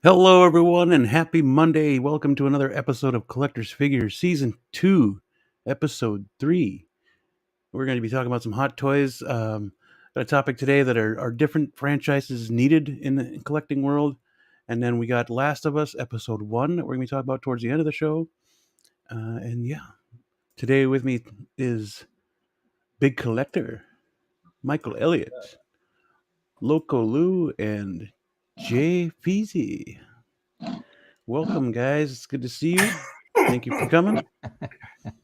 Hello, everyone, and happy Monday. Welcome to another episode of Collector's Figures, Season 2, Episode 3. We're going to be talking about some hot toys. Got a topic today that are different franchises needed in the collecting world. And then we got Last of Us, Episode 1, that we're going to be talking about towards the end of the show. Today with me is Big Collector, Michael Elliott, Loco Lou, and Jay Feezy. Welcome, guys. It's good to see you. Thank you for coming.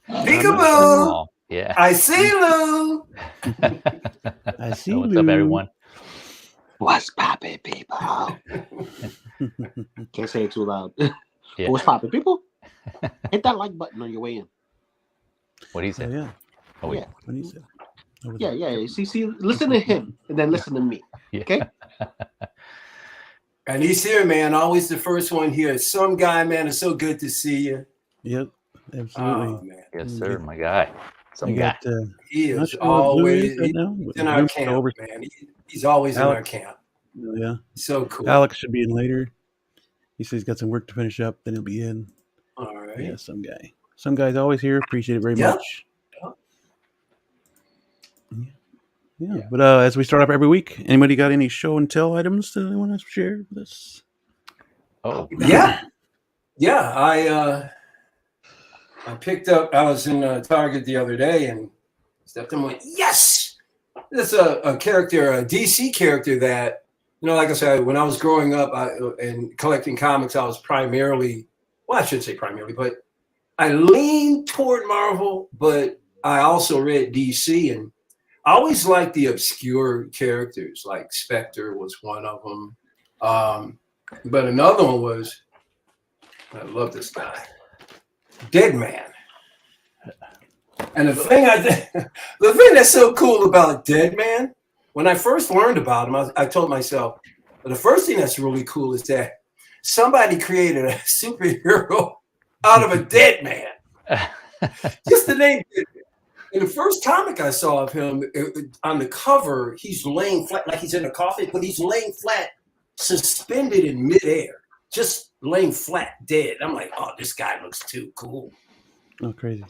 Peekaboo! Yeah. I see Lou. I see What's Lou. up, everyone? What's poppin', people? Can't say it too loud. Yeah. What's poppin', people? Hit that like button on your way in. What he Oh, said? yeah. Oh, Yeah. What he said. Yeah. See, listen to him and then listen to me. yeah. Okay? And he's here, man. Always the first one here. Some guy, man. It's so good to see you. Yep, absolutely. Oh, man. Yes, sir, my guy. I Some guy. got He not is sure what Lou always is right now, but in our Lou's camp, over. man. He's always in our Alex. camp. Yeah, So cool. Alex should be in later. He says he's got some work to finish up, then he'll be in. All right. Yeah, some guy. Some guy's always here. Appreciate it very Yep. much. Yep. Yeah. But as we start off every week, anybody got any show and tell items that they want to share with us? Oh, Yeah. I picked up. I was in Target the other day and stepped in and went, yes! This is a character, a DC character that, like I said, when I was growing up and collecting comics, I was primarily, well, I should say primarily, but I leaned toward Marvel, but I also read DC, and I always liked the obscure characters, like Spectre was one of them. But another one was, I love this guy, Dead Man. And the thing that's so cool about Dead Man, when I first learned about him, I told myself, the first thing that's really cool is that somebody created a superhero out of a dead man. Just the name. In the first comic I saw of him, on the cover, he's laying flat, like he's in a coffin, but he's laying flat, suspended in midair, just laying flat, dead. I'm like, oh, this guy looks too cool. Oh, crazy.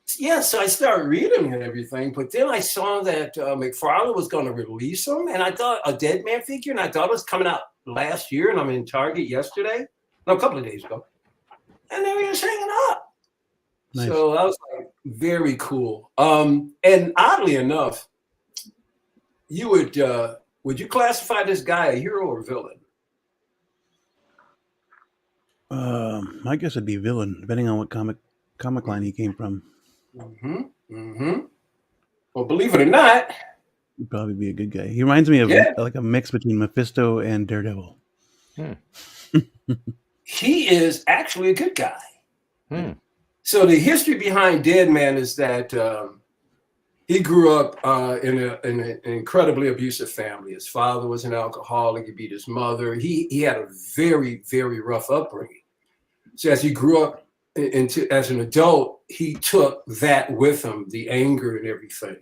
So I started reading and everything, but then I saw that McFarlane was going to release him, and I thought a Dead Man figure, and I thought it was coming out last year, and I'm in Target yesterday, a couple of days ago, and they were just hanging up. Nice. So that was like very cool. And oddly enough, you would you classify this guy a hero or villain? I guess it'd be villain, depending on what comic line he came from. Well, believe it or not, He'd probably be a good guy. He reminds me of like a mix between Mephisto and Daredevil. he is actually a good guy. So the history behind Dead Man is that he grew up in an incredibly abusive family. His father was an alcoholic. He beat his mother. He had a very, very rough upbringing. So as he grew up as an adult, he took that with him, the anger and everything.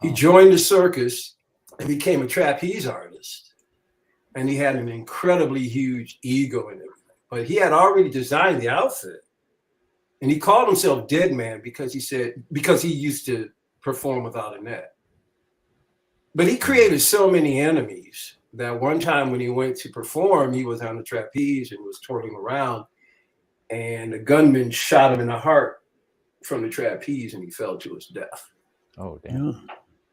He joined the circus and became a trapeze artist. And he had an incredibly huge ego and everything. But he had already designed the outfit. And he called himself Dead Man because he used to perform without a net. But he created so many enemies that one time when he went to perform, he was on the trapeze and was twirling around. And a gunman shot him in the heart from the trapeze, and he fell to his death. Oh, damn. Yeah.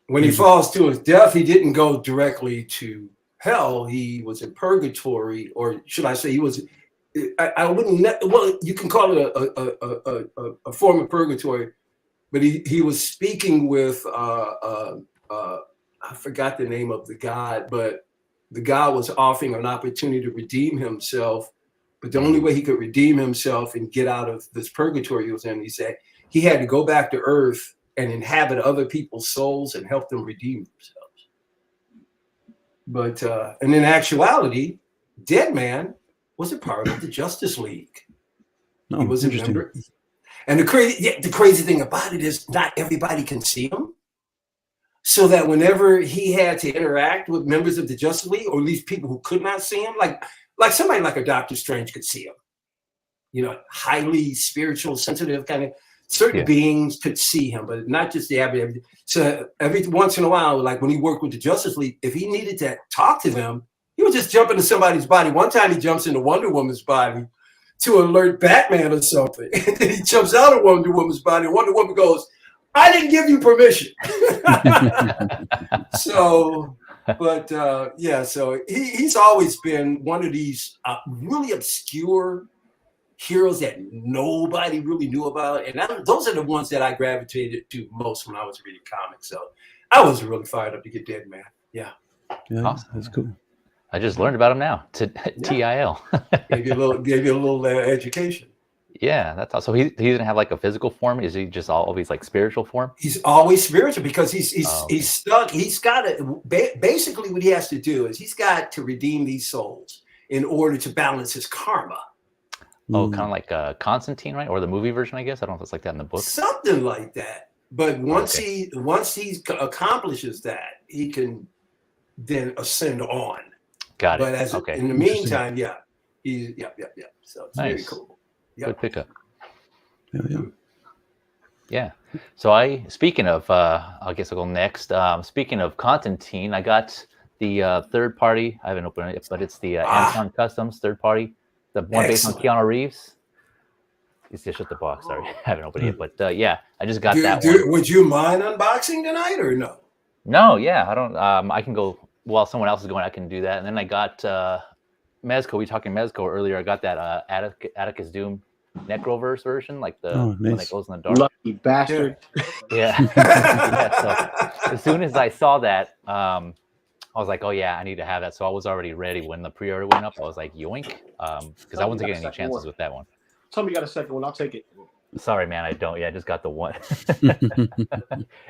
When he falls to his death, he didn't go directly to hell. He was in purgatory, or should I say he was, I wouldn't, well, you can call it a form of purgatory, but he was speaking with, I forgot the name of the god, but the god was offering an opportunity to redeem himself. But the only way he could redeem himself and get out of this purgatory he was in, he said he had to go back to earth and inhabit other people's souls and help them redeem themselves. But and in actuality, Dead Man was a part of the Justice League. Oh, He was a interesting. member. And the crazy thing about it is not everybody can see him. So that whenever he had to interact with members of the Justice League, or at least people who could not see him, like like somebody like a Doctor Strange could see him. You know, highly spiritual, sensitive kind of certain beings could see him, but not just the average. So every once in a while, like when he worked with the Justice League, if he needed to talk to them, he would just jump into somebody's body. One time he jumps into Wonder Woman's body to alert Batman or something. And then he jumps out of Wonder Woman's body, and Wonder Woman goes, I didn't give you permission. So, but so he's always been one of these really obscure heroes that nobody really knew about. And those are the ones that I gravitated to most when I was reading comics. So I was really fired up to get Dead Man. Yeah. Yeah, Awesome. that's cool. I just learned about him now. TIL. Gave you a little education. Yeah, that's awesome. So he didn't have like a physical form. Is he just always like spiritual form? He's always spiritual because he's stuck. He's got to basically what he has to do is he's got to redeem these souls in order to balance his karma. Oh, kind of like Constantine, right? Or the movie version, I guess. I don't know if it's like that in the book. Something like that. But once he accomplishes that, he can then ascend on. Got it. But in the meantime, he's So it's very cool. Yep. Good pickup. Yeah. So speaking of, I guess I'll go next. Speaking of Constantine, I got the third party. I haven't opened it, but it's the Anton Customs third party. The one based on Keanu Reeves. You just shut the box. Sorry, I haven't opened it, but I just got that one. Would you mind unboxing tonight or no? No, I don't. I can go while someone else is going. I can do that, and then I got Mezco. We were talking Mezco earlier. I got that Atticus Doom Necroverse version, like the one that goes in the dark. Lucky bastard. Yeah. So as soon as I saw that, I was like, oh yeah, I need to have that. So I was already ready when the pre-order went up. I was like, yoink, because I wasn't getting any chances with that one. Tell me you got a second one. I'll take it. Sorry, man, I don't. Yeah, I just got the one.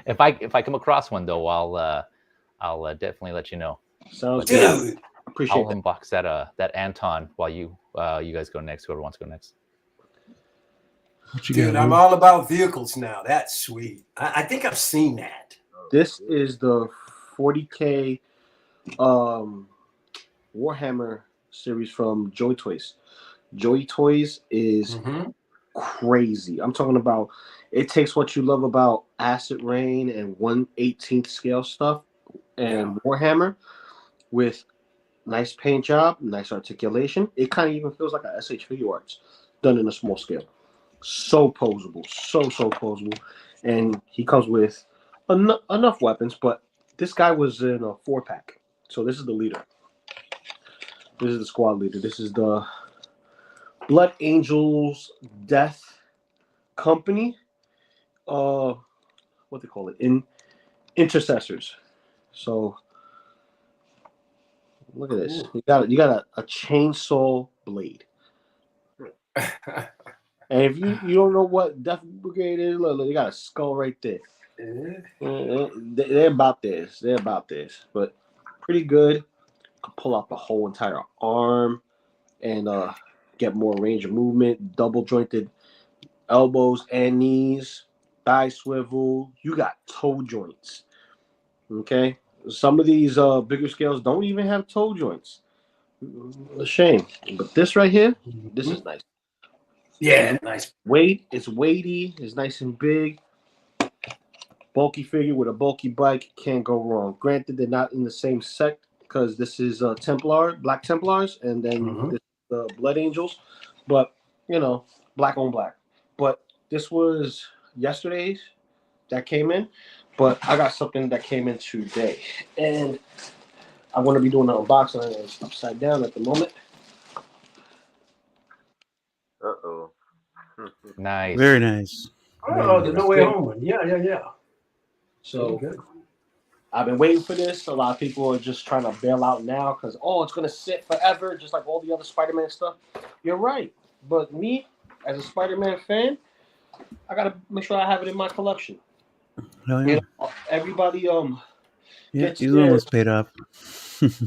If I come across one though, I'll definitely let you know. Sounds good. Appreciate I'll unbox that Anton while you guys go next. Whoever wants to go next. Dude, I'm all about vehicles now. That's sweet. I think I've seen that. This is the 40K Warhammer series from Joy Toys. Joy Toys is crazy. I'm talking about it takes what you love about Acid Rain and 1/18th scale stuff and Warhammer with nice paint job, nice articulation. It kind of even feels like a SH Figure Arts done in a small scale. So posable, so posable. And he comes with enough weapons, but this guy was in a 4-pack. So this is the leader. This is the squad leader. This is the Blood Angels Death Company. What they call it? Intercessors. So look at this. You got a chainsaw blade. And if you don't know what Death Brigade is, look, they got a skull right there. They're about this. But pretty good. Could pull out the whole entire arm and get more range of movement. Double jointed elbows and knees. Thigh swivel. You got toe joints. Okay? Some of these bigger scales don't even have toe joints. A shame. But this right here, this is nice. Yeah, nice. It's weighty. It's nice and big. Bulky figure with a bulky bike. Can't go wrong. Granted, they're not in the same sect because this is Black Templars, and then this is the Blood Angels. But, black on black. But this was yesterday's that came in. But I got something that came in today. And I'm going to be doing an unboxing. It's upside down at the moment. Uh-oh. Nice. Very nice. Oh, the No Way Home one. Yeah. So I've been waiting for this. A lot of people are just trying to bail out now because, it's going to sit forever, just like all the other Spider-Man stuff. You're right. But me, as a Spider-Man fan, I got to make sure I have it in my collection. Hell yeah. Everybody gets he's theirs. almost paid off.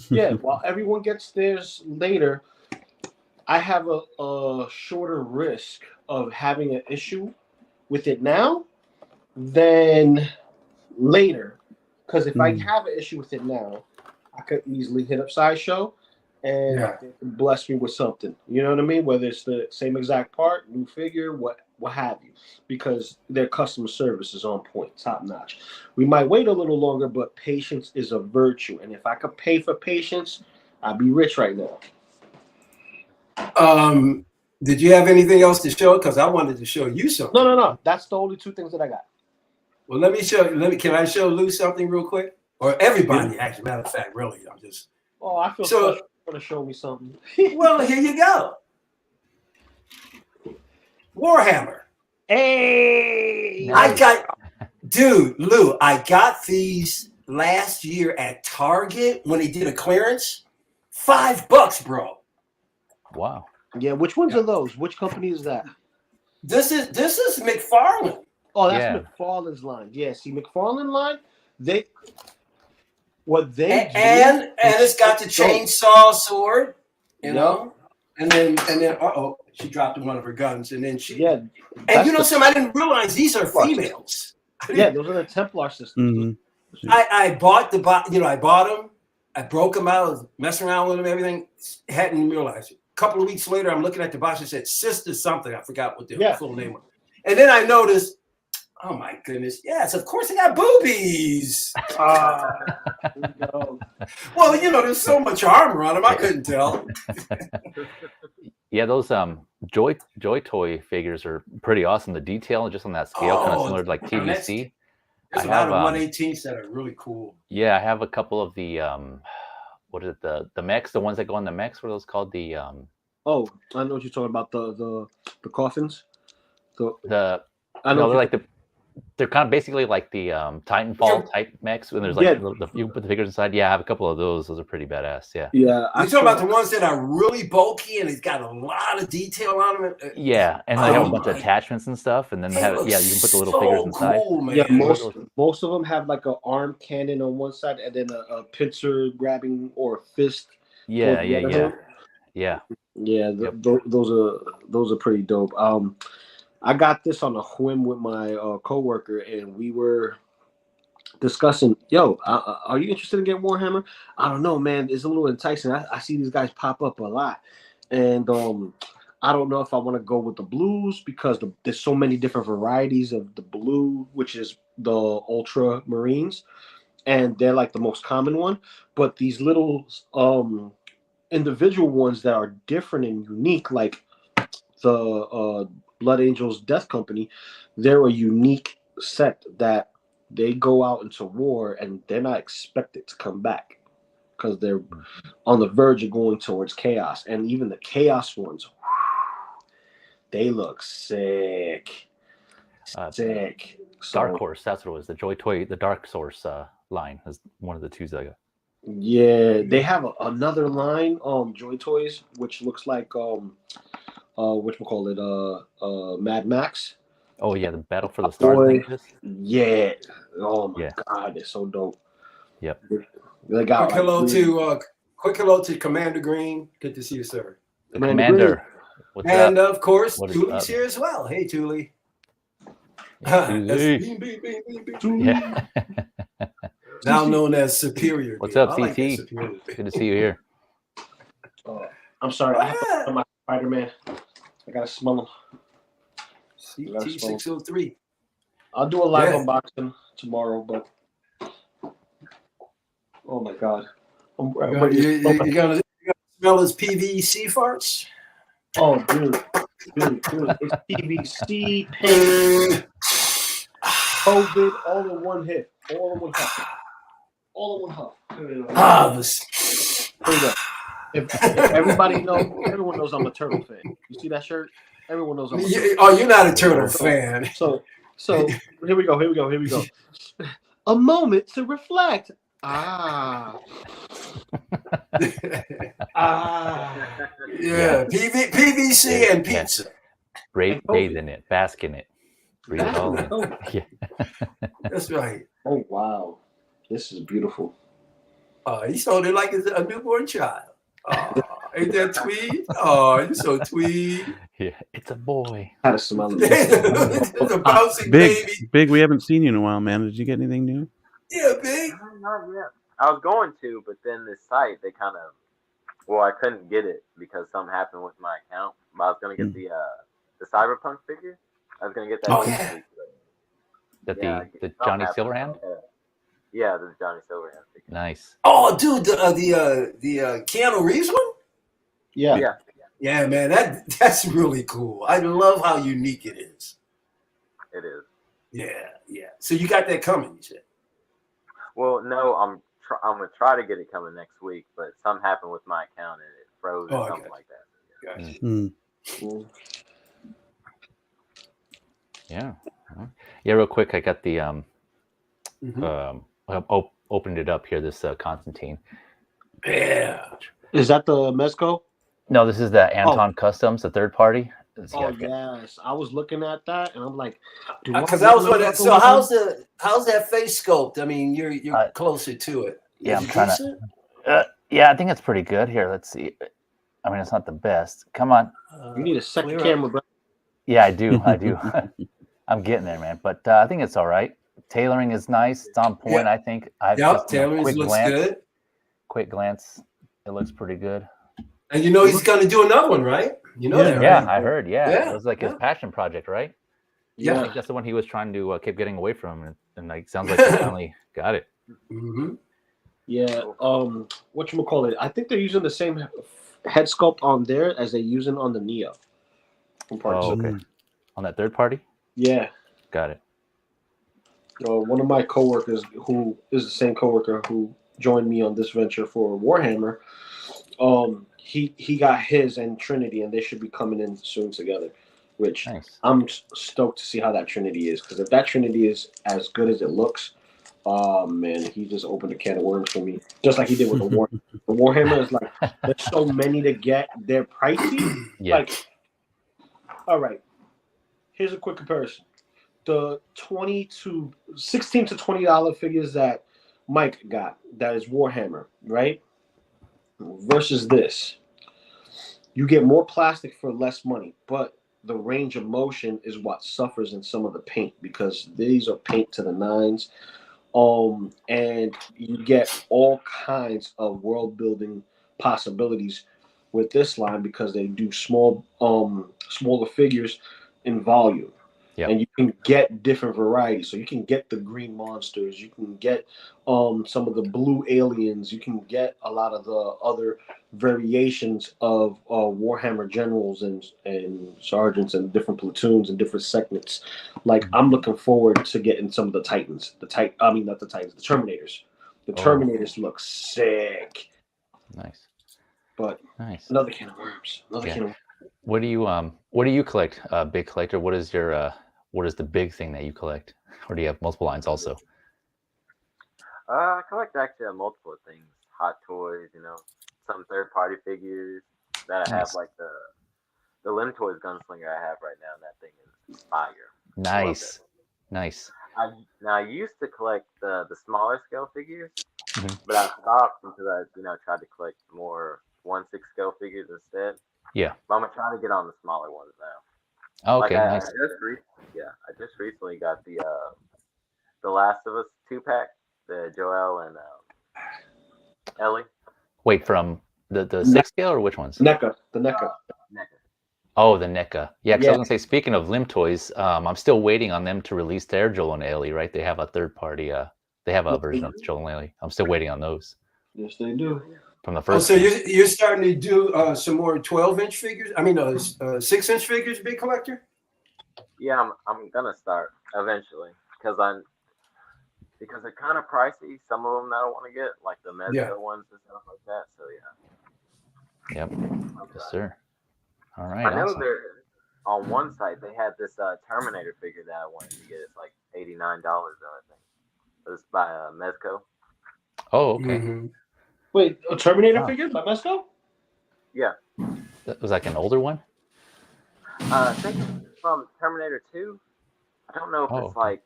Yeah, while everyone gets theirs later, I have a shorter risk of having an issue with it now than later. Because if I have an issue with it now, I could easily hit up Sideshow and they can bless me with something. You know what I mean? Whether it's the same exact part, new figure, what have you, because their customer service is on point, top notch. We might wait a little longer, but patience is a virtue, and if I could pay for patience, I'd be rich right now. Did you have anything else to show? Because I wanted to show you something. No. That's the only two things that I got. Well, let me show. Can I show Lou something real quick, or everybody? Actually, matter of fact, really, I'm just. Oh, I feel so. You want to show me something? Well, here you go. Warhammer. Hey, Lou, I got these last year at Target when they did a clearance. $5, bro. Wow. Yeah, which ones are those? Which company is that? This is McFarlane. Oh, that's McFarlane's line. Yeah, see, McFarlane line, and it's got the chainsaw sword, you know, and then she dropped one of her guns, and then something I didn't realize these are females. Yeah, those are the Templar systems. Mm-hmm. I bought I bought them, I broke them out, I was messing around with them, everything. Hadn't realized it. A couple of weeks later, I'm looking at the box. It said Sister something. I forgot what the full name was. And then I noticed, oh my goodness, yes, of course they got boobies. No. Well, there's so much armor on them, I couldn't tell. Yeah, those Joy Toy figures are pretty awesome. The detail just on that scale, kind of similar to like TVC. There's a lot of 118s that are really cool. Yeah, I have a couple of the what is it, the mechs, the ones that go on the mechs. What are those called? The Oh, I know what you're talking about. The coffins. They're kind of basically like the Titanfall type mechs. When there's like you can put the figures inside. Yeah, I have a couple of those. Those are pretty badass. Yeah. Yeah. You're talking about the ones that are really bulky and it's got a lot of detail on them. Yeah, and they have a bunch of attachments and stuff, and then you can put the little figures inside. Cool, yeah, most of them have like an arm cannon on one side and then a pincer grabbing or a fist. Yeah. Those are pretty dope. I got this on a whim with my coworker, and we were discussing, are you interested in getting Warhammer? I don't know, man. It's a little enticing. I see these guys pop up a lot, and I don't know if I want to go with the blues because there's so many different varieties of the blue, which is the Ultra Marines, and they're like the most common one. But these little individual ones that are different and unique, like the Blood Angels Death Company, they're a unique set that they go out into war and they're not expected to come back because they're on the verge of going towards chaos. And even the chaos ones, they look sick. Sick. Dark Horse, that's what it was. The Joy Toy, the Dark Source line is one of the two that I got. Yeah, they have another line, Joy Toys, which looks like whatchamacallit, Mad Max. Oh yeah, the Battle for the Stars. Yeah. Oh my God, they're so dope. Yep. They got quick hello to Commander Green. Good to see you, sir. Commander. And of course, Tully's here as well. Hey, Tully. Yeah. Now known as Superior. What's up, CT? Good to see you here. I'm sorry, I have to smell my Spider-Man. I gotta smell him. CT603. I'll do a live unboxing tomorrow, but oh my God. You gonna smell his PVC farts? Oh, dude. It's PVC, pain, COVID, all in one hit. All in one huff. Here you go. If everybody knows, everyone knows I'm a Turtle fan. You see that shirt? Everyone knows I'm a Turtle fan. Oh, you're not a Turtle fan. So here we go. A moment to reflect. Yeah. PVC and pizza. Bathe in it, bask in it. Breathe it all in. Yeah. That's right. Oh wow. This is beautiful. You sold it like it's a newborn child. Ain't that tweed? Oh, you're so tweed. Yeah, it's a boy. How to smell it. It's a bouncing baby. Big, we haven't seen you in a while, man. Did you get anything new? Yeah, Big. Not yet. I was going to, but then this site, they kind of Well, I couldn't get it because something happened with my account. But I was gonna get the Cyberpunk figure. I was gonna get that next week. That Yeah, the Johnny Silverhand. Yeah, the Johnny Silverhand figure. Nice. Oh, dude, the Keanu Reeves one. Yeah. Yeah, man, that's really cool. I love how unique it is. It is. Yeah. So you got that coming, you said? Well, no, I'm gonna try to get it coming next week, but something happened with my account and it froze or something like that. Gotcha. Yeah. Real quick, I got the I opened it up here. This Constantine. Yeah. Is that the Mezco? No, this is the Anton Customs, the third party. Yes, I was looking at that and I'm like, because I was wondering. So how's that face sculpt? I mean, you're closer to it. Yeah, I'm trying to. Yeah, I think it's pretty good. Here, let's see. I mean, it's not the best. Come on. You need a second camera, bro. Yeah, I do. I'm getting there, man. But I think it's all right. Tailoring is nice. It's on point. I think. Tailoring looks good. Quick glance, it looks pretty good. And he's going to do another one, right? You know that, right? Yeah, I heard. Yeah, it was like his passion project, right? Yeah, I think that's the one he was trying to keep getting away from, and like sounds like he finally got it. Mm-hmm. Yeah. Whatchamacallit? I think they're using the same head sculpt on there as they're using on the Neo. Okay. On that third party? Yeah. Got it. One of my coworkers, who is the same coworker who joined me on this venture for Warhammer, he got his and Trinity, and they should be coming in soon together. Which I'm stoked to see how that Trinity is, because if that Trinity is as good as it looks, man, he just opened a can of worms for me, just like he did with the Warhammer. The Warhammer is like, there's so many to get, they're pricey. Yeah. Like, all right, here's a quick comparison: the $16 to $20 figures that Mike got, that is Warhammer, right? Versus this, you get more plastic for less money, but the range of motion is what suffers in some of the paint, because these are paint to the nines. And you get all kinds of world building possibilities with this line, because they do smaller figures in volume. And you can get different varieties. So you can get the green monsters, you can get some of the blue aliens, you can get a lot of the other variations of Warhammer generals and sergeants and different platoons and different segments. Like, I'm looking forward to getting some of the Titans. The Terminators. The Terminators look sick. Nice. But another can of worms. What do you collect, big collector? What is the big thing that you collect? Or do you have multiple lines also? I collect actually multiple things. Hot toys, some third-party figures that I have, like the Lim Toys Gunslinger I have right now, and that thing is fire. Nice. I used to collect the smaller scale figures, but I stopped because I tried to collect more 1/6 scale figures instead. Yeah. But I'm gonna try to get on the smaller ones now. Oh, okay, nice. I just recently got the Last of Us 2-pack, the Joel and Ellie. Wait, from the 6 scale, or which ones? NECA. The NECA. Oh, the NECA. Yeah, because I was going to say, speaking of Lim Toys, I'm still waiting on them to release their Joel and Ellie, right? They have a third party, they have a version of Joel and Ellie. I'm still waiting on those. Yes, they do. From the first. So you're starting to do some more 12-inch figures? I mean, 6-inch figures, big collector? Yeah, I'm gonna start eventually, because they're kind of pricey. Some of them that I want to get, like the Mezco ones and stuff like that. So yeah. Yep. Yes, sir. All right. I know they're on one site. They had this Terminator figure that I wanted to get. It's like $89 though, I think. It's by Mezco. Oh, okay. Wait, a Terminator figure by Mezco? Yeah. That was like an older one? I think it's from Terminator 2. I don't know if it's like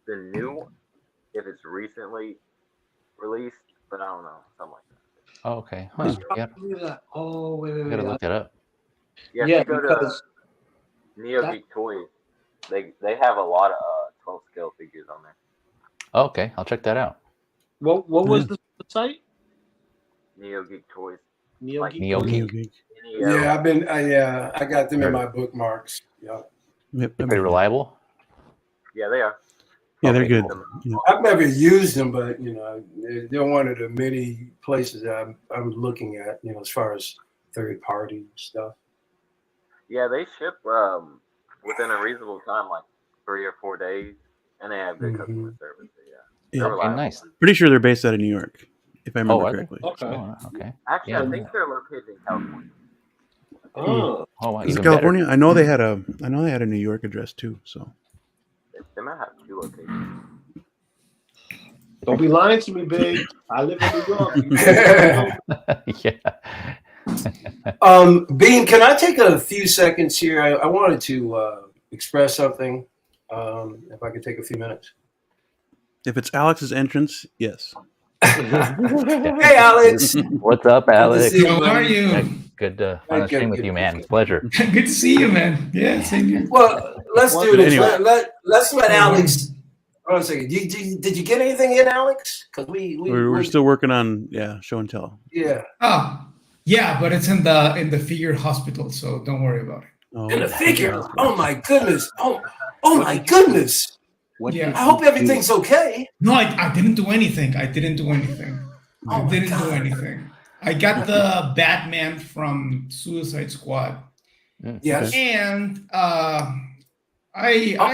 the new one, if it's recently released, but I don't know. Something like that. Oh, okay. Huh. Yep. Oh, wait. Gotta look that up. Yeah, if you go to Neo Geek Toys, they have a lot of 12 scale figures on there. Oh, okay, I'll check that out. What was the site? Neo Geek Toys. Neo Like Geek. Neo Geek. Yeah, I got them in my bookmarks. Yeah. Yep. They're pretty reliable. Yeah, they are. Yeah, they're Okay, good. cool. Yeah. I've never used them, but they're one of the many places that I'm looking at. As far as third party stuff. Yeah, they ship within a reasonable time, like 3 or 4 days, and they have good customer service. So yeah, Yeah. they're Okay, reliable. nice. Pretty sure they're based out of New York, if I remember are they? correctly. Okay. Oh, okay. Actually, Yeah. I think they're located in California. Oh. Oh, wow, Is it even California? better. I know they had a New York address too. So They might have 2 locations. Don't be lying to me, Big. I live in New York. Yeah. Bean, can I take a few seconds here? I wanted to express something. If I could take a few minutes. if it's Alex's entrance, yes. Hey, Alex. What's up, Alex? see you, How are buddy. you? Good to finally stream with you, man. It's a pleasure. Good to see you, man. Yeah, same here. Well, let's do But this. anyway. Let's let Alex. Hold on a second. Did you get anything in, Alex? Because We're still working on show and tell. Yeah. Oh, yeah, but it's in the figure hospital, so don't worry about it. Oh, In the figure. Oh my goodness. Oh my goodness. What Yeah. did I hope you everything's okay. No, I didn't do anything. I didn't do anything. Oh I my didn't do God. anything. I got the Batman from Suicide Squad, Yes. and I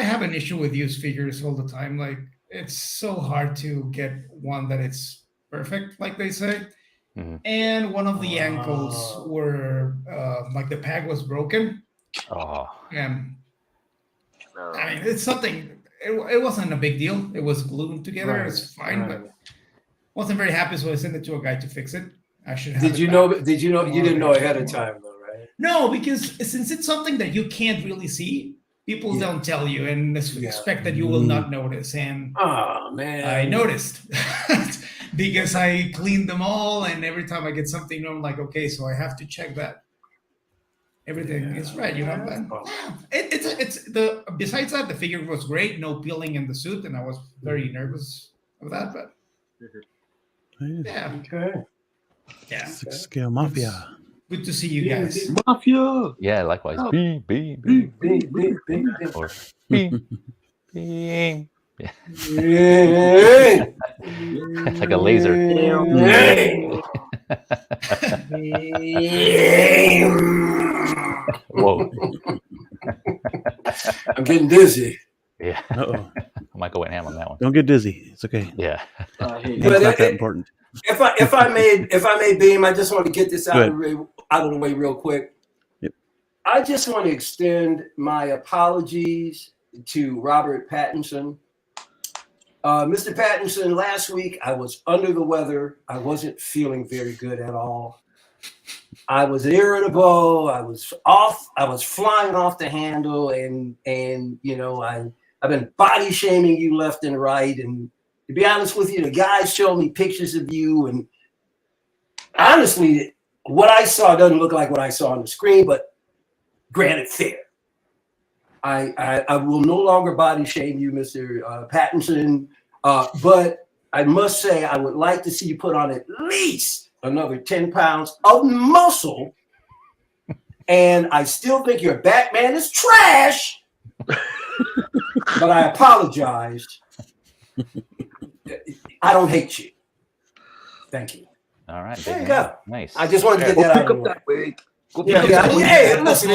have an issue with used figures all the time. Like, it's so hard to get one that it's perfect, like they say. Mhm. And one of the ankles were like the peg was broken. Oh, And No. I mean, it's something. It wasn't a big deal. It was glued together. Right, It's fine, right. but wasn't very happy. So I sent it to a guy to fix it. I should have. Did it you back. know? Did you know? You didn't know ahead of time, though, right? No, because since it's something that you can't really see, people Yeah. don't tell you and Yeah. expect that you will not notice. And Oh man. I noticed because I cleaned them all, and every time I get something new, I'm like, okay, so I have to check that everything is right, you know. But it's the besides that, the figure was great, no peeling in the suit, and I was very nervous of that. But yeah, Okay. yeah, Six scale mafia. good to see you guys. Mafia. yeah, likewise. Oh. Beep. Bing, bing, bing, bing. Or beep. Bing. Yeah. Yeah. It's like a laser. Whoa. I'm getting dizzy. Yeah. Uh-oh. Michael went ham on that one. Don't get dizzy. It's okay. Yeah. I hate It's But not that important. If I may, Beam, I just want to get this Go out of the way real quick. Yep. I just want to extend my apologies to Robert Pattinson. Mr. Pattinson, last week I was under the weather. I wasn't feeling very good at all. I was irritable. I was off. I was flying off the handle, and I've been body shaming you left and right. And to be honest with you, the guys showed me pictures of you, and honestly, what I saw doesn't look like what I saw on the screen. But granted, fair. I will no longer body shame you, Mr. Pattinson, but I must say I would like to see you put on at least another 10 pounds of muscle. And I still think your Batman is trash, but I apologize. I don't hate you. Thank you. All right. There big you man. go. Nice. I just wanted to get Go that pick out of up the way. that wig. Go Yeah, pick yeah. up that wig. Hey, listen,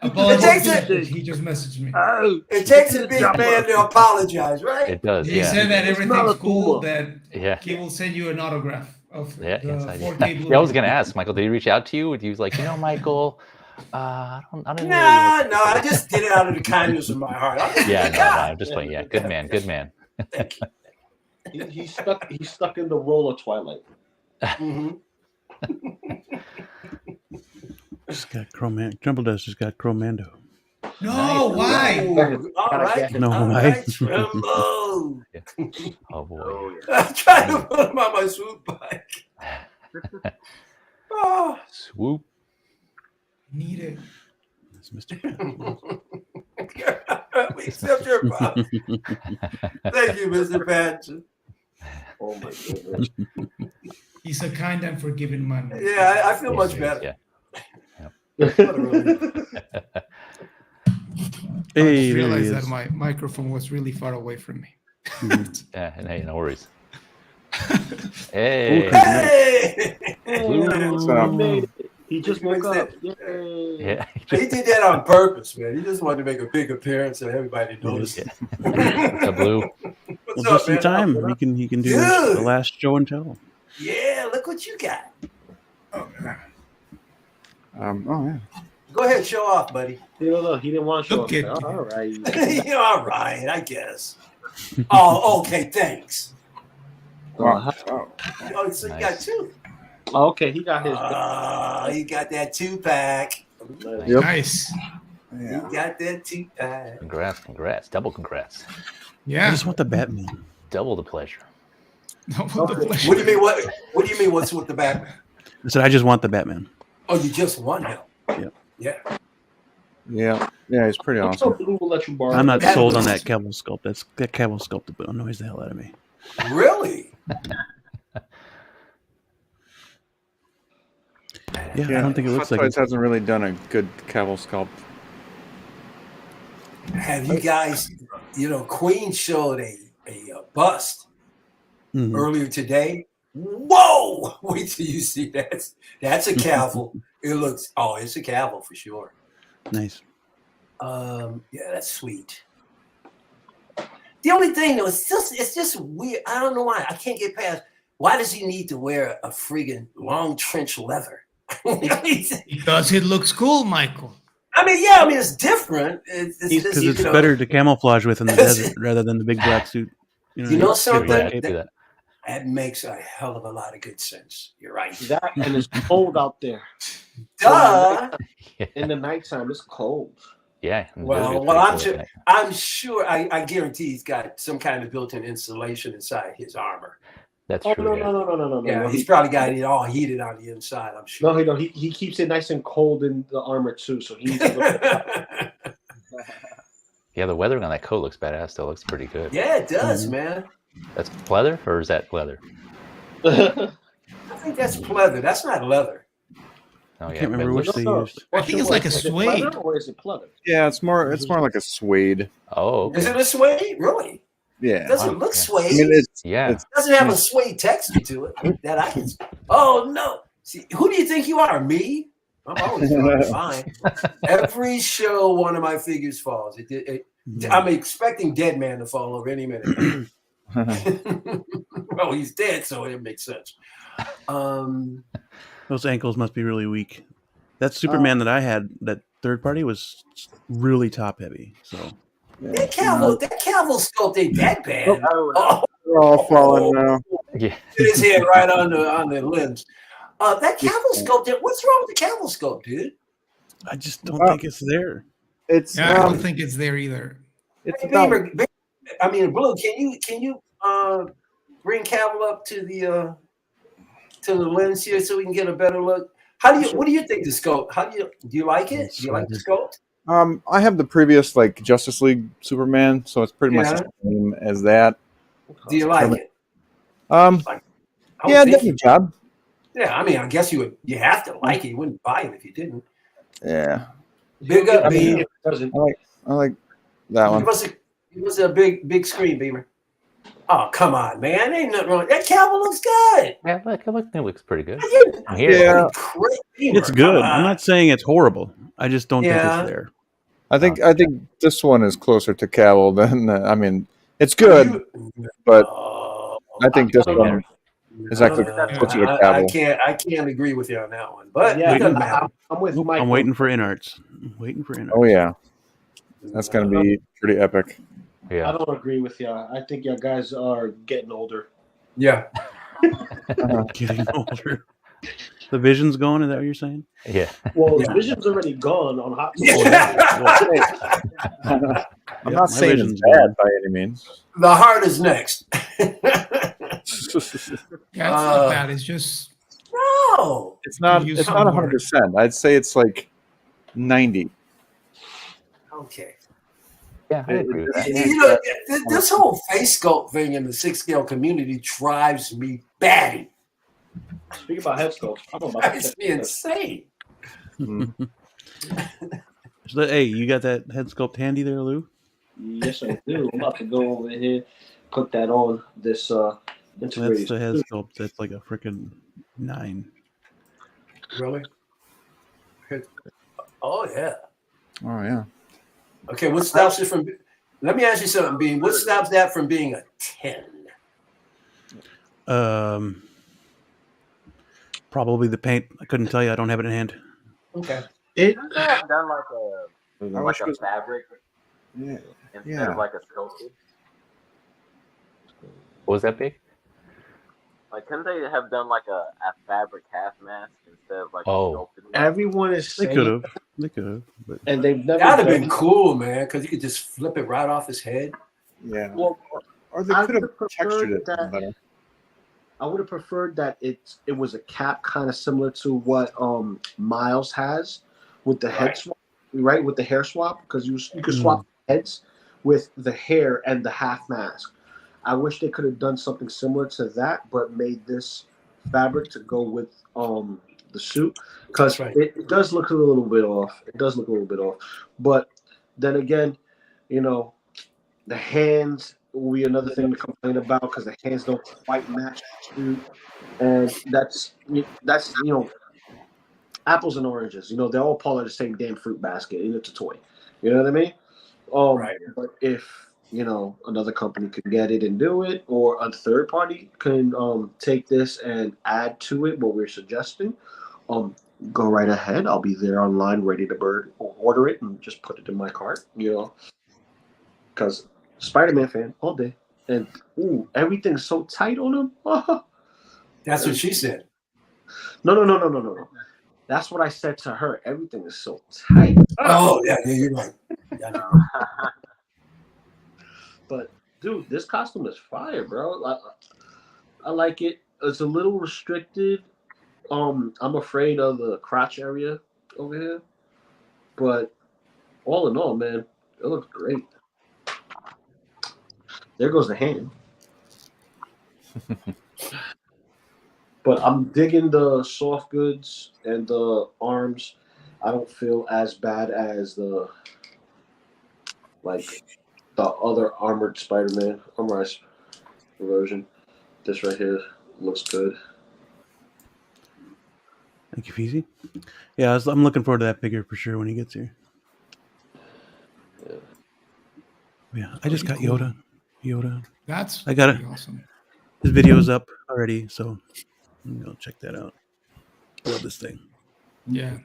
Apologies. He just messaged me. Oh, it takes a big man to apologize, right? It does. He Yeah. said that It's not everything's a cool, tumor. that Yeah. he will send you an autograph of Yeah. the Yes, I 4K did. Blu-ray. Yeah, I was gonna ask Michael. Did he reach out to you? He was like, Michael, I don't know. No, I just did it out of the kindness of my heart. Yeah, no, I'm just playing. Yeah, good man. Good man. He's stuck in the role of Twilight. Mhm. Just got Trumbull Dust just got Chromando. No, why? Ooh, all right. No, all why? right, Trumbo. Oh boy. Oh yeah. I'm trying to put him on my swoop bike. Oh. Swoop. Need it. That's Mr. Pattinson. We accept your apology. Thank you, Mr. Pattinson. Oh my goodness. He's a kind and forgiving man. Yeah, I feel much better. Yeah. I Hey, just there he realized that is. my microphone was really far away from me. Yeah, and hey, no worries. Hey, Hey! Blue. He made it. He just woke up. Yay. Yeah. He did that on purpose, man. He just wanted to make a big appearance and everybody noticed. The Blue. What's Well, just up, in man? time. He can do Good. the last show and tell. Yeah, look what you got. Oh yeah. Go ahead, show off, buddy. Look, he didn't want to show Look up. at All right. You're all right, I guess. Oh, okay, thanks. Wow. Oh, so you got two. Oh, okay, he got his. You got that 2-pack. Nice. Yep. Nice. You got that 2-pack. Congrats. Double congrats. I Yeah. just want the Batman. Double the pleasure. What do you mean? What do you mean? What's with the Batman? I said I just want the Batman. Oh, you just won him. Yeah. Yeah. Yeah, he's pretty awesome. Blue will let you borrow. I'm not Batman. sold on that Cavill sculpt. That Cavill sculpt annoys the hell out of me. Really? Yeah, I don't think it looks Hot like Toys hasn't really done a good Cavill sculpt. Have you guys? Queen showed a bust Mhm. earlier today. Whoa! Wait till you see that. That's a Cavill. It's a Cavill for sure. Nice. Yeah, that's sweet. The only thing though, it's just weird. I don't know why. I can't get past. Why does he need to wear a friggin' long trench leather? Because it looks cool, Michael. It's different. It's Because it's better to camouflage with in the desert rather than the big black suit. You know something? that. That makes a hell of a lot of good sense. You're right. That and it's cold out there. Duh. In the nighttime, it's cold. Yeah. Well, I'm sure. I guarantee he's got some kind of built-in insulation inside his armor. That's Oh, true. no. Yeah, he's probably got it all heated on the inside. I'm sure. No, he don't. He keeps it nice and cold in the armor too. So he's. Yeah, the weathering on that coat looks badass. Still looks pretty good. Yeah, it does, man. That's pleather, or is that leather? I think that's pleather. That's not leather. Oh I yeah. can't remember which they used. I think it's like a suede. Pleather or is it pleather? Yeah, it's more like a suede. Oh, okay. Is it a suede? Really? Yeah. It doesn't look yeah. suede. I mean, Yeah. It doesn't have a suede texture to it that I can. Oh no! See, who do you think you are? Me? I'm always fine. Every show, one of my figures falls. I'm expecting Dead Man to fall over any minute. Well, he's dead, so it makes sense. Those ankles must be really weak. That Superman that I had, that third party, was really top heavy. So That Cavill sculpt ain't that bad. They're all falling now. Yeah. His head right on the limbs. That Cavill sculpt. What's wrong with the Cavill sculpt, dude? I just don't think it's there. It's Yeah, I don't think it's there either. it's Hey, about, Blue, can you bring Cavill up to the lens here so we can get a better look? What do you think the sculpt? Do you like it? Do you like the sculpt? I have the previous like Justice League Superman, so it's pretty much the same as that. Do you like it? Yeah, it did a job. Yeah, I guess you have to like it. You wouldn't buy it if you didn't. Yeah. Big up, Beamer. I like that one. It was a big screen, Beamer. Oh, come on, man. Ain't nothing wrong. That Cavill looks good. Yeah, it looks pretty good. Yeah. It's good. I'm not saying it's horrible. I just don't think it's there. I think this one is closer to Cavill than it's good, but I think this one is actually closer to Cavill. I can't agree with you on that one, but Yeah, it doesn't matter. I'm with Mike. I'm waiting for Inarts. Oh yeah, that's gonna be pretty epic. Yeah. I don't agree with you. I think you guys are getting older. Yeah. Getting older. The Vision's going. Is that what you're saying? Yeah. Well, Vision's already gone on Hot. I'm not saying it's bad by any means. The heart is next. Yeah, it's not bad. It's just No. It's not 100%. I'd say it's like 90. Okay. Yeah, I agree with that. You know, this whole face sculpt thing in the 6-scale community drives me batty. Speaking about head sculpts, I'm about to That's insane. So, hey, you got that head sculpt handy there, Lou? Yes, I do. I'm about to go over here, put that on this integrated. That's the head sculpt. That's like a freaking 9. Really? Oh yeah. Oh yeah. Okay, what stops it from? Let me ask you something, Bean. What stops that from being a 10? Probably the paint. I couldn't tell you. I don't have it in hand. Okay. Couldn't they have done like a fabric Yeah. instead of like a sculpted? What was that big? Like, couldn't they have done like a fabric half mask instead of like a sculpted mask? Everyone is They saying could have. They could have. But and they've never That'd have done been cool, man, because you could just flip it right off his head. Yeah. Well, Or they I could have would've textured it preferred that- better. I would have preferred that it was a cap kind of similar to what Miles has with the head swap, right? With the hair swap, because you could swap heads with the hair and the half mask. I wish they could have done something similar to that, but made this fabric to go with the suit, because it does look a little bit off. It does look a little bit off, but then again, you know, the hands will be another thing to complain about because the hands don't quite match the suit, and that's apples and oranges. You know, they're all part of the same damn fruit basket, and it's a toy. You know what I mean? But if another company could get it and do it, or a third party can take this and add to it what we're suggesting, go right ahead. I'll be there online ready to order it and just put it in my cart. Because Spider-Man fan all day, and everything's so tight on him. That's what she said. No. That's what I said to her. Everything is so tight. Oh yeah, you're right. But dude, this costume is fire, bro. I like it. It's a little restricted. I'm afraid of the crotch area over here, but all in all, man, it looks great. There goes the hand. But I'm digging the soft goods and the arms. I don't feel as bad as the other armored Spider-Man, armorized version. This right here looks good. thank you, Feezy. Yeah, I'm looking forward to that figure for sure when he gets here. Yeah, I just got Yoda. That's I got it. Awesome. His video's up already, so go check that out. I love this thing. Yeah.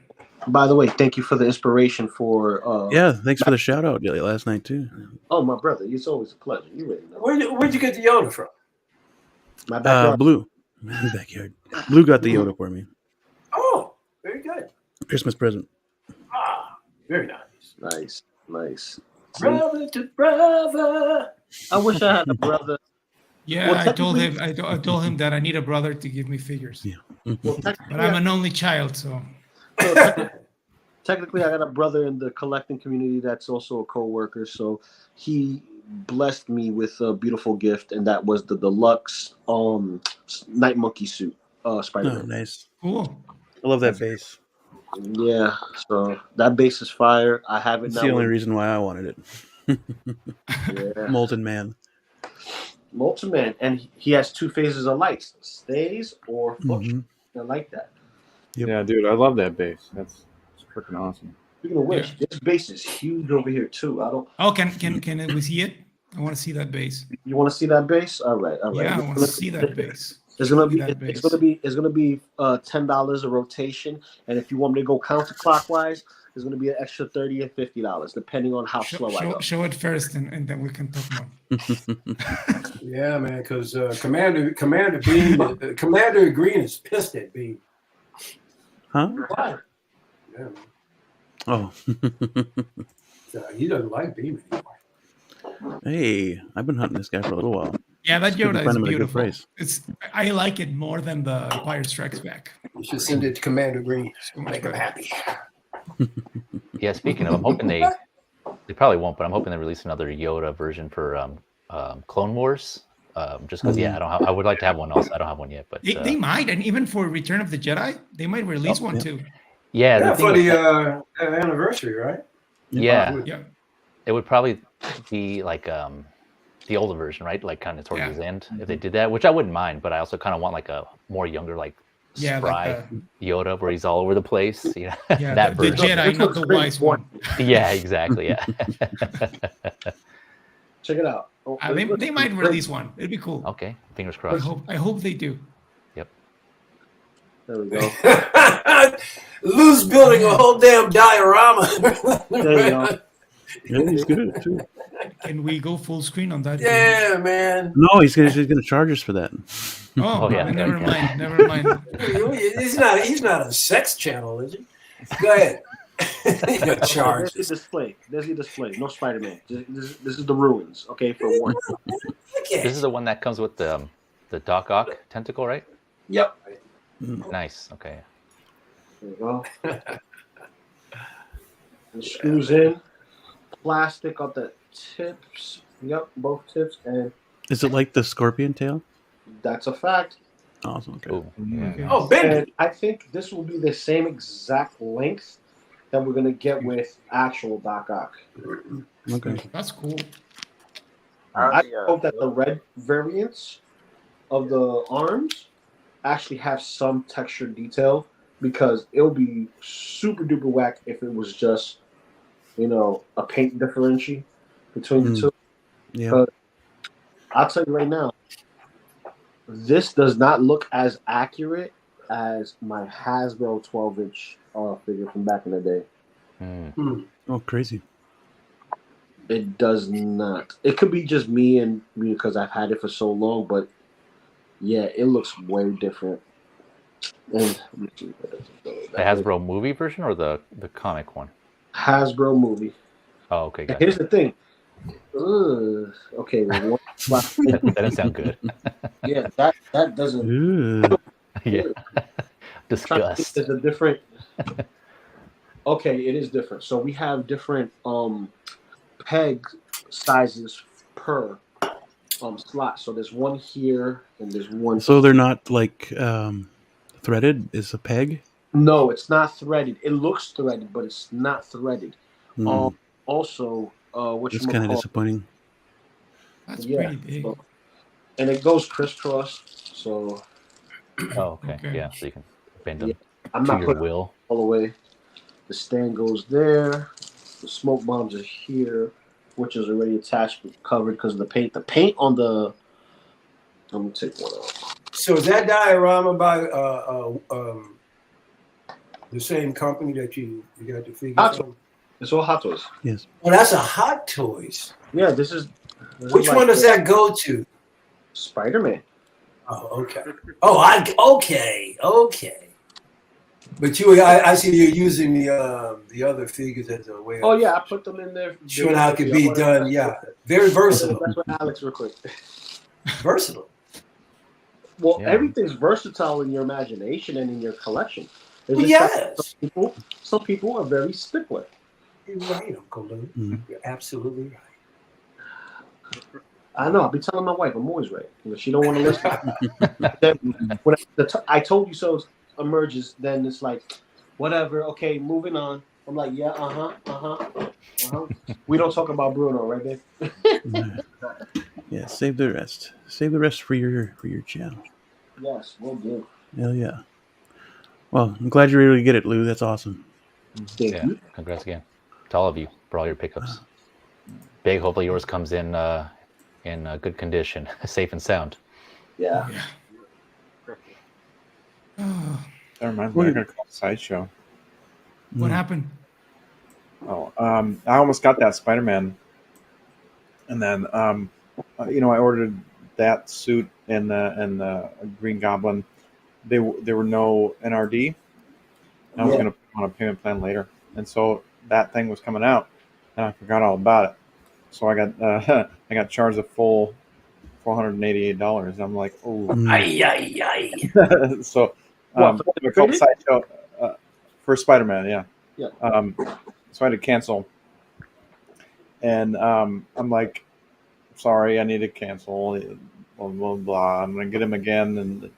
By the way, thank you for the inspiration for. Yeah, thanks for the shout out last night too. Oh, my brother, it's always a pleasure. You already know. Where'd you get the Yoda from? My backyard. Blue, backyard. Blue got the Yoda for me. Oh, very good. Christmas present. Ah, very nice. Nice. Brother to brother. I wish I had a brother. Yeah, I told him that I need a brother to give me figures. Yeah. But I'm an only child, so. Technically, I got a brother in the collecting community that's also a co-worker, so he blessed me with a beautiful gift, and that was the deluxe Night Monkey suit, Spider-Man. Oh, nice. Cool. I love that base. Yeah, so that base is fire. I have it It's now. the only reason why I wanted it. Yeah. Molten Man. And he has two phases of lights: stays or flush. I like that. Yep. Yeah, dude, I love that base. That's freaking awesome. Speaking of which, this base is huge over here too. Oh, can we see it? I want to see that base. You want to see that base? All right. Yeah, I want to see that base. It's gonna be $10 a rotation, and if you want me to go counterclockwise, it's gonna be an extra $30 and $50 depending on how slow I go. Show it first, and then we can talk more. Yeah, man, because Commander Bean, Commander Green is pissed at Bean. Huh? Why? Yeah. Oh. He doesn't like Bean anymore. Hey, I've been hunting this guy for a little while. Yeah, that Yoda is Good beautiful. price. I like it more than the Empire Strikes Back. You should send it to Commander Green. Make him happy. Yeah, speaking of, I'm hoping they probably won't, but I'm hoping they release another Yoda version for Clone Wars. just because I don't have, I would like to have one also. I don't have one yet, but they might, and even for Return of the Jedi, they might release one too. Yeah, for the anniversary, right? Yeah. It would probably be like the older version, right? Like kind of towards the end, if they did that, which I wouldn't mind, but I also kind of want like a more younger, like spry like Yoda, where he's all over the place. You know, that the version. Jedi, not the wise one. Yeah, exactly. Yeah. Check it out. They might release one. It'd be cool. Okay, fingers crossed. I hope they do. Yep. There we go. Lou's building a whole damn diorama. There you go. Yeah, he's good at it too. Can we go full screen on that? Yeah, man. No, he's gonna charge us for that. Never mind. He's not a sex channel, is he? Go ahead. Charge. There's your display. No Spider-Man. This is the ruins. Okay, for one. This is the one that comes with the Doc Ock tentacle, right? Yep. Nice. Okay. There you go. It screws in. Plastic on the tips. Yep, both tips. And is it like the scorpion tail? That's a fact. Awesome. Okay. Ooh, yeah. Oh, Ben. And I think this will be the same exact length that we're gonna get with actual Doc Ock. Okay. That's cool. I hope that the red variants of the arms actually have some texture detail, because it'll be super duper whack if it was just, a paint differential between the two. Yeah. But I'll tell you right now, this does not look as accurate as my Hasbro 12-inch figure from back in the day. Oh, crazy. It does not. It could be just me and me because I've had it for so long, but yeah, it looks way different. And the Hasbro movie version or the comic one? Hasbro movie. Oh, okay. Gotcha. Here's the thing. Okay, well, that doesn't sound good. Yeah, that doesn't. Yeah. Disgust. It's a different. Okay, it is different. So we have different peg sizes per slot. So there's one here and there's one. So they're not like threaded? Is a peg? No, it's not threaded. It looks threaded, but it's not threaded. Also, it's kind of disappointing. That's pretty big. So, and it goes crisscross. So. Oh, okay. Yeah, so you can bend them. Yeah, I'm not putting will all the way. The stand goes there. The smoke bombs are here, which is already attached, but covered because of the paint. The paint on the. Let me take one out. So is that diorama by the same company that you got the figure from? It's all Hot Toys. Yes. Oh, that's a Hot Toys. Yeah, this is. Which one does that go to? Spider-Man. Oh, okay. Oh, okay. But I see you're using the other figures as a way. Oh yeah, I put them in there. Showing how it could be done. Yeah, very versatile. That's what Alex real quick. Versatile. Well, everything's versatile in your imagination and in your collection. Yes. Some people are very stickler. You're right, Uncle Lou. You're absolutely right. I know. I'll be telling my wife I'm always right. She don't want to listen. When I told you so emerges, then it's like, whatever. Okay, moving on. I'm like, yeah, We don't talk about Bruno, right, babe? Yeah, save the rest. Save the rest for your channel. Yes, we'll do. Hell yeah. Well, I'm glad you were able to get it, Lou. That's awesome. Yeah, congrats again to all of you for all your pickups. Big, hopefully yours comes in good condition, safe and sound. Yeah. That reminds me, I gotta call Sideshow. What happened? Oh, I almost got that Spider-Man, and then I ordered that suit and the Green Goblin. There were no NRD. I was gonna put on a payment plan later, and so that thing was coming out, and I forgot all about it. So I got charged a full $488. I'm like, oh, so I called Sideshow for Spider-Man, yeah. So I had to cancel, and I'm like, sorry, I need to cancel. blah blah blah. I'm gonna get him again and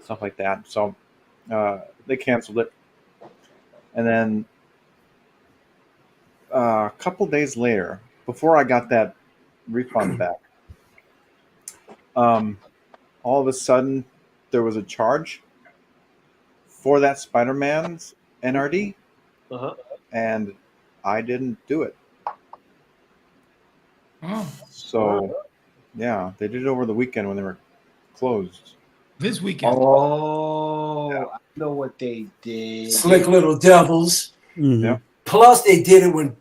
stuff like that. So they canceled it, and then a couple days later, before I got that refund back, all of a sudden there was a charge for that Spider-Man's NRD, and I didn't do it. Oh, So, yeah, they did it over the weekend when they were closed. this weekend. Oh, I know what they did. Slick little devils. Mhm. Yeah. Plus, they did it when,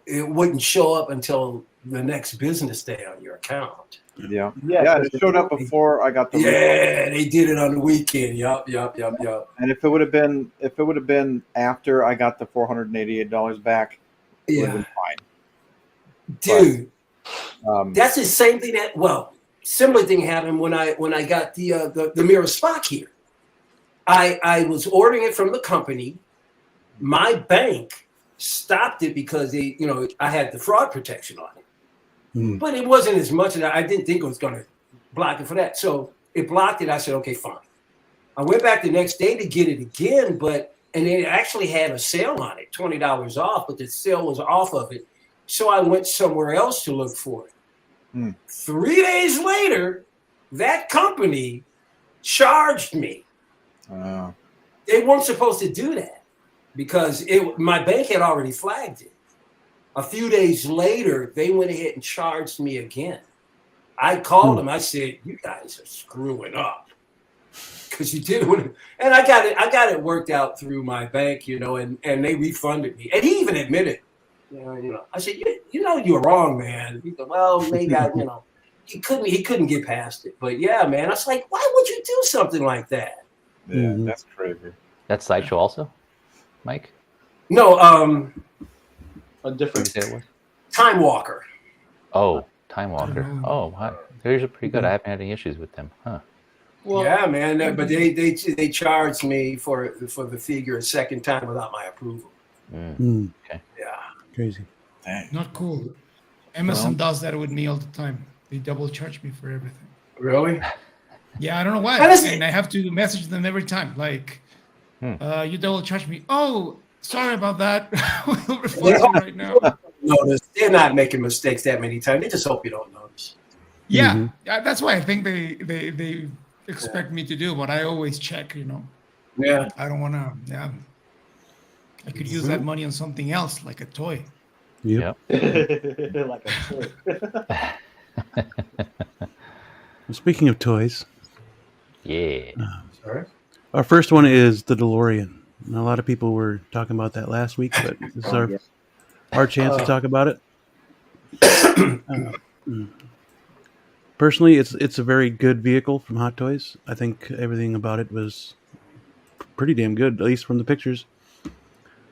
it wouldn't show up until the next business day on your account. Yeah, Yeah, it showed up before I got the refund. Yeah, they did it on the weekend. Yup. And if it would have been after I got the $488 back, it would have been fine. Dude, But, that's the same thing similar thing happened when I got the Mirror Spock here. I was ordering it from the company. My bank stopped it because I had the fraud protection on it. Mm. But it wasn't as much as I didn't think it was going to block it for that. So it blocked it. I said, okay, fine. I went back the next day to get it again, and they actually had a sale on it, $20 off, but the sale was off of it. So I went somewhere else to look for it. 3 days later, that company charged me. They weren't supposed to do that because my bank had already flagged it. A few days later, they went ahead and charged me again. I called them. I said, "You guys are screwing up because you did it." And I got it worked out through my bank, and they refunded me. And he even admitted, I said, "You know, you're wrong, man." He said, "Well, maybe he couldn't get past it." But yeah, man, I was like, "Why would you do something like that?" Yeah, that's crazy. That's Sideshow also, Mike? No, a different Time Walker. Oh, Time Walker. Oh, wow. They're usually pretty good. I haven't had any issues with them, huh? Well, yeah, man, but they charged me for the figure a second time without my approval. Okay. Yeah, crazy. Dang. Not cool. Amazon does that with me all the time. They double charge me for everything. Really? Yeah, I don't know why. And I have to message them every time. Like, you double charge me. Oh, sorry about that. We'll refund you right now. Notice they're not making mistakes that many times. They just hope you don't notice. Yeah, that's why I think they expect me to do, but I always check. Yeah. I don't want to. Yeah, I could use that money on something else, like a toy. Yep. Like a toy. Well, speaking of toys, Sorry. our first one is the DeLorean. And a lot of people were talking about that last week, but this is our chance to talk about it. Personally, it's a very good vehicle from Hot Toys. I think everything about it was pretty damn good, at least from the pictures.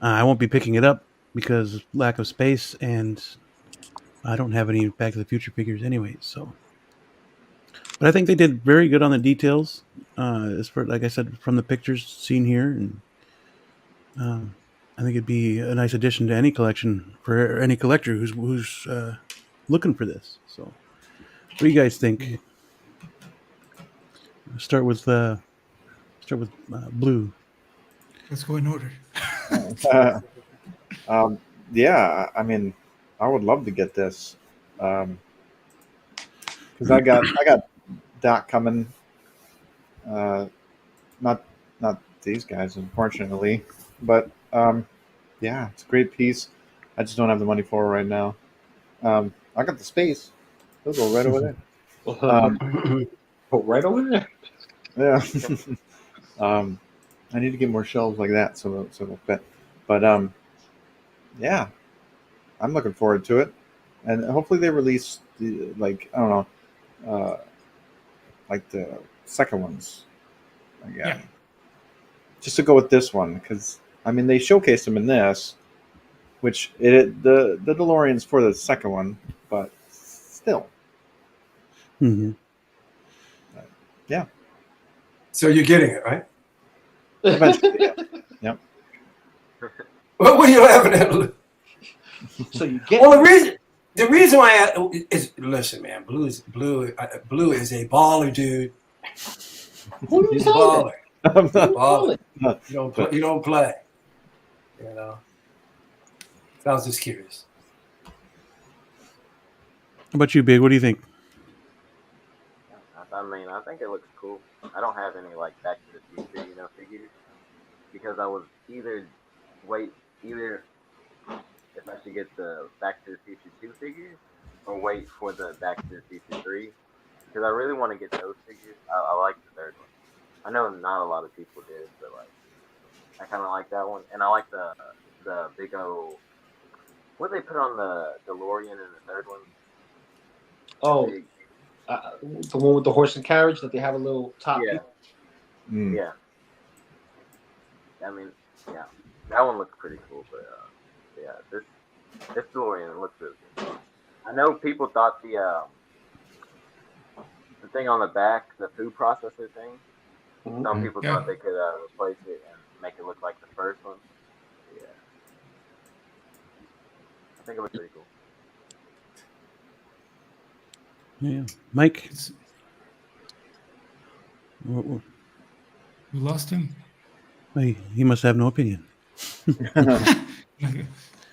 I won't be picking it up because of lack of space, and I don't have any Back to the Future figures anyway. So, but I think they did very good on the details. As for, like I said, from the pictures seen here, and I think it'd be a nice addition to any collection for any collector who's looking for this. So, what do you guys think? Start with Blue. Let's go in order. Yeah, I mean, I would love to get this because I got Doc coming. Not these guys, unfortunately, but yeah, it's a great piece. I just don't have the money for it right now. I got the space. They'll go right over there. Right over there. Yeah. I need to get more shelves like that so they'll fit. But yeah, I'm looking forward to it, and hopefully they release like the second ones again. Yeah. Just to go with this one, because I mean they showcased them in this, which the DeLorean's for the second one, but still. Mm-hmm. Yeah. So you're getting it, right? Eventually, yeah. Yep. What were you laughing at? So you get Well, the the reason why is listen, man. Blue is a baller, dude. He's a baller. I'm He's a not, baller. not- You don't play. You know. So I was just curious. How about you, Big? What do you think? I mean, I think it looks cool. I don't have any like Back to the Future, figures because I was either if I should get the Back to the Future 2 figures or wait for the Back to the Future 3 because I really want to get those figures. I like the third one. I know not a lot of people did, but like I kind of like that one, and I like the big O. What they put on the DeLorean in the third one? Oh, the one with the horse and carriage that they have a little top. Yeah. Mm. Yeah. I mean, yeah, that one looks pretty cool, but yeah, this DeLorean looks really good. I know people thought the thing on the back, the food processor thing. Some people thought they could replace it and make it look like the first one. Yeah, I think it looks pretty cool. Yeah, Mike. We lost him. He must have no opinion. How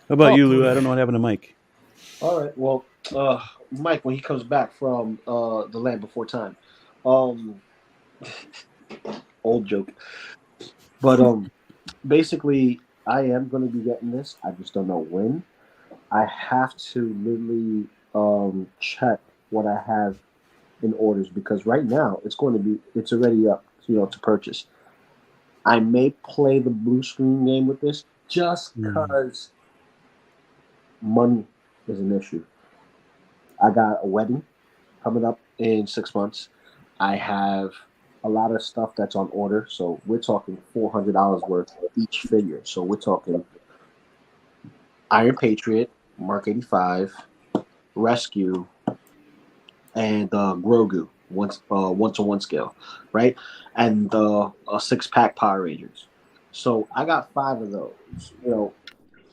about you, Lou? I don't know what happened to Mike. All right. Well, Mike, when he comes back from the Land Before Time, old joke, but basically, I am going to be getting this. I just don't know when. I have to literally check what I have in orders because right now it's already up, to purchase. I may play the blue screen game with this just because money is an issue. I got a wedding coming up in 6 months. I have a lot of stuff that's on order, so we're talking $400 worth each figure. So we're talking Iron Patriot, Mark 85, Rescue, and Grogu, one-to-one scale, right? And a 6-pack Power Rangers. So I got 5 of those,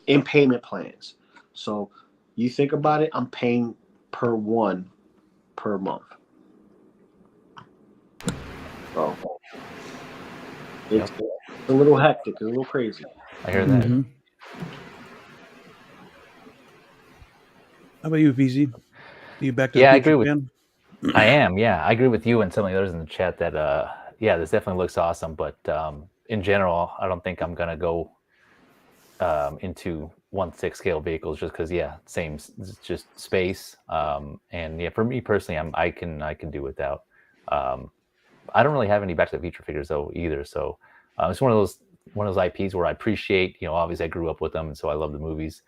in payment plans. So you think about it, I'm paying per one per month. So it's a little hectic, a little crazy. I hear that. Mm-hmm. How about you, VZ? Are you back to the I future agree with. fan? I am. Yeah, I agree with you and some of the others in the chat that this definitely looks awesome. But in general, I don't think I'm gonna go into 1/6 scale vehicles just because same, just space. And for me personally, I can do without. I don't really have any Back to the Future figures though either. So it's one of those IPs where I appreciate. Obviously I grew up with them, and so I love the movies.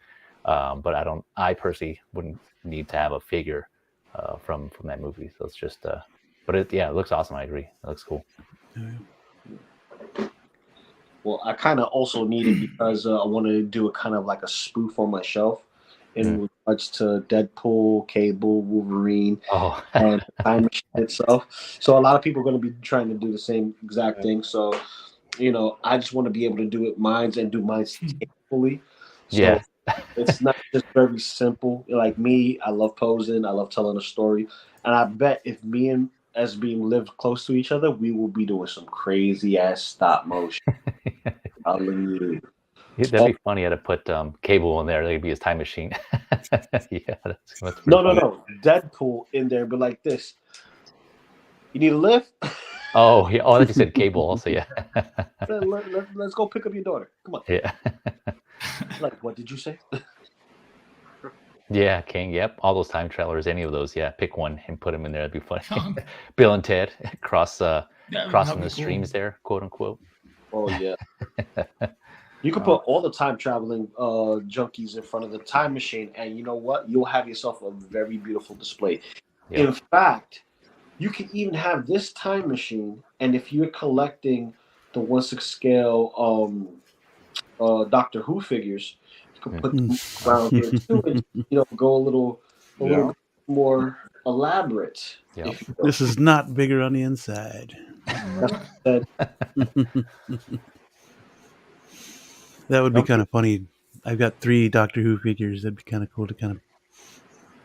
But I personally wouldn't need to have a figure from that movie. So it's just, but it looks awesome. I agree. It looks cool. Well, I kind of also need it because I want to do a kind of like a spoof on my shelf in regards to Deadpool, Cable, Wolverine, and Time Machine itself. So a lot of people are going to be trying to do the same exact thing. So, I just want to be able to do it mines and do mines tastefully. So it's not just very simple. Like me, I love posing. I love telling a story. And I bet if me and SB live close to each other, we will be doing some crazy ass stop motion. Hallelujah. That'd be funny. I had to put Cable in there. That'd be his time machine. That's No. Deadpool in there, but like this. You need a lift? Oh, yeah. Oh, I thought you said Cable also. Yeah. Let's go pick up your daughter. Come on. Yeah. Like, what did you say? Yeah, King. Yep. All those time travelers, any of those. Yeah. Pick one and put them in there. That'd be funny. Bill and Ted crossing the streams there, quote unquote. Oh, yeah. You could put all the time traveling junkies in front of the time machine, and you know what? You'll have yourself a very beautiful display. Yep. In fact, you can even have this time machine, and if you're collecting the 1/6 scale Doctor Who figures, you can put them around here too, and go a little more elaborate. Yep. This is not bigger on the inside. That would be kind of funny. I've got 3 Doctor Who figures. That'd be kind of cool to kind of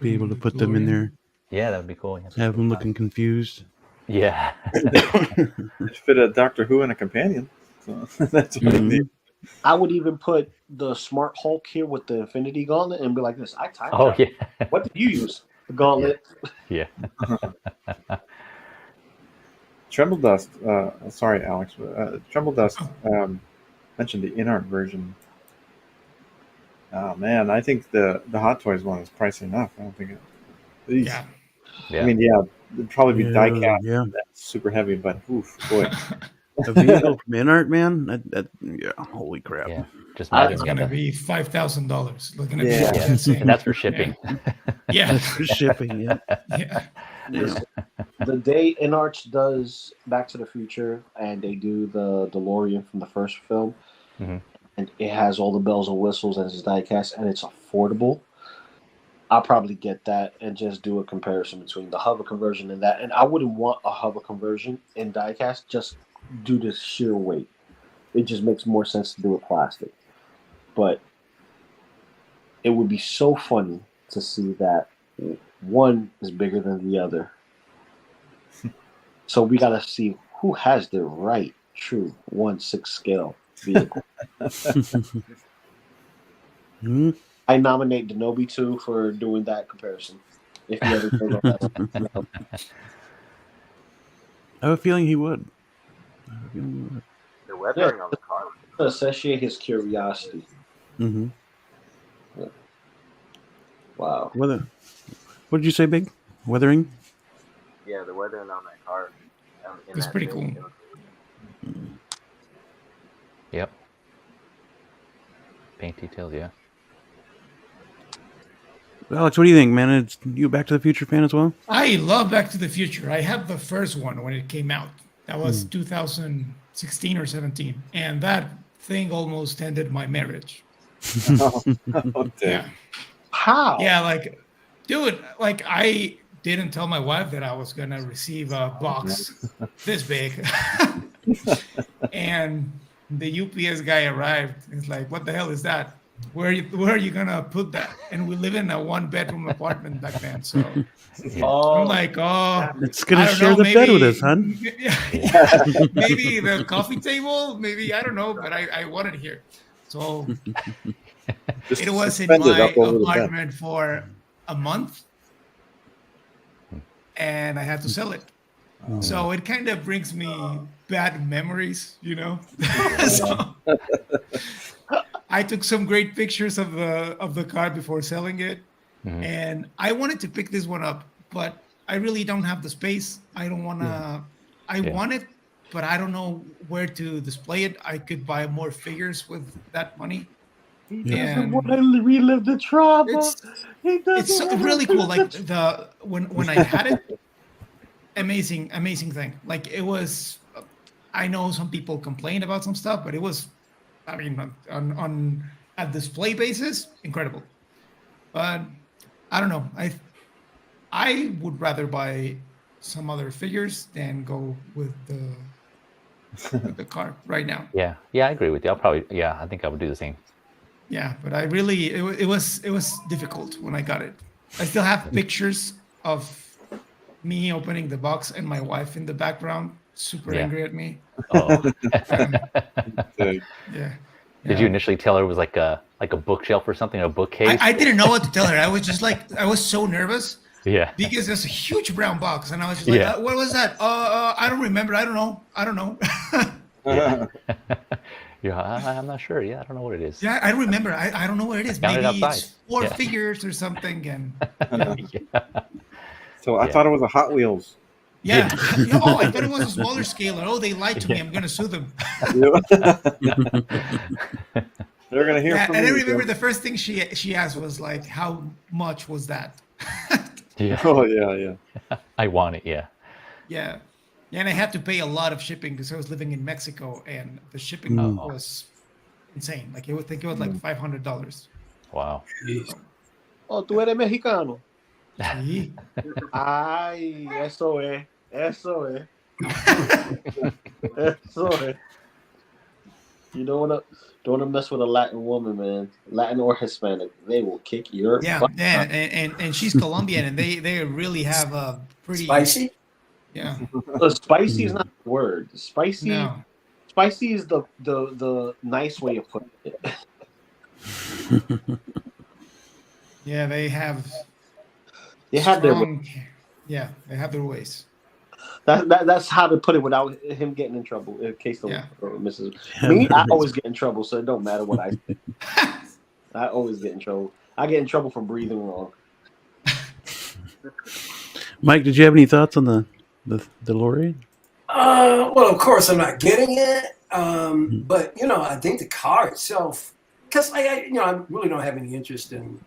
be able to put them in there. Yeah, that would be cool. Yeah. Have them looking confused. Yeah. It fit a Doctor Who and a companion. So that's what it needs. I would even put the Smart Hulk here with the Infinity Gauntlet and be like this. I time Oh, travel. yeah. What did you use? The gauntlet. Yeah. Tremble Dust. Sorry, Alex. Tremble Dust mentioned the in-art version. Oh man, I think the Hot Toys one is pricey enough. I don't think it. Yeah. Yeah. I mean, yeah, it'd probably be die cast. Yeah. That's super heavy, but oof, boy. A vehicle from Inart, man. Yeah, holy crap. Yeah. Just It's imagine. gonna be $5,000. Looking at Yeah. Yeah. And that's for shipping. Yeah. That's for shipping. Yeah. Yeah. Listen, the day InArts does Back to the Future and they do the DeLorean from the first film, Mhm. and it has all the bells and whistles and it's diecast and it's affordable, I'll probably get that and just do a comparison between the hover conversion and that. And I wouldn't want a hover conversion in diecast just due to sheer weight. It just makes more sense to do it plastic. But it would be so funny to see that one is bigger than the other. So we got to see who has the right, true 1/6 scale vehicle. Hmm? I nominate Denobi too for doing that comparison. If you ever think of that. I have a feeling he would. The weathering on the car. To associate his curiosity. Mm-hmm. Wow. What did you say, Big? Weathering? Yeah, the weathering on that car. It's pretty cool. Yep. Paint details, yeah. Alex, what do you think, man? You a Back to the Future fan as well? I love Back to the Future. I had the first one when it came out. That was 2016 or 17. And that thing almost ended my marriage. Yeah. How? Yeah, like, dude, like I didn't tell my wife that I was gonna receive a box this big. And the UPS guy arrived. It's like, what the hell is that? Where are you gonna put that? And we live in a 1-bedroom apartment back then, so I'm like, it's gonna I don't share know, the bed with us, hon. Maybe the coffee table, maybe, I don't know, but I want it here. So Just it was in suspend it my up over the bed. apartment for a month, and I had to sell it. So it kind of brings me bad memories, you know. So I took some great pictures of the car before selling it, and I wanted to pick this one up, but I really don't have the space. I don't want to. I want it, but I don't know where to display it. I could buy more figures with that money. He doesn't want to relive the trauma. It's really cool. Like when I had it, amazing thing. Like it was. I know some people complain about some stuff, but it was. I mean, on a display basis, incredible. But I don't know. I would rather buy some other figures than go with the car right now. Yeah, I agree with you. I think I would do the same. Yeah, but I really it was difficult when I got it. I still have pictures of me opening the box and my wife in the background, super angry at me. Oh. Yeah. Did you initially tell her it was like a bookshelf or something, a bookcase? I didn't know what to tell her. I was just like, I was so nervous. Yeah. Because there's a huge brown box, and I was just like, what was that? I don't remember. I don't know. Yeah, I'm not sure. Yeah, I don't know what it is. Yeah, I don't remember. I don't know what it is. Found Maybe it outside. it's 4 figures or something. And So I thought it was a Hot Wheels. yeah. Oh, I thought it was a smaller scale. Oh, they lied to me. I'm gonna sue them. They're gonna hear from and me. I remember the first thing she asked was like, "How much was that?" Yeah. Oh yeah. I want it. Yeah. Yeah. And I had to pay a lot of shipping because I was living in Mexico, and the shipping was insane. Like I would think it was like $500. Wow. Oh, tú eres mexicano. Sí. Ay, eso es. You don't wanna mess with a Latin woman, man. Latin or Hispanic, they will kick your butt. And she's Colombian, and they really have a pretty spicy. Yeah. Spicy is not the word. Spicy. No. Spicy is the nice way of putting it. Yeah, they have their way. Yeah, they have their ways. That's how to put it without him getting in trouble. In case the Mrs. Me, I always get in trouble, so it don't matter what I say. I always get in trouble. I get in trouble for breathing wrong. Mike, did you have any thoughts on the DeLorean? Well, of course, I'm not getting it. But I think the car itself, because I really don't have any interest in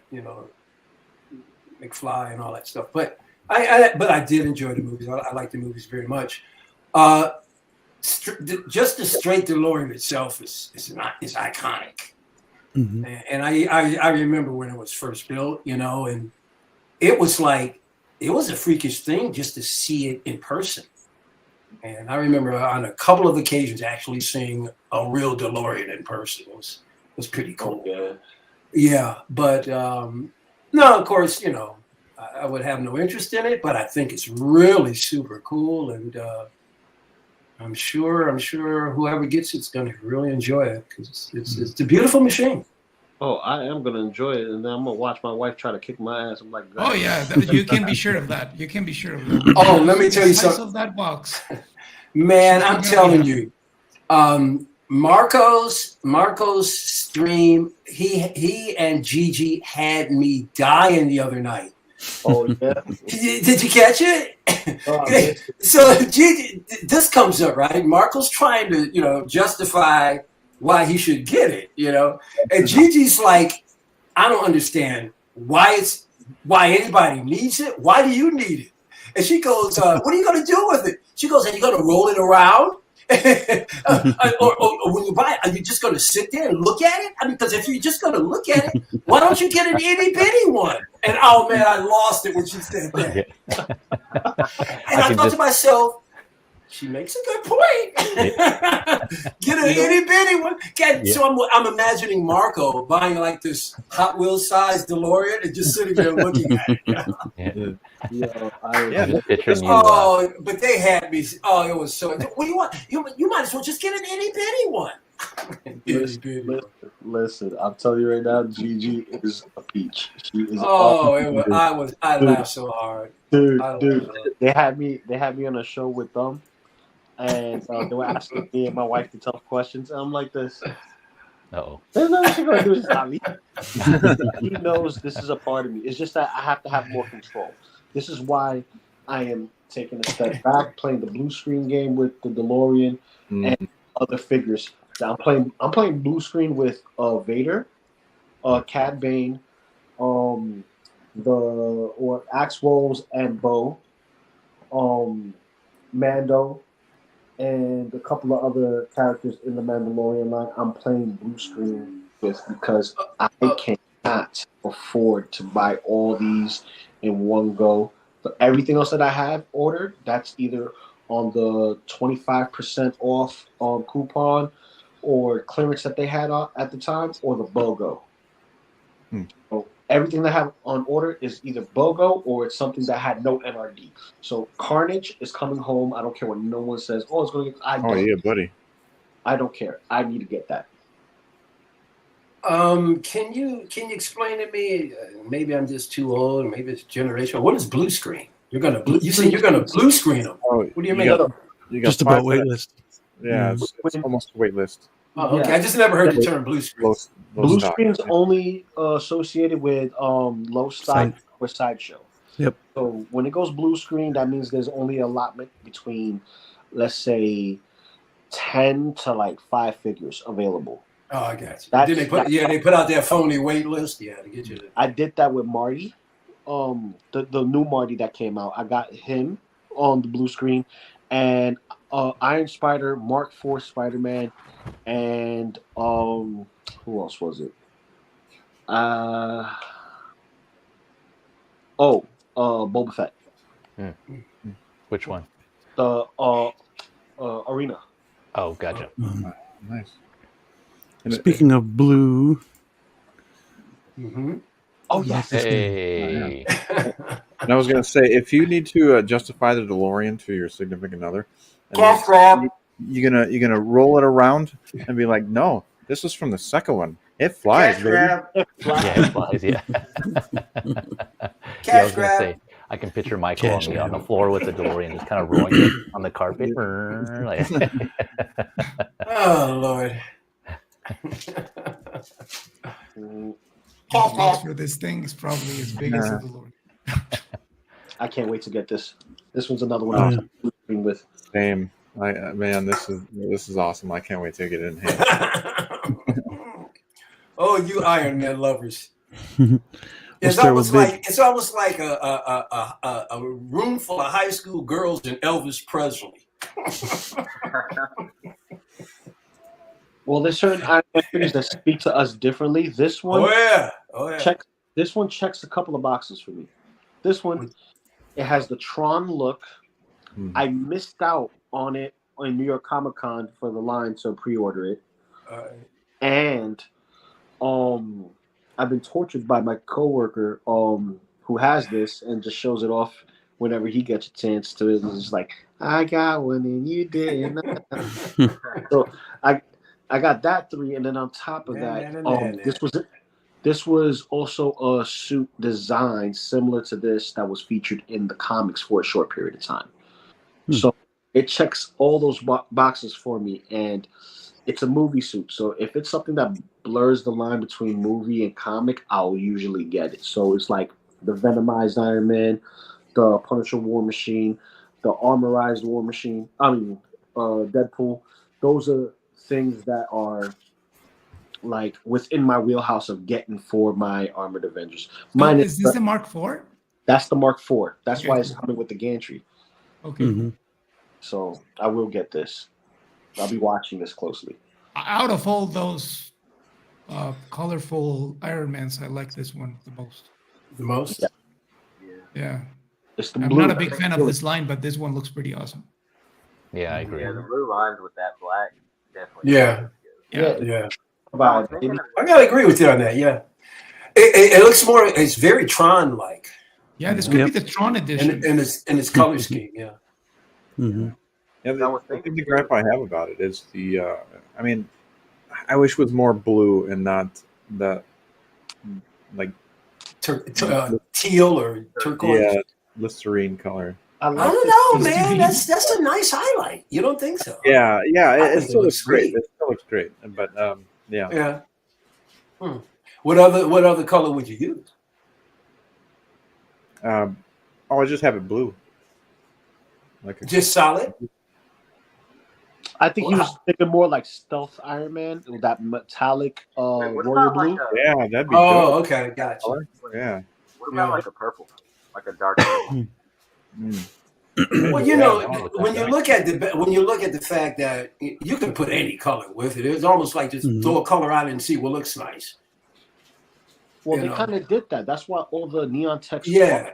McFly and all that stuff. But I did enjoy the movies. I like the movies very much. Just the straight DeLorean itself is iconic. Mm-hmm. And I remember when it was first built, and it was like, it was a freakish thing just to see it in person. And I remember on a couple of occasions actually seeing a real DeLorean in person. It was pretty cool. Yeah, but no, of course, I would have no interest in it, but I think it's really super cool, and I'm sure whoever gets it's going to really enjoy it, because it's a beautiful machine. Oh, I am going to enjoy it, and then I'm going to watch my wife try to kick my ass. I'm like, oh yeah, you can be sure of that. You can be sure of that. Oh, let me tell you something. Of that box. Man, I'm telling you, Marco's stream, he and Gigi had me dying the other night. Oh yeah. Did you catch it? Oh, so Gigi, this comes up, right? Marco's trying to, justify why he should get it, and Gigi's like, I don't understand why anybody needs it. Why do you need it? And she goes, what are you going to do with it? She goes, are you going to roll it around? or when you buy it, are you just going to sit there and look at it? I mean, because if you're just going to look at it, why don't you get an itty bitty one? And oh man, I lost it when she said that. And I thought to myself, she makes a good point. Get an itty bitty one. So I'm imagining Marco buying like this Hot Wheels sized DeLorean and just sitting there looking at it. But they had me. Oh, it was so. What do you want? You might as well just get an itty bitty one. Listen, I'm telling you right now, Gigi is a peach. She is. I laughed so hard, dude. They had me on a show with them. And they were asking me and my wife to tough questions. And I'm like this. There's nothing she's going to do is not leave. He knows this is a part of me. It's just that I have to have more control. This is why I am taking a step back, playing the blue screen game with the DeLorean and other figures. Now I'm playing blue screen with Vader, Cad Bane, Axe Woves and Bo, Mando, and a couple of other characters in the Mandalorian line. I'm playing blue screen with because I cannot afford to buy all these in one go. But everything else that I have ordered, that's either on the 25% off coupon or clearance that they had at the time, or the BOGO. So everything that I have on order is either BOGO or it's something that had no NRD. So Carnage is coming home. I don't care what no one says. Oh, it's going to get. Yeah, buddy. I don't care. I need to get that. Can you explain to me? Maybe I'm just too old. Maybe it's generational. What is blue screen? You say you're gonna blue screen them. Oh, what do you mean? You got just about wait list. Yeah, it's almost a wait list. Oh, okay. I just never heard the term blue screen. Blue screen is only associated with low stock or sideshow. Yep. So when it goes blue screen, that means there's only allotment between, let's say, 10 to like 5 figures available. Oh, I got you. They put out their phony wait list. Yeah, to get you. I did that with Marty. The new Marty that came out. I got him on the blue screen, and Iron Spider, Mark IV Spider-Man, and who else was it? Boba Fett. Which one? The Arena. Oh, gotcha. Nice. Speaking of blue. Mm-hmm. Oh yes. Hey. And I was going to say, if you need to justify the DeLorean to your significant other, Cash grab. you're gonna roll it around and be like, "No, this is from the second one. It flies, Cash baby." grab. Yeah, it flies. Yeah. Yeah, I Cash was gonna grab. say I can picture Michael Cash on the grab. floor with the DeLorean, just kind of rolling it on the carpet. Like, Oh Lord. The box for this thing is probably as big as the DeLorean. I can't wait to get this. This one's another one Oh, I'm sleeping with. Same. Man, this is awesome. I can't wait to get it in hand. Oh, you Iron Man lovers. We'll It's start almost with big. like a room full of high school girls and Elvis Presley. Well, there's certain Iron Man figures that speak to us differently. This one, Oh yeah. checks a couple of boxes for me. This one, it has the Tron look. I missed out on it on New York Comic Con for the line to pre-order it, and I've been tortured by my coworker who has this and just shows it off whenever he gets a chance to. It's just like, I got one and you didn't. So I got that 3, and then on top of that, this was also a suit design similar to this that was featured in the comics for a short period of time. So it checks all those boxes for me, and it's a movie suit. So if it's something that blurs the line between movie and comic, I'll usually get it. So it's like the Venomized Iron Man, the Punisher War Machine, the Armorized War Machine. Deadpool. Those are things that are like within my wheelhouse of getting for my Armored Avengers. Is this the Mark IV? That's the Mark IV. That's why it's coming with the gantry. Okay. So I will get this. I'll be watching this closely. Out of all those colorful Iron Mans, I like this one the most. The most? Yeah. It's the I'm blue. not a big fan of this line, but this one looks pretty awesome. yeah, I agree. Yeah, the blue lines with that black definitely. Yeah. I gotta agree with you on that. Yeah, it looks more. It's very Tron like. Yeah, this could be the Tron edition. And its color scheme. Yeah. Yeah, I think the gripe I have about it is I mean, I wish it was more blue and not the like teal or turquoise. Yeah, Listerine color. I don't know, man. That's a nice highlight. You don't think so? Yeah. It still looks great. It still looks great. But yeah. Yeah. What other color would you use? I just have it blue. Just solid. I think he was thinking more like Stealth Iron Man with that metallic warrior blue. Yeah, that'd be. Oh, okay, gotcha. Yeah. What about like a purple, like a dark purple? Well, you know, when you look at the fact that you can put any color with it, it's almost like just throw a color out and see what looks nice. Well, they kind of did that. That's why all the neon text. Yeah.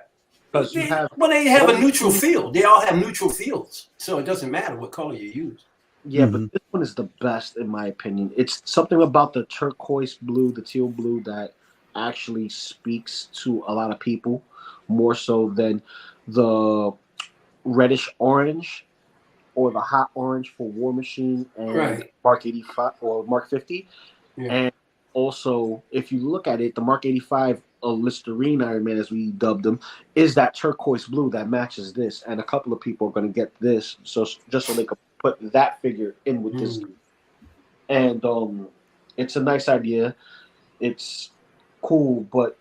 Because they have a neutral field. They all have neutral fields, so it doesn't matter what color you use. Yeah, but this one is the best in my opinion. It's something about the turquoise blue, the teal blue that actually speaks to a lot of people more so than the reddish orange or the hot orange for War Machine and Mark 85 or Mark 50. Yeah. And also, if you look at it, the Mark 85 Listerine Iron Man, as we dubbed him, is that turquoise blue that matches this. And a couple of people are going to get this so they can put that figure in with this. And it's a nice idea. It's cool, but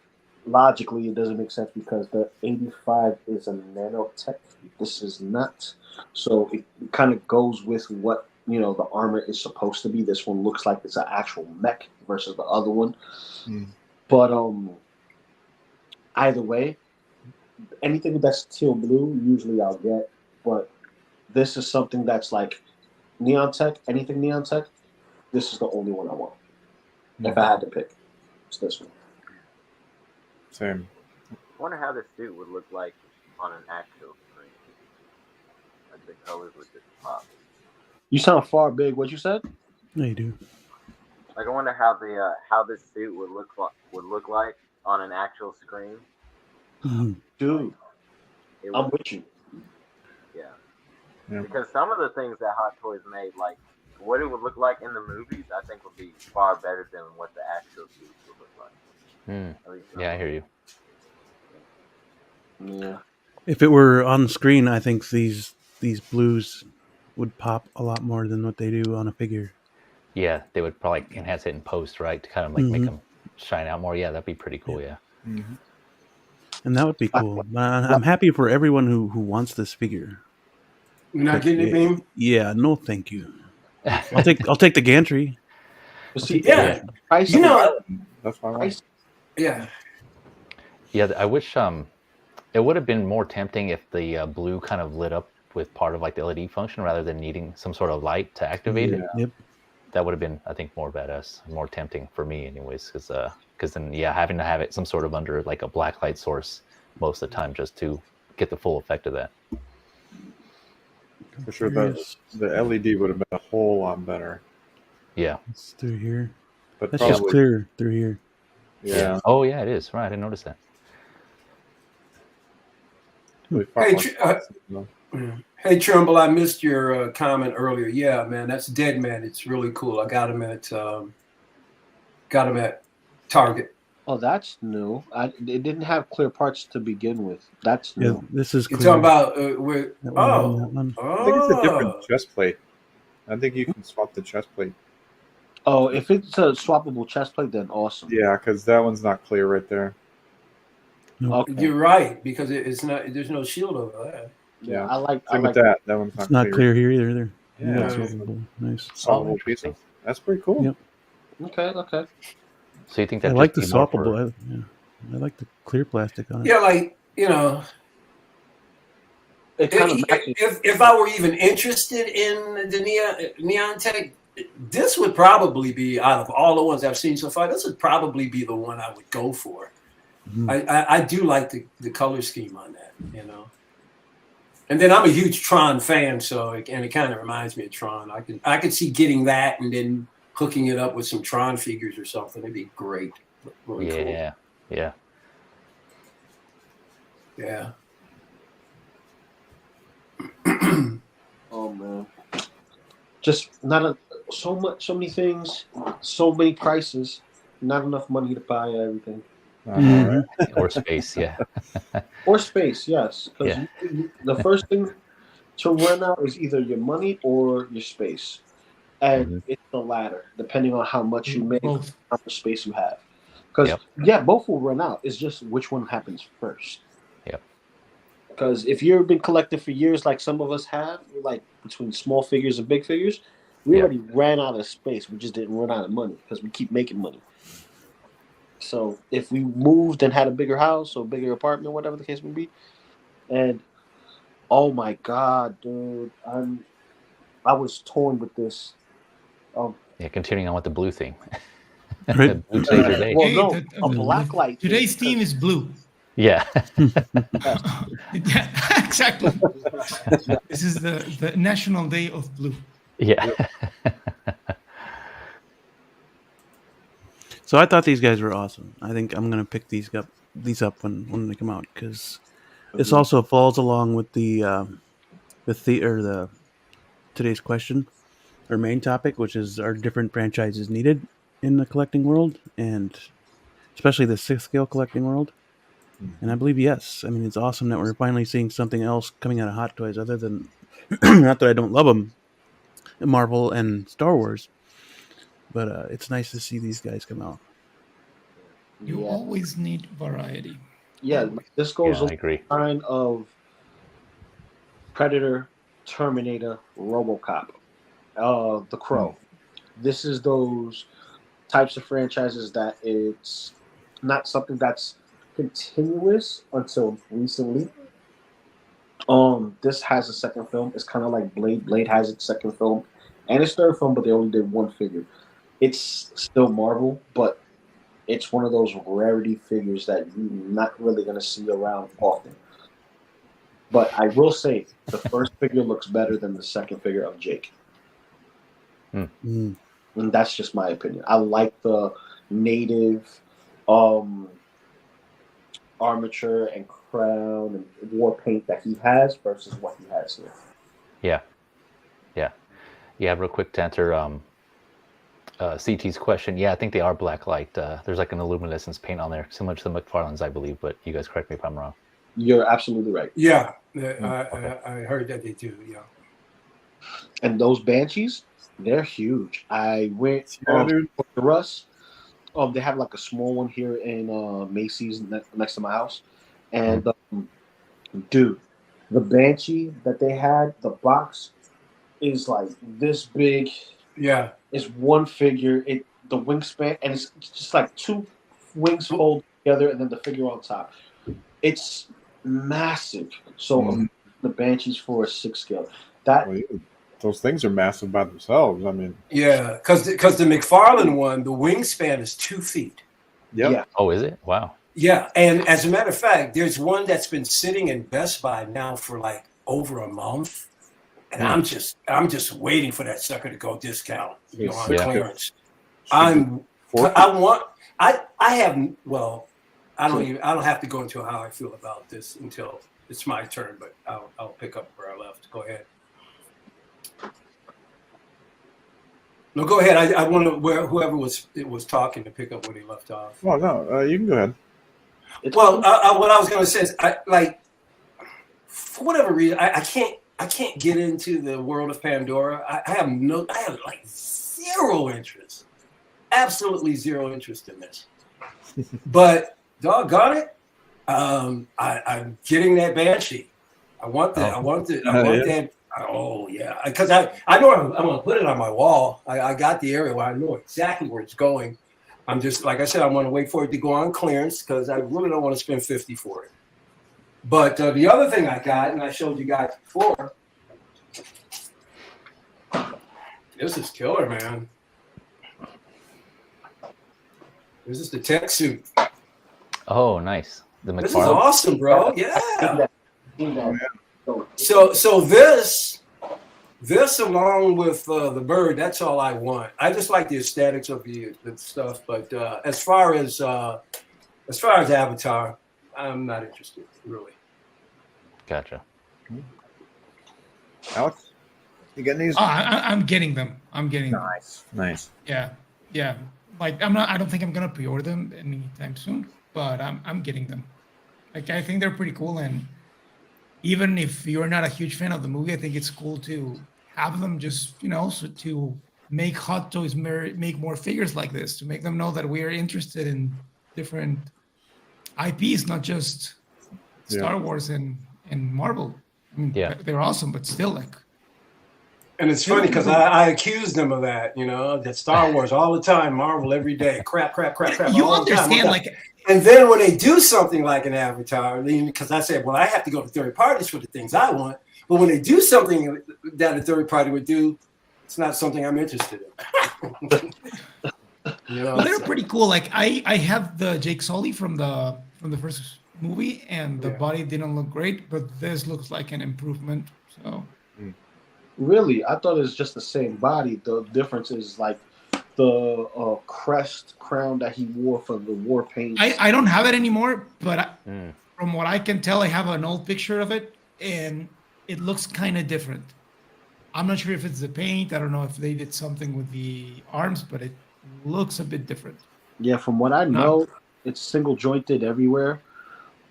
logically it doesn't make sense because the 85 is a nanotech. This is not. So it kind of goes with what, you know, the armor is supposed to be. This one looks like it's an actual mech versus the other one. But either way, anything that's teal blue, usually I'll get. But this is something that's like neon tech, anything neon tech. This is the only one I want. If I had to pick, it's this one. Same. I wonder how this suit would look like on an actual screen. Like the colors would just pop. You sound far big. What you said? Yeah, you do. Like I wonder how this suit would look like on an actual screen. Dude, I'm with you. Yeah. Yeah. Because some of the things that Hot Toys made, like what it would look like in the movies, I think would be far better than what the actual suits would look like. At least Yeah, I hear you. Yeah. If it were on screen, I think these blues would pop a lot more than what they do on a figure. Yeah, they would probably enhance it in post, right, to kind of like make them shine out more. Yeah, that'd be pretty cool. Yeah. And that would be cool. I'm happy for everyone who wants this figure. You're not getting it, Beam? Yeah, no, thank you. I'll take the gantry. See, Yeah. Price, You know, That's why I want. yeah. Yeah, I wish it would have been more tempting if the blue kind of lit up with part of like the LED function rather than needing some sort of light to activate it. Yep. That would have been, I think, more badass, more tempting for me, anyways. Because then, yeah, having to have it some sort of under like a black light source most of the time just to get the full effect of that. For sure, the LED would have been a whole lot better. Yeah. It's through here. But That's just probably, clear through here. yeah. Oh, yeah, it is. Right, I didn't notice that. Hey, Trimble, I missed your comment earlier. Yeah, man, that's Dead Man. It's really cool. I got him at Target. Oh, that's new. It didn't have clear parts to begin with. That's new. Yeah, this is You're clear. talking about where? That one. I think it's a different chest plate. I think you can swap the chest plate. Oh, if it's a swappable chest plate, then awesome. Yeah, because that one's not clear right there. Okay. You're right, because it's not. There's no shield over there. Yeah, I like that. That one's It's not clear here either. Yeah, That's nice. Swappable pieces. That's pretty cool. Yep. Okay. So you think that I like the just be more swappable. I like the clear plastic on it. Yeah, like It kind of if I were even interested in the neon tech, this would probably be, out of all the ones I've seen so far, this would probably be the one I would go for. I do like the color scheme on that, And then I'm a huge Tron fan, so it kind of reminds me of Tron. I could see getting that and then hooking it up with some Tron figures or something. It'd be great. Really cool. Yeah. Yeah. Oh man, just so many things, so many prices, not enough money to buy everything. Or space, yeah. Or space, yes. Because the first thing to run out is either your money or your space, and it's the latter, depending on how much you make, how much space you have. Because both will run out. It's just which one happens first. Because if you've been collecting for years, like some of us have, like between small figures and big figures, we already ran out of space. We just didn't run out of money because we keep making money. So if we moved and had a bigger house or bigger apartment, whatever the case may be, and oh my God, dude, I was torn with this. Continuing on with the blue thing. Right. Blue saves your day. Well, no, a black light. Today's theme is blue. Yeah. Yeah, exactly. This is the National Day of Blue. Yeah. So I thought these guys were awesome. I think I'm gonna pick these up when they come out, because this also falls along with the today's question, our main topic, which is, are different franchises needed in the collecting world, and especially the 6th scale collecting world? And I believe yes. I mean, it's awesome that we're finally seeing something else coming out of Hot Toys other than, not that I don't love them, Marvel and Star Wars, but it's nice to see these guys come out. You always need variety. Yeah, this goes I agree. the line of Predator, Terminator, RoboCop, The Crow. This is those types of franchises that it's not something that's continuous until recently. This has a second film. It's kind of like Blade. Blade has its second film and its third film, but they only did one figure. It's still Marvel, but it's one of those rarity figures that you're not really going to see around often. But I will say the first figure looks better than the second figure of Jake. And that's just my opinion. I like the native armature and crown and war paint that he has versus what he has here. Yeah. Real quick to answer CT's question. Yeah, I think they are blacklight. There's like an luminescence paint on there, similar to the McFarlane's, I believe. But you guys correct me if I'm wrong. You're absolutely right. Yeah, Okay. I heard that they do. Yeah. And those Banshees, they're huge. I went dude. to Russ. They have like a small one here in Macy's next to my house. And dude, the Banshee that they had, the box is like this big. Yeah. It's one figure. The wingspan, and it's just like two wings fold together, and then the figure on top. It's massive. So the Banshees for a 6 scale. Those things are massive by themselves. I mean, yeah, because the McFarlane one, the wingspan is 2 feet. Yep. Yeah. Oh, is it? Wow. Yeah, and as a matter of fact, there's one that's been sitting in Best Buy now for like over a month, and I'm just waiting for that sucker to go discount, on clearance. I don't have to go into how I feel about this until it's my turn, but I'll pick up where I left. Go ahead. No, go ahead. I want to whoever was talking to pick up where he left off. Well, no, you can go ahead. Well, what I was going to say is, for whatever reason, I can't get into the world of Pandora. I have like zero interest, absolutely zero interest in this. But doggone it, I'm getting that Banshee. I want that. I want that. Oh yeah, because I know I'm going to put it on my wall. I got the area where I know exactly where it's going. I'm just, like I said, I want to wait for it to go on clearance because I really don't want to spend $50 for it. But the other thing I got, and I showed you guys before, this is killer, man. This is the tech suit. Oh, nice. This is awesome, bro. Yeah. So this along with the bird, that's all I want. I just like the aesthetics of the stuff, but as far as Avatar, I'm not interested, really. Gotcha. Alex, you getting these? Oh, I'm getting them. I'm getting them. Nice. Yeah. Like I don't think I'm gonna pre-order them anytime soon, but I'm getting them. Like I think they're pretty cool, and even if you're not a huge fan of the movie, I think it's cool to have them just, so to make Hot Toys make more figures like this, to make them know that we are interested in different IPs, not just Star Wars and Marvel. I mean, they're awesome, but still, like. And it's funny because I accused them of that, that Star Wars all the time, Marvel every day, crap. You understand, like. And then when they do something like an Avatar, because I said, well, I have to go to third parties for the things I want. But when they do something that a third party would do, it's not something I'm interested in. They're pretty cool. Like I have the Jake Sully from the first movie, and the body didn't look great, but this looks like an improvement. So. Really, I thought it was just the same body. The difference is like the crest crown that he wore for the war paint. I don't have it anymore, but from what I can tell, I have an old picture of it, and it looks kind of different. I'm not sure if it's the paint. I don't know if they did something with the arms, but it looks a bit different. Yeah, from what I know, it's single jointed everywhere.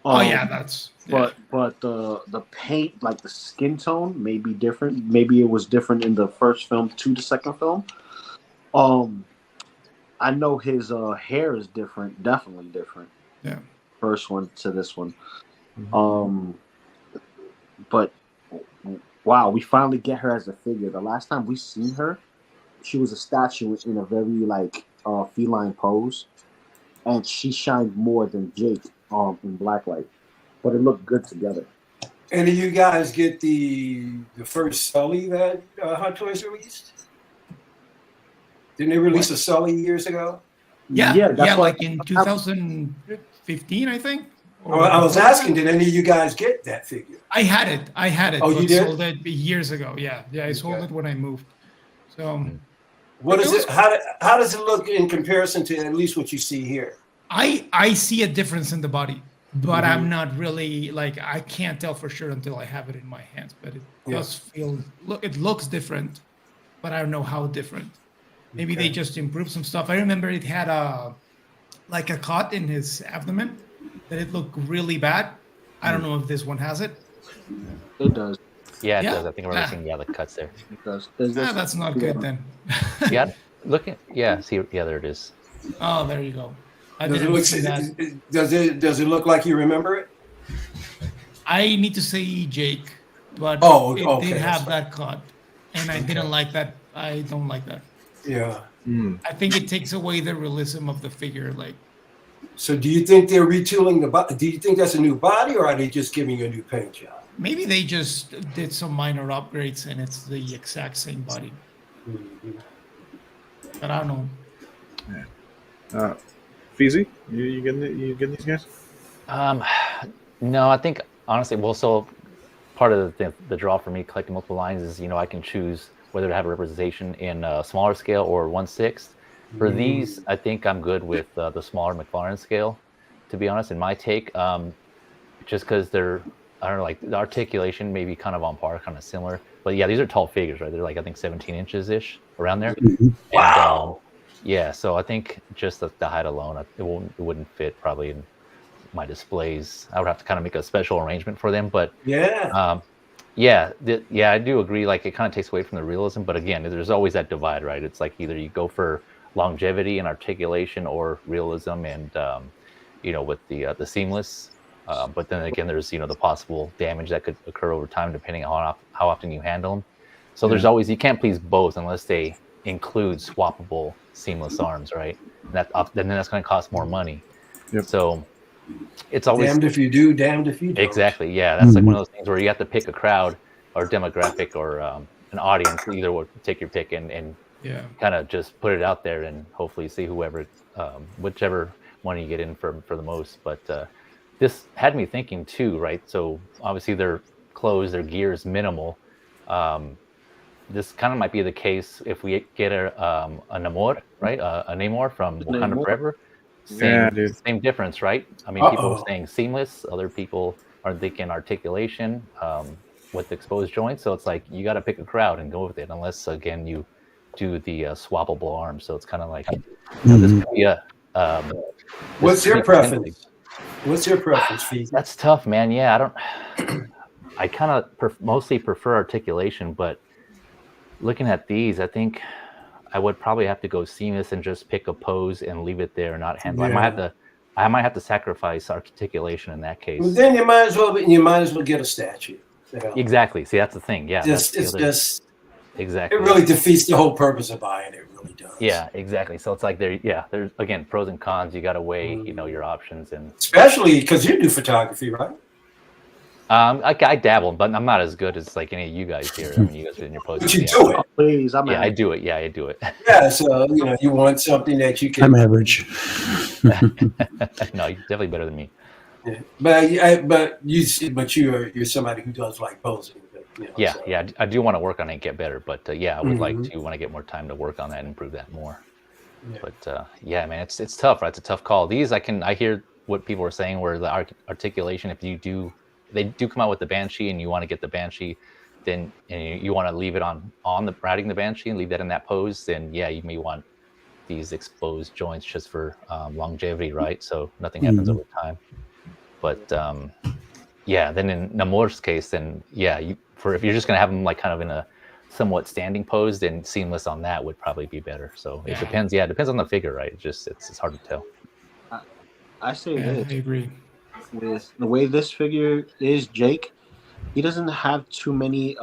But the paint, like the skin tone, may be different. Maybe it was different in the first film to the second film. I know his hair is different, definitely different. Yeah. First one to this one. But wow, we finally get her as a figure. The last time we seen her, she was a statue in a very feline pose, and she shined more than Jake in blacklight. But it looked good together. And did you guys get the first Sully that Hot Toys released? Didn't they release a Sully years ago? Yeah, like in 2015, I think. I was asking, did any of you guys get that figure? I had it. Oh, you did? Sold it years ago. Yeah, I sold it when I moved. So, What is it? How does it look in comparison to at least what you see here? I see a difference in the body, but I'm not really like, I can't tell for sure until I have it in my hands. But it does feel, it looks different, but I don't know how different. Maybe they just improved some stuff. I remember it had a cut in his abdomen that it looked really bad. I don't know if this one has it. It does. Yeah, it does. I think we're seeing the cuts there. It does. That's not good then. Yeah, see, there it is. Oh, there you go. Does it look like you remember it? I need to say Jake, but it did have that cut, and I didn't like that. I don't like that. Yeah. I think it takes away the realism of the figure. Like, so do you think they're retooling the body? Do you think that's a new body, or are they just giving you a new paint job? Maybe they just did some minor upgrades and it's the exact same body. But I don't know. Yeah. Feezy, you getting these guys? No, I think honestly, so part of the draw for me collecting multiple lines is, I can choose whether to have a representation in a smaller scale or 1/6. For these, I think I'm good with the smaller McLaren scale, to be honest, in my take, just because they're, I don't know, like the articulation may be kind of on par, kind of similar. But yeah, these are tall figures, right? They're like, I think 17 inches-ish, around there. Wow. And, so I think just the height alone, it wouldn't fit probably in my displays. I would have to kind of make a special arrangement for them. But I do agree. Like, it kind of takes away from the realism. But again, there's always that divide, right? It's like either you go for longevity and articulation or realism, and with the seamless. But then again, there's the possible damage that could occur over time depending on how often you handle them. So there's always, you can't please both unless they include swappable seamless arms, right? Then that's going to cost more money. Yep. So it's always damned if you do, damned if you don't. Exactly. Yeah, that's like one of those things where you have to pick a crowd or demographic or an audience. Either will take your pick and kind of just put it out there and hopefully see whichever one you get in for the most. But this had me thinking too, right? So obviously their clothes, their gear is minimal. This kind of might be the case if we get a Namor, right? A Namor from Wakanda Forever. Same difference, right? I mean, people are saying seamless. Other people are thinking articulation with exposed joints. So it's like you got to pick a crowd and go with it, unless again you do the swappable arm. So it's kind of like this could be a. What's your preference? What's your preference, Fee? That's tough, man. Yeah, I kind of mostly prefer articulation, but looking at these, I think I would probably have to go seamless and just pick a pose and leave it there, not handle. Yeah. I might have to sacrifice articulation in that case. Well, then you might as well get a statue. Exactly. See, that's the thing. Yeah, exactly. It really defeats the whole purpose of buying it. Really does. Yeah, exactly. So it's like there's again pros and cons. You got to weigh, your options, and especially because you do photography, right? I dabble, but I'm not as good as like any of you guys here. I mean, you guys in your posts. But you do it. Please, I do it. Yeah, I do it. Yeah, so you want something that you can. I'm average. No, you're definitely better than me. Yeah, but you're somebody who does like posing. Yeah, I do want to work on it and get better, but I would like to want to get more time to work on that and improve that more. Yeah. But man, it's tough, right? It's a tough call. These I hear what people are saying where the articulation, if they do come out with the Banshee and you want to get the Banshee, then and you want to leave it on the riding the Banshee and leave that in that pose, then you may want these exposed joints just for longevity, right? So nothing happens over time. But then in Namor's case, then if you're just gonna have them like kind of in a somewhat standing pose, then seamless on that would probably be better. So it depends. Yeah, it depends on the figure, right? It's hard to tell. I say this. I agree. With the way this figure is, Jake, he doesn't have too many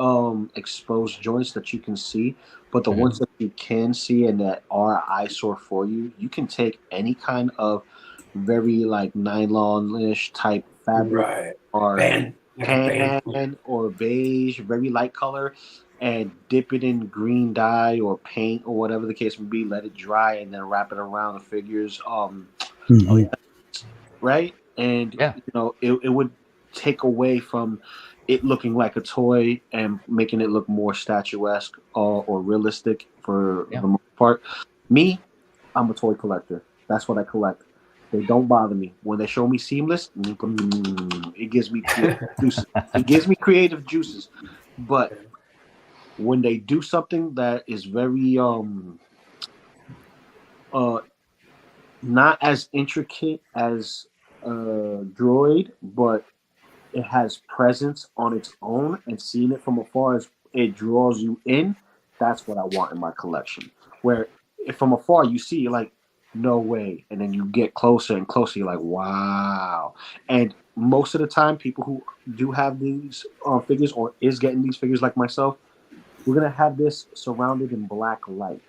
exposed joints that you can see, but the ones that you can see and that are eyesore for you, you can take any kind of very like nylon-ish type fabric or tan or beige, very light color, and dip it in green dye or paint or whatever the case may be, let it dry, and then wrap it around the figures. Right? And it would take away from it looking like a toy and making it look more statuesque or realistic for the most part. Me, I'm a toy collector. That's what I collect. They don't bother me. When they show me seamless, it gives me juices. It gives me creative juices. But when they do something that is very not as intricate as Droid, but it has presence on its own, and seeing it from afar as it draws you in, that's what I want in my collection. Where if from afar you see, you're like, no way, and then you get closer and closer, you're like, wow. And most of the time, people who do have these figures or is getting these figures like myself, we're gonna have this surrounded in black light.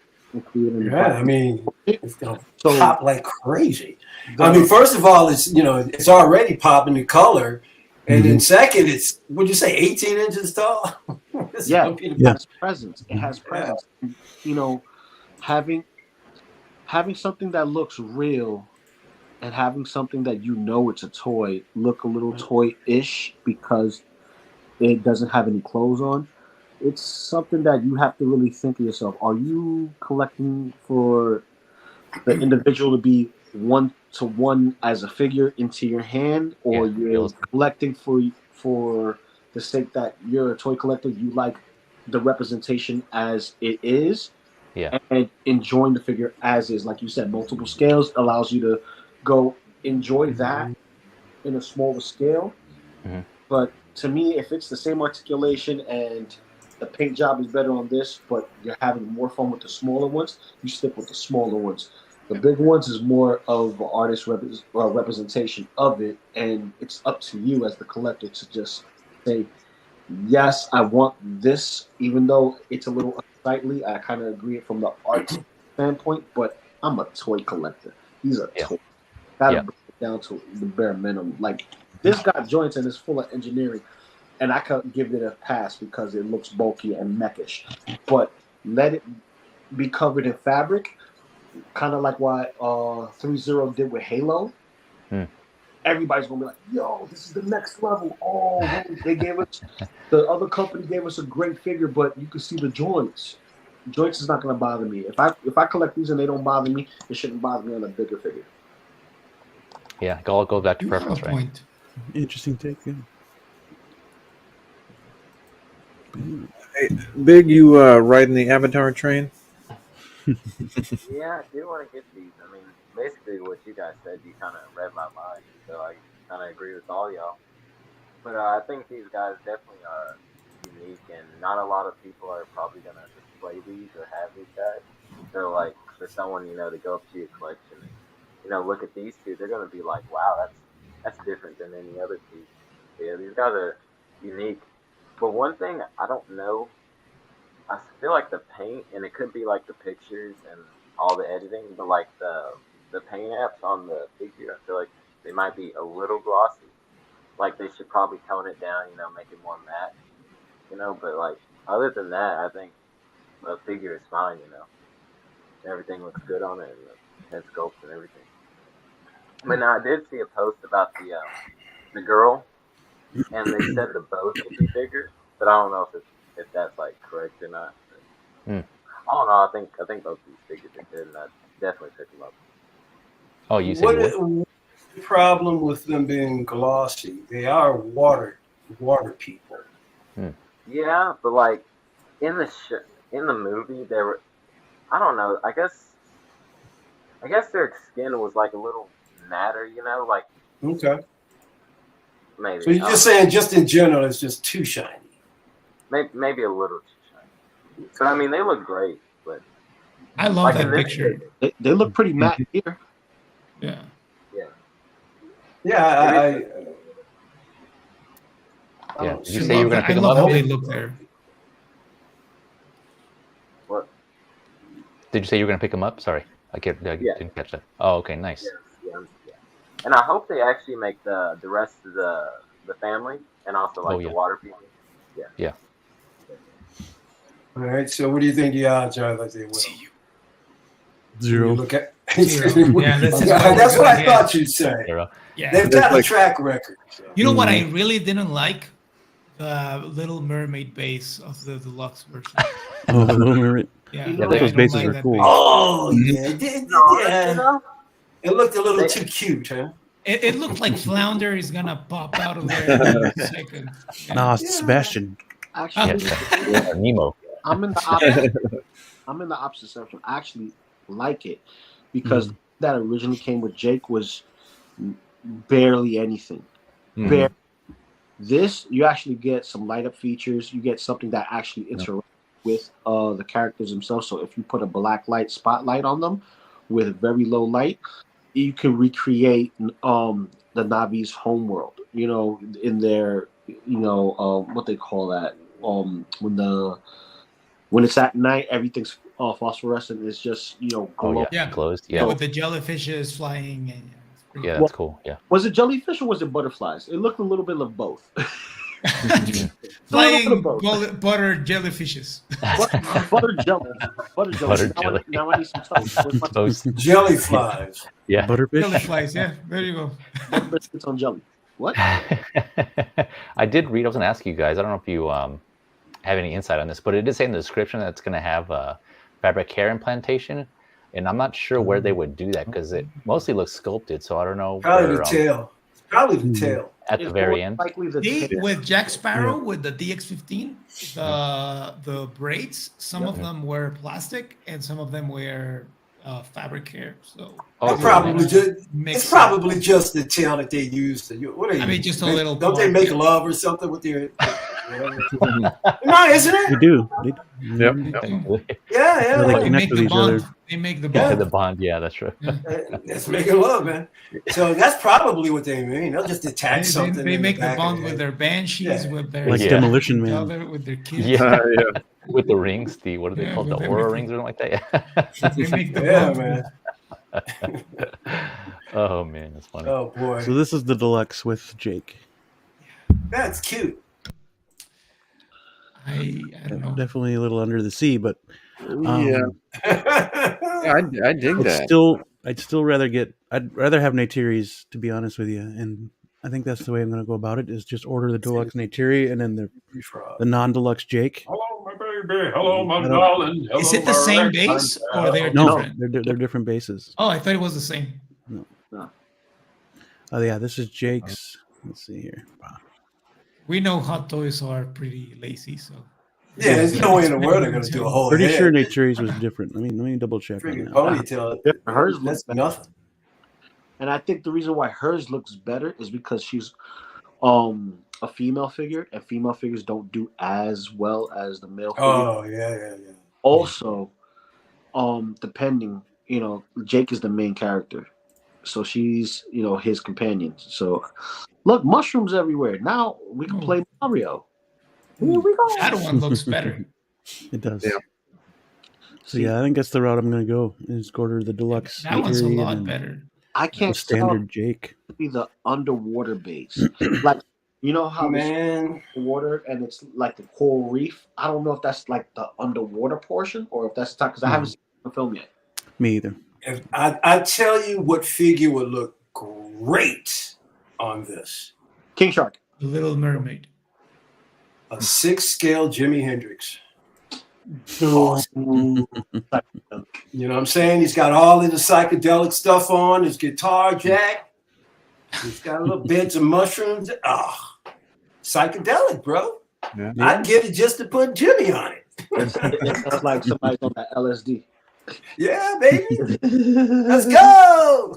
Yeah, I mean, it's gonna So- pop like crazy. I mean, first of all, it's already popping the color, and then second, it's would you say 18 inches tall? Yeah, it has presence. It has presence. You know, having something that looks real and having something that you know it's a toy look a little toy-ish because it doesn't have any clothes on. It's something that you have to really think of yourself. Are you collecting for the individual to be one-to-one as a figure into your hand, or you're collecting for the sake that you're a toy collector, you like the representation as it is, and enjoying the figure as is. Like you said, multiple scales allows you to go enjoy that in a smaller scale. But to me, if it's the same articulation and the paint job is better on this, but you're having more fun with the smaller ones, you stick with the smaller ones. The big ones is more of an artist representation of it, and it's up to you as the collector to just say, yes, I want this, even though it's a little unsightly. I kind of agree from the art standpoint, but I'm a toy collector. These are toys. Gotta bring it down to the bare minimum. Like, this got joints and it's full of engineering, and I could give it a pass because it looks bulky and mechish. But let it be covered in fabric, kind of like what 3-0 did with Halo. Everybody's gonna be like, yo, this is the next level. Oh, they gave us, the other company gave us a great figure, but you can see the joints. Joints is not gonna bother me. If I collect these and they don't bother me, it shouldn't bother me on a bigger figure. Yeah, I'll go back to preference, right? Point. Interesting take. Yeah. Hey, Big, you riding the Avatar train? Yeah, I do want to get these. I mean, basically what you guys said, you kind of read my mind, so I kind of agree with all y'all. But I think these guys definitely are unique, and not a lot of people are probably going to display these or have these guys. So, like, for someone, to go up to your collection and, look at these two, they're going to be like, wow, that's different than any other piece. Yeah, these guys are unique. But one thing I don't know, I feel like the paint, and it could be like the pictures and all the editing, but like the paint apps on the figure, I feel like they might be a little glossy. Like they should probably tone it down, make it more matte, But like other than that, I think the figure is fine, Everything looks good on it, and the head sculpt and everything. But now I did see a post about the girl, and they said the bow should be bigger, but I don't know if that's like correct or not. I don't know. I think both these figures are good, and I definitely pick them up. Oh, you said what's the problem with them being glossy? They are water people. Yeah, but like in the movie, they were. I don't know. I guess their skin was like a little matter, like. Okay. Maybe. So you're just saying, just in general, it's just too shiny. Maybe a little too shiny. But I mean, they look great. But I love that picture. They look pretty matte here. Yeah. Yeah. Yeah. Yeah. Did you say you were going to pick them up? I love how they look there. What? Did you say you were going to pick them up? Sorry, I didn't catch that. Oh, okay, nice. Yeah. And I hope they actually make the rest of the family and also like the water people. Yeah. All right. So what do you think the odds are that they will? 0. Look at 0. Yeah, that's what I thought you'd say. 0. Yeah. They've got a track record. So. You know what I really didn't like? The Little Mermaid base of the deluxe version. Oh, the Little Mermaid. Yeah, You know, those I don't bases like are that cool. base. Oh Mhm. yeah, it did, No, yeah. you know, It looked a little They- too cute, huh? It looked like Flounder is gonna pop out of there any second. Yeah. No, Yeah. Sebastian. actually, Or Nemo. I'm in the opposite. I'm in the opposite section. I actually like it because that originally came with Jake was barely anything. Mhm. This you actually get some light up features. You get something that actually interacts with the characters themselves. So if you put a black light spotlight on them with very low light, you can recreate the Navi's homeworld. You know, in their what they call that when it's at night, everything's phosphorescent. It's just glow. Yeah. Closed. Yeah, Yeah. with the jellyfishes flying. And, it's pretty Yeah, cool. that's cool. Yeah. Was it jellyfish or was it butterflies? It looked a little bit of both. Flying both. butter jellyfishes. Butter jelly. Butter jelly. Now I need some toast. Where's my Toast. Jelly flies. Yeah. Butterfish. Jellyflies, yeah. There you go. biscuits on jelly? What? I did read. I was going to ask you guys. I don't know if you have any insight on this, but it did say in the description that it's going to have fabric hair implantation, and I'm not sure where they would do that because it mostly looks sculpted. So I don't know. Probably where, the tail. Probably the tail. at the very end. Likely the With Jack Sparrow with the DX15, the braids, some of them were plastic and some of them were fabric hair. So Oh, It's probably mix it's probably just the tail that they use to. What are you? I mean, just a make- little Don't they part. make love or something with their? No, isn't They it? do. Yep. Yeah, They They connect make with the each bond. other. They make the Yeah, bond. the bond. Yeah, that's true. That's making love, man. So that's probably what they mean. They'll just attach something. They in make the back bond of with it. their banshees, Yeah. with their Like Yeah. Demolition Man. other, with their kids. Yeah, Yeah. with the rings. The what are they Yeah, called? with The them, aura with rings or something like that. Yeah. They make the Yeah, bond. man. Oh man, that's funny. Oh boy, So this is the deluxe with Jake. that's cute. I don't know. Definitely a little under the sea, but Yeah. I dig that. I'd still rather have Neytiris, to be honest with you, and I think that's the way I'm going to go about it. Is just order the deluxe Neytiri and then the non-deluxe Jake. Hello, my baby. Hello, my I don't- darling. Hello, Is it the my same Rex. base or they're No, different? they're different bases. Oh, I thought it was the same. Oh yeah, this is Jake's. Let's see here. Wow. We know hot toys are pretty lazy, so Yeah, there's no way in the world they're gonna do a whole Pretty head. sure Neytiri's was different. Let me double check on Freaking that. ponytail. Hers That's looks better. nothing. And I think the reason why hers looks better is because she's a female figure, and female figures don't do as well as the male figure. Oh yeah. Also, depending, Jake is the main character, so she's his companion. So, look, mushrooms everywhere. Now we can play Mario. Here we go. that one looks better. It does. Yeah. So yeah, I think that's the route I'm going to go. Is order the deluxe. That one's a Neytiri lot and better. I the can't standard Jake. be the underwater base. Like, how there's Man, water and it's like the coral reef. I don't know if that's like the underwater portion or if that's because I haven't seen the film yet. Me either. if I tell you what figure would look great on this, King Shark. The Little Mermaid. a 6-scale Jimi Hendrix. Awesome. You know what I'm saying? He's got all of the psychedelic stuff on, his guitar jack. He's got a little beds of mushrooms. Ah, psychedelic, bro. Yeah. I'd get it just to put Jimmy on it. It sounds like somebody's on that LSD. Yeah, baby. Let's go.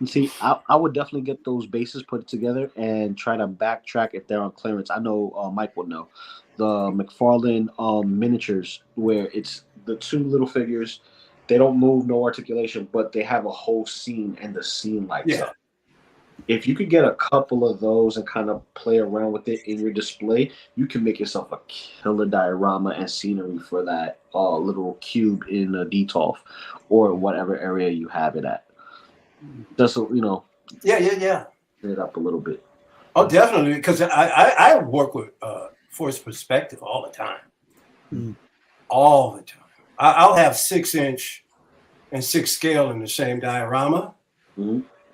You see, I would definitely get those bases put together and try to backtrack if they're on clearance. I know Mike would know. The McFarlane miniatures where it's the two little figures. They don't move, no articulation, but they have a whole scene and the scene lights up. If you could get a couple of those and kind of play around with it in your display, you can make yourself a killer diorama and scenery for that little cube in Detolf or whatever area you have it at. Just Yeah. it up a little bit. Oh, definitely. Because I work with force perspective all the time. All the time. I'll have 6-inch and 6 scale in the same diorama.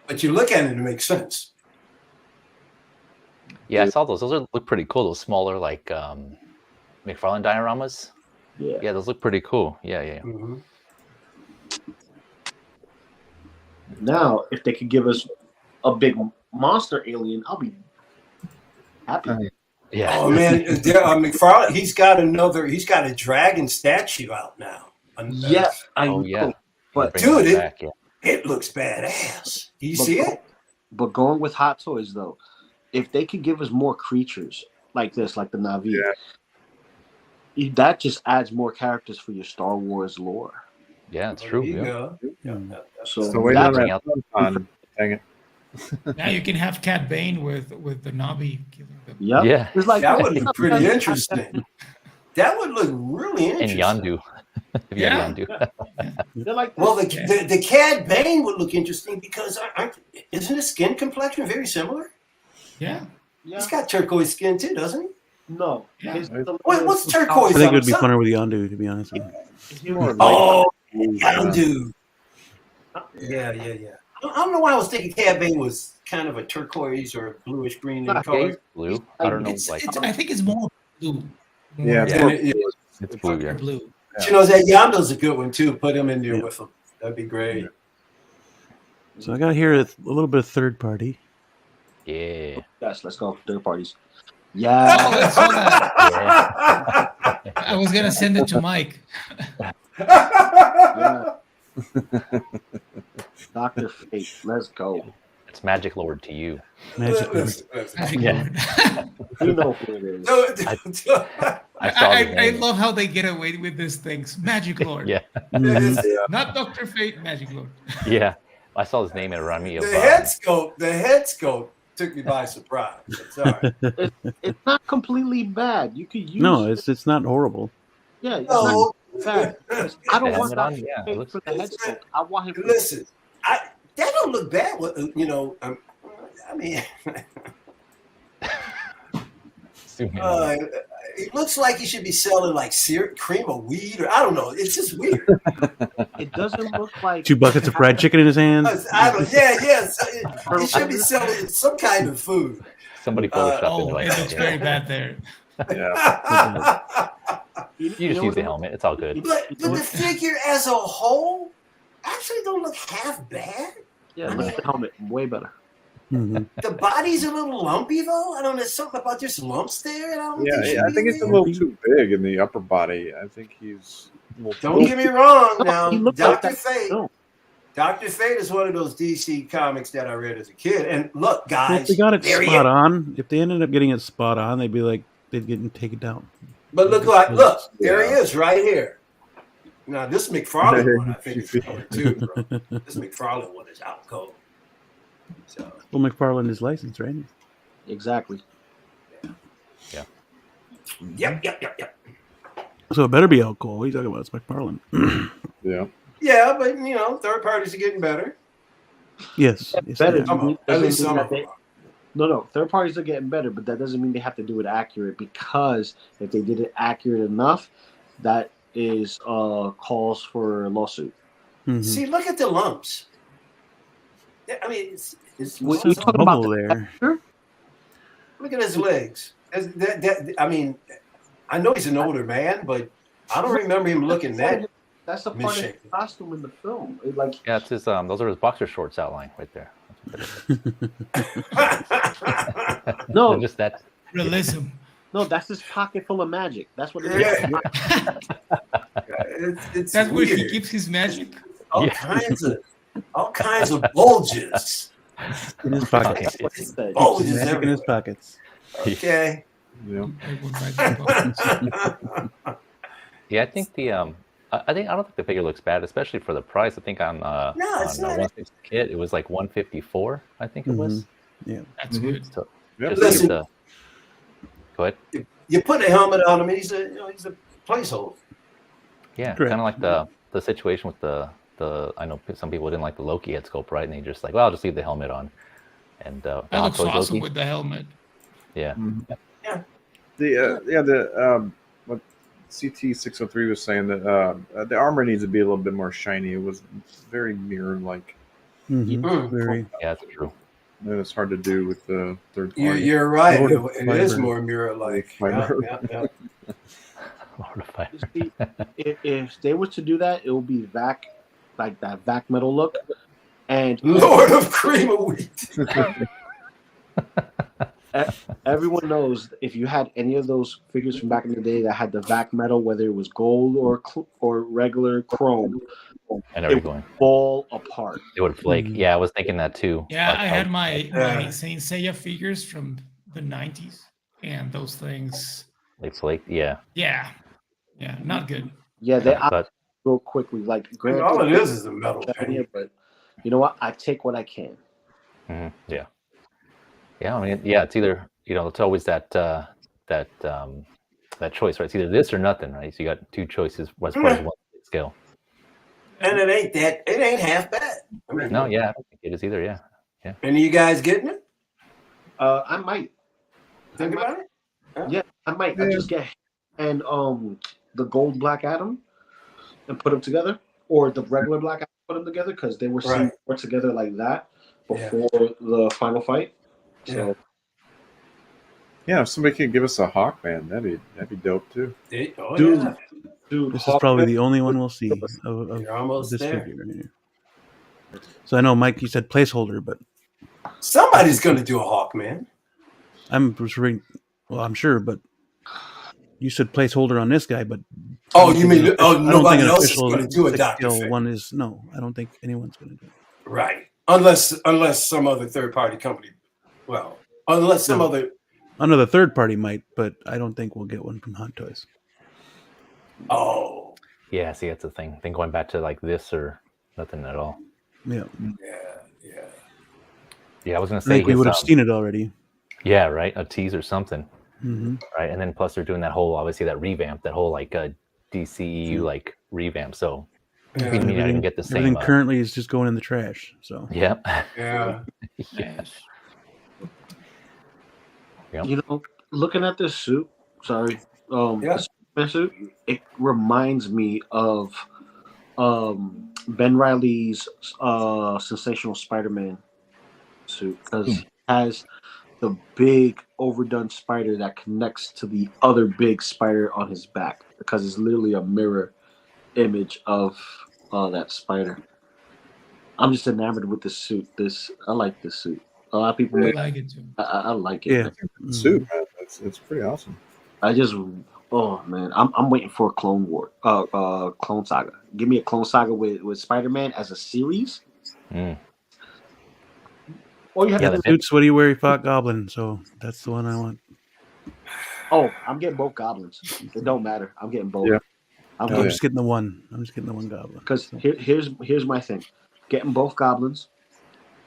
But you look at it, it makes sense. Yeah, I saw those. Those look pretty cool. Those smaller, like McFarlane dioramas. Yeah, those look pretty cool. Yeah. Mm-hmm. Now, if they could give us a big monster alien, I'll be happy. Yeah. Oh man, McFarlane, he's got a dragon statue out now. Yeah, I know. Yeah. But dude, it looks badass. Do you see it? But going with Hot Toys though, if they could give us more creatures like this, like the Na'vi, that just adds more characters for your Star Wars lore. Yeah, it's true. So wait on that on. Dang it. Now you can have Cat Bane with the Na'vi killing them. Yep. Yeah, it's like that would look pretty interesting. That would look really interesting. And Yondu. Yondu. Like well, the Cad Bane would look interesting because isn't his skin complexion very similar? Yeah. He's got turquoise skin too, doesn't he? No. Yeah. What's turquoise? I think it would be funner with Yondu, to be honest with you. Yondu. Yeah. I don't know why I was thinking Cad Bane was kind of a turquoise or bluish green in color. Blue. I don't know. I think it's more blue. Yeah, it's blue. Yeah. Blue. You know, that Yondu's a good one too. Put him in there with him. That'd be great. So I got here a little bit of third party. Yeah. Yes, let's go. Third parties. Yeah. I saw that. I was gonna send it to Mike. Dr. Fate, let's go. It's Magic Lord to you. Magic Lord. You know who it is. I love how they get away with these things. Magic Lord. Yeah. Not Dr. Fate, Magic Lord. Yeah. I saw his name and it reminded me of the head sculpt took me by surprise. Sorry. It's not completely bad. You could use it's not horrible. Yeah, it's not bad. I don't want that for the head sculpt. I want him. Listen, that don't look bad. You know, I mean, it looks like he should be selling like cream of weed, or I don't know. It's just weird. It doesn't look like 2 buckets of fried chicken in his hands. He should be selling some kind of food. Somebody photoshopped it looks very bad there. Yeah. You just use the helmet. It's all good. But the figure as a whole actually don't look half bad. Yeah, look at the helmet. Way better. Mm-hmm. The body's a little lumpy, though. I don't know. There's something about there's lumps there. I think it's a little too big in the upper body. I think he's. Don't get me wrong. Now, Dr. Like Fate. Dr. Fate is one of those DC comics that I read as a kid. And look, guys, if they got it spot on, if they ended up getting it spot on, they'd be like, they'd get and take it down. But look, there he is right here. Now, this McFarlane one, I think, is cold too, bro. This McFarlane one is out cold. So. Well, McFarlane is licensed, right? Exactly. Yeah. Yep. So it better be out cold. What are you talking about? It's McFarlane. Yeah. Yeah, but, you know, third parties are getting better. Yes. Better. At least some of them. No. Third parties are getting better, but that doesn't mean they have to do it accurate, because if they did it accurate enough, that is calls for a lawsuit. Mm-hmm. See, look at the lumps. I mean, it's when you talk about there. Look at his legs. I mean, I know he's an older man, but I don't remember him looking that. That's the part of the costume in the film. Yeah, it's his. Those are his boxer shorts outline right there. No, just that realism. No, that's his pocket full of magic. That's what it is. That's where he keeps his magic. All kinds of bulges in his pockets. Bulges in his pockets. Okay. Yeah. Yeah, I think I don't think the figure looks bad, especially for the price. I think on it's not. 1/6 kit it was like $154. I think it was. Yeah, that's good. So, Listen, go ahead. You put a helmet on him, and he's a placeholder. Yeah, kind of like the situation with the I know some people didn't like the Loki head sculpt, right? And they just like, well, I'll just leave the helmet on. And that looks awesome with the helmet. Yeah. Yeah. The what CT603 was saying that the armor needs to be a little bit more shiny. It was very mirror-like. Mm-hmm. Very. Yeah, that's true. And it's hard to do with the third party. You're right. It is more mirror-like. Lord of Fire. See, if they were to do that, it would be vac, like that vac metal look, and Lord of Cream of Wheat. everyone knows if you had any of those figures from back in the day that had the vac metal, whether it was gold or regular chrome, I know where it you're would going. fall apart. It would flake. Mhm. Yeah, I was thinking that too. Yeah, Like I how- had my Saint Seiya figures from the 90s, and those things, they flaked. Yeah. yeah, not good. Yeah, they But real quickly. Like, And granted, all it is a metal shiny, paint. but you know what? I take what I can. yeah. Yeah, I mean, yeah, it's either, it's always that choice, right? It's either this or nothing, right? So you got two choices as far as one scale. And it ain't half bad. I mean, No, yeah, I don't think it is either. Yeah. Any of you guys getting it? I might. Think about it? Yeah, I might. I just get and the gold Black Adam and put them together, or the regular Black Adam put them together because they were seen more together like that before the final fight. So Yeah, if somebody could give us a Hawkman, that'd be dope too. Dude, this is probably the only one we'll see You're almost this there. figure right here. So I know, Mike, you said placeholder, but somebody's going to do a Hawkman. I'm sure, but you said placeholder on this guy, but you mean I don't nobody think an else is official going to do a 6 Dr. scale Fate. one is. No, I don't think anyone's going to do it. Right. Unless some other third-party company. Well, unless some other. Another third party might, but I don't think we'll get one from Hot Toys. Oh. Yeah, see, that's the thing. Then going back to like this or nothing at all. Yeah. Yeah, I was going to I say think we would have seen it already. Yeah, right. A tease or something. Mm-hmm. Right, and then plus they're doing that whole, obviously that revamp, that whole like DCEU like revamp. So we may not even get the same. Everything currently is just going in the trash. So Yep. Yeah. You know, looking at this suit, the suit, it reminds me of Ben Reilly's Sensational Spider-Man suit because it has the big overdone spider that connects to the other big spider on his back because it's literally a mirror image of that spider. I'm just enamored with this suit. I like this suit. A lot of people like it too. I like it. Yeah, suit, man. It's pretty awesome. I'm waiting for a Clone Saga. Give me a Clone Saga with Spider-Man as a series. Or you have the suits. What do you wear? He fought Goblin, so that's the one I want. Oh, I'm getting both goblins. It don't matter. I'm getting both. Yeah. I'm just getting the one. I'm just getting the one goblin. Because here's my thing. Getting both goblins.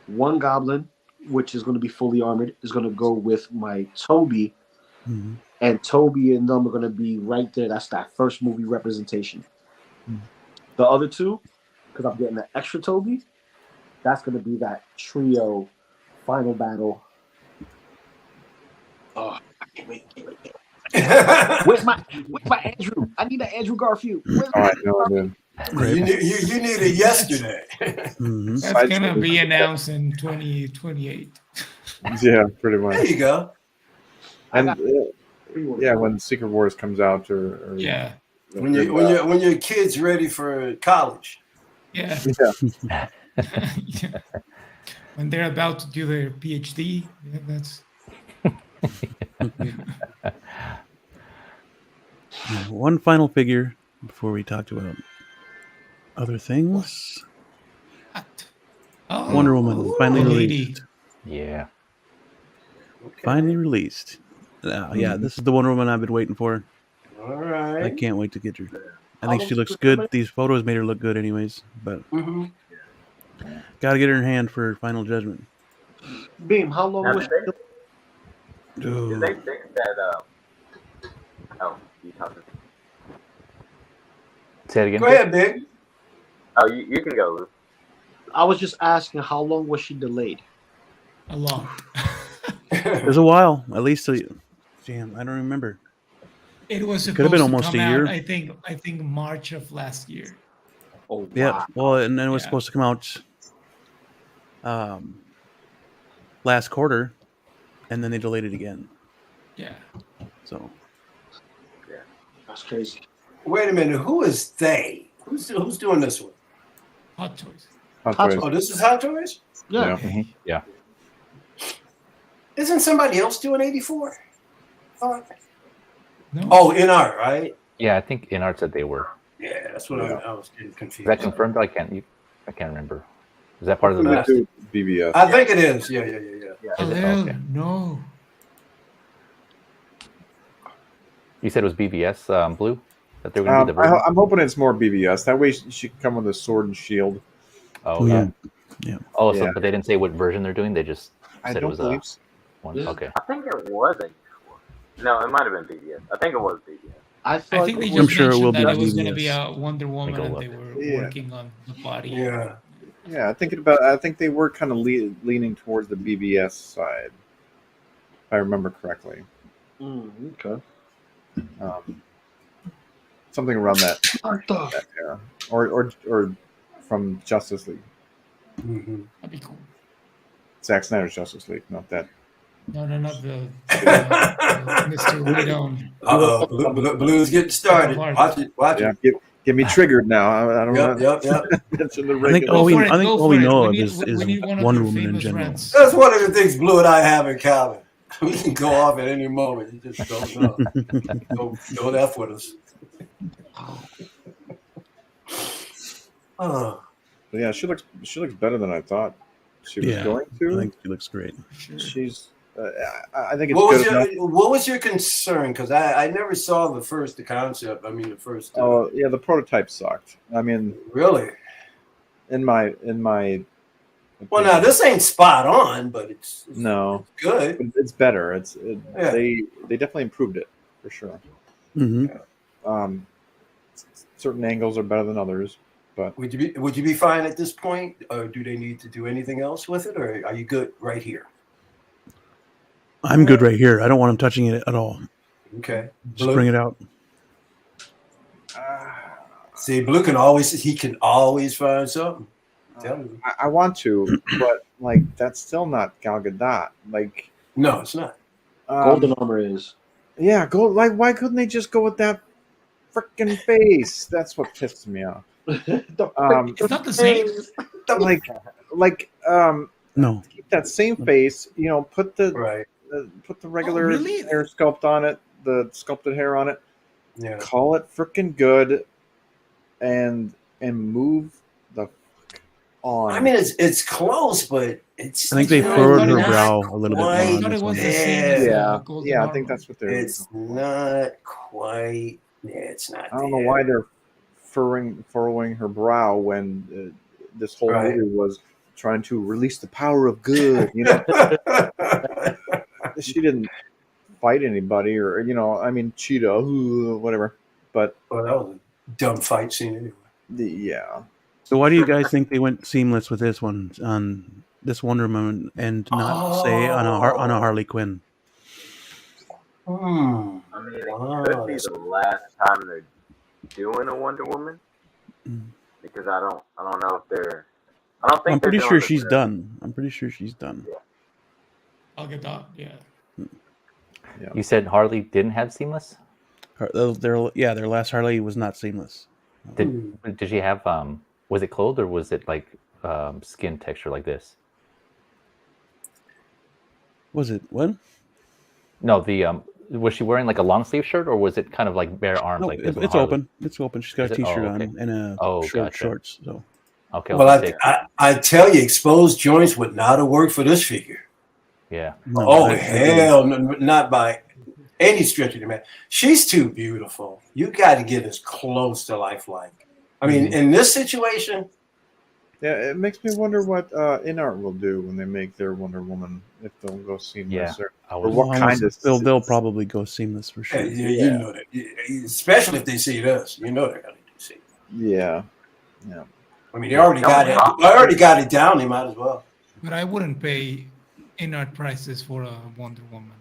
One goblin, which is going to be fully armored, is going to go with my Toby. Mm-hmm. And Toby and them are going to be right there. That's that first movie representation. Mm-hmm. The other two, because I'm getting the extra Toby, that's going to be that trio final battle. Oh, I can't wait. Where's my Andrew? I need an Andrew Garfield. I know, dude. You need it yesterday. Mm-hmm. That's going to be announced in 2028. Yeah, pretty much. There you go. And when Secret Wars comes out, or when your kid's ready for college. Yeah. When they're about to do their PhD, that's. One final figure before we talk about other things. Oh, Wonder Woman finally released. Yeah. Finally released. This is the Wonder Woman I've been waiting for. All right. I can't wait to get her. I think she looks good. These photos made her look good anyways, but gotta get her in hand for Final Judgment. Beam, how long was Did they fix that? You talking? Say it again. Go ahead, Big. Oh, you can go, Lou. I was just asking how long was she delayed? A lot. It was a while, at least. Damn, I don't remember. It was supposed could have been to almost come a year. Out, I think March of last year. Oh, wow. Yeah. Well, and then it was supposed to come out last quarter, and then they delayed it again. Yeah. So. That's crazy. Wait a minute. Who is they? Who's doing this one? Hot Toys. Hot Hot Toys. Oh, this is Hot Toys? Yeah. Yeah. Isn't somebody else doing 84? No. Oh, in art, right? Yeah, I think InArt said they were. Yeah, that's what I was getting Is confused. that confirmed? I can't remember. Is that part of the They list? do BBS. I think it is. Yeah. Is it? Hell Okay. no. You said it was BBS Blue that they were going to be the version? I'm hoping it's more BBS. That way she can come with a sword and shield. Oh yeah. Yeah. Oh, so Yeah. but they didn't say what version they're doing. They just I said it don't was believe so. one. Okay. I think it was 84. No, it might have been BBS. I think it was BBS. I think they I'm just sure it will mentioned that be it was going to BBS. be a Wonder Woman go and look. they were Yeah. working on the body. Yeah. Yeah, I think they were kind of leaning towards the BBS side, if I remember correctly. Okay. Something around that era, or from Justice League, Mm-hmm. That'd be cool. Zack Snyder's Justice League, not that. No, not the Mr. Whedon. Blue's getting started. Watch it. Yeah, get me triggered now. I don't know. Yep. Mention the I think regular. all we for it, I think go all we for it. know We of need- is we need one of Wonder your Woman in famous general. rants. That's one of the things Blue and I have in common. We can go off at any moment. You just don't know. Don't F with us. Oh. But yeah, she looks better than I thought she was going to. I think she looks great. She's. I think it's good enough. What was your concern? Because I never saw the concept. I mean, the first. Oh yeah, the prototype sucked. I mean, really. In my. Well, now this ain't spot on, but it's good. It's better. They definitely improved it for sure. Mm-hmm. Certain angles are better than others, but would you be fine at this point, or do they need to do anything else with it, or are you good right here? I'm good right here. I don't want him touching it at all. Okay, just bring it out. See, Blue can always find something. I want to, but like that's still not Gal Gadot. Like, no, it's not. Golden Armor is. Yeah, why couldn't they just go with that freaking face? That's what pisses me off. It's not the same. No. Keep that same face. You know, put the regular hair sculpt on it, the sculpted hair on it. Yeah. Call it freaking good, and move the fuck on. I mean, it's close, but it's. I think they furrowed her brow a little bit more. I On thought this it was one. the same as Yeah, I think that's what they're. It's not quite. Yeah, it's not. I don't know why they're furrowing her brow when this whole movie was trying to release the power of good. You know, she didn't fight anybody, or I mean, Cheetah, whatever. But that was a dumb fight scene anyway. Yeah. So why do you guys think they went seamless with this one on this Wonder Woman and not say on a Harley Quinn? I mean, it could be the last time they're doing a Wonder Woman because I don't know if they're. I don't think I'm pretty they're sure doing she's done. I'm pretty sure she's done. Yeah. I'll get that. Yeah. You said Harley didn't have seamless? Their last Harley was not seamless. Did she have was it clothed or was it like skin texture like this? Was it what? No, the was she wearing like a long sleeve shirt or was it kind of like bare arms No, like this? it's open. It's open. She's got Is a it? t-shirt Oh, okay. on and a gotcha. shorts. So okay. Well, I tell you, exposed joints would not have worked for this figure. Yeah. Hell, not by any stretch of the man. She's too beautiful. You got to get as close to lifelike. I mean, in this situation. Yeah, it makes me wonder what InArt will do when they make their Wonder Woman, if they'll go seamless or what kind of. They'll probably go seamless for sure. You know that, especially if they see this, you know they're going to do seamless. Yeah. I mean, they already got it. I already got it down. They might as well. But I wouldn't pay InArt prices for a Wonder Woman.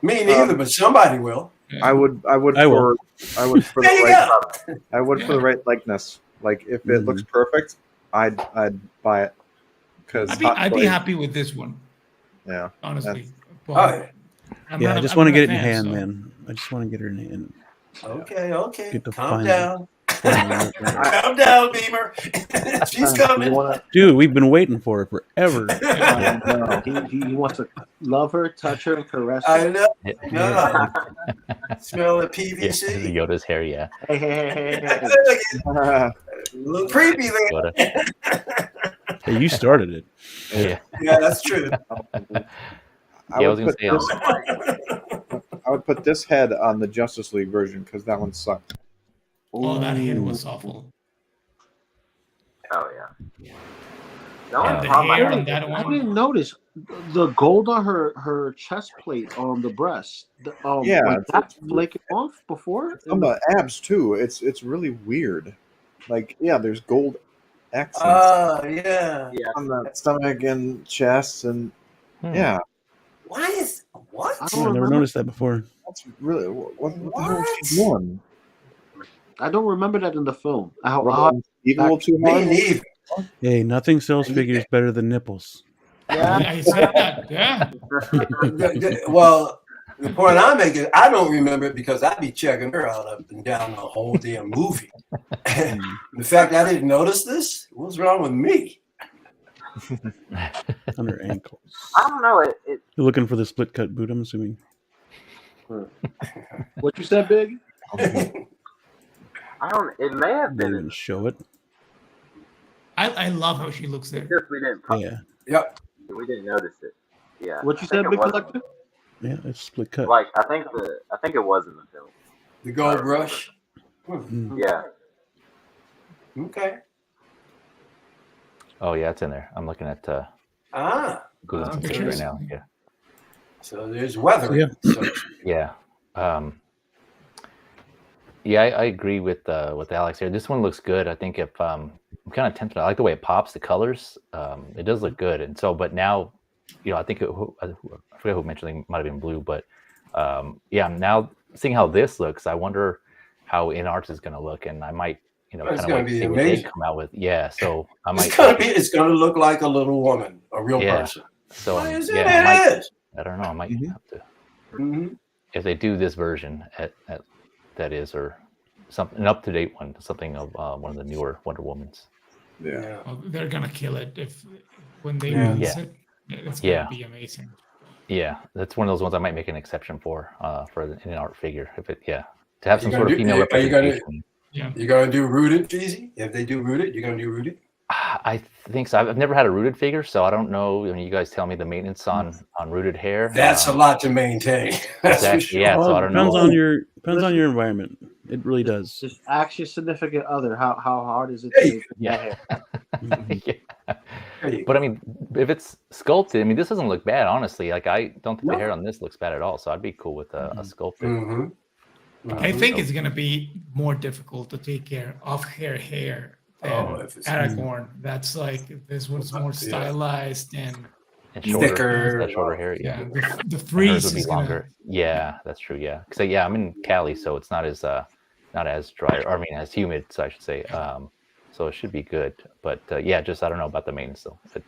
Me neither, but somebody will. Yeah. I would for There you the go. right. I would for the right likeness. Like if it looks perfect, I'd buy it. Because I'd be happy with this one. Yeah. Honestly. I just want to get it in hand, man. I just want to get her name. Okay. Get to Calm find down. it. Calm down, Beamer. She's coming. Dude, we've been waiting for it forever. He wants to love her, touch her, and caress her. I know. Yeah. Smell the Yeah, PVC. Yoda's hair, yeah. Hey. A little creepy there. Yoda. Hey, you started it. Yeah. Yeah, that's true. I was gonna say. I would put this head on the Justice League version because that one sucked. Oh, that head was awful. Oh yeah. And the hair on that I one. didn't notice the gold on her chest plate on the breast. Yeah, was that flaking off before? On the abs too. It's really weird. Like, yeah, there's gold accents Yeah. on the stomach and chest, and yeah. What? I Oh, I never noticed that before. That's really what the hell is she doing? I don't remember that in the film. Equal to Me neither. Hey, nothing sells figures better than nipples. Yeah. I said that. Yeah. Well, the point I'm making, I don't remember it because I'd be checking her out up and down the whole damn movie. The fact I didn't notice this, what's wrong with me? On her ankles. I don't know. It You're looking for the split cut boot, I'm assuming. What you said, Big? I don't. It may have been. Didn't show it. I love how she looks there. Just we didn't. Yeah. Yep. We didn't notice it. Yeah. What you I said, think Big it was- Collector? Yeah, it's split cut. Like I think it was in the film. The gold brush. Mm. Yeah. Okay. Oh yeah, it's in there. I'm looking at Google's picture right pictures. now. Yeah. So there's weather. Yeah. So, Yeah. Yeah, I agree with Alex here. This one looks good. I think if I'm kind of tempted. I like the way it pops, the colors. It does look good. And so, but now, I think I forget who mentioned it might have been blue, but yeah, now seeing how this looks, I wonder how in arts is going to look, and I might, kind of like see what they come out with. Yeah, so I might. It's gonna look like a little woman, a real person. So Why is yeah, it? I don't know. I might have to. Mm-hmm. If they do this version that is, or an up-to-date one, something of one of the newer Wonder Womans. Yeah. Oh, they're gonna kill it when they Yeah. release Yeah. it. It's gonna be amazing. Yeah, that's one of those ones I might make an exception for an art figure. If it, to have some sort of female representation. You're gonna do rooted, Jeezy? If they do rooted, you're gonna do rooted? I think so. I've never had a rooted figure, so I don't know. I mean, you guys tell me the maintenance on rooted hair. That's a lot to maintain. That's exactly. for sure. Yeah, so I don't know. Depends on your environment. It really does. Just ask your significant other. How hard is it to make that hair? Yeah. But I mean, if it's sculpted, I mean, this doesn't look bad, honestly. Like, I don't think the hair on this looks bad at all. So I'd be cool with a sculpted. I think it's gonna be more difficult to take care of her hair than Aragorn. That's like this one's more stylized and shorter, shorter hair. Yeah, the freeze would be is longer. Yeah, that's true. Yeah, because I'm in Cali, so it's not as dry, or I mean as humid, so I should say. So it should be good. But yeah, just I don't know about the maintenance though. It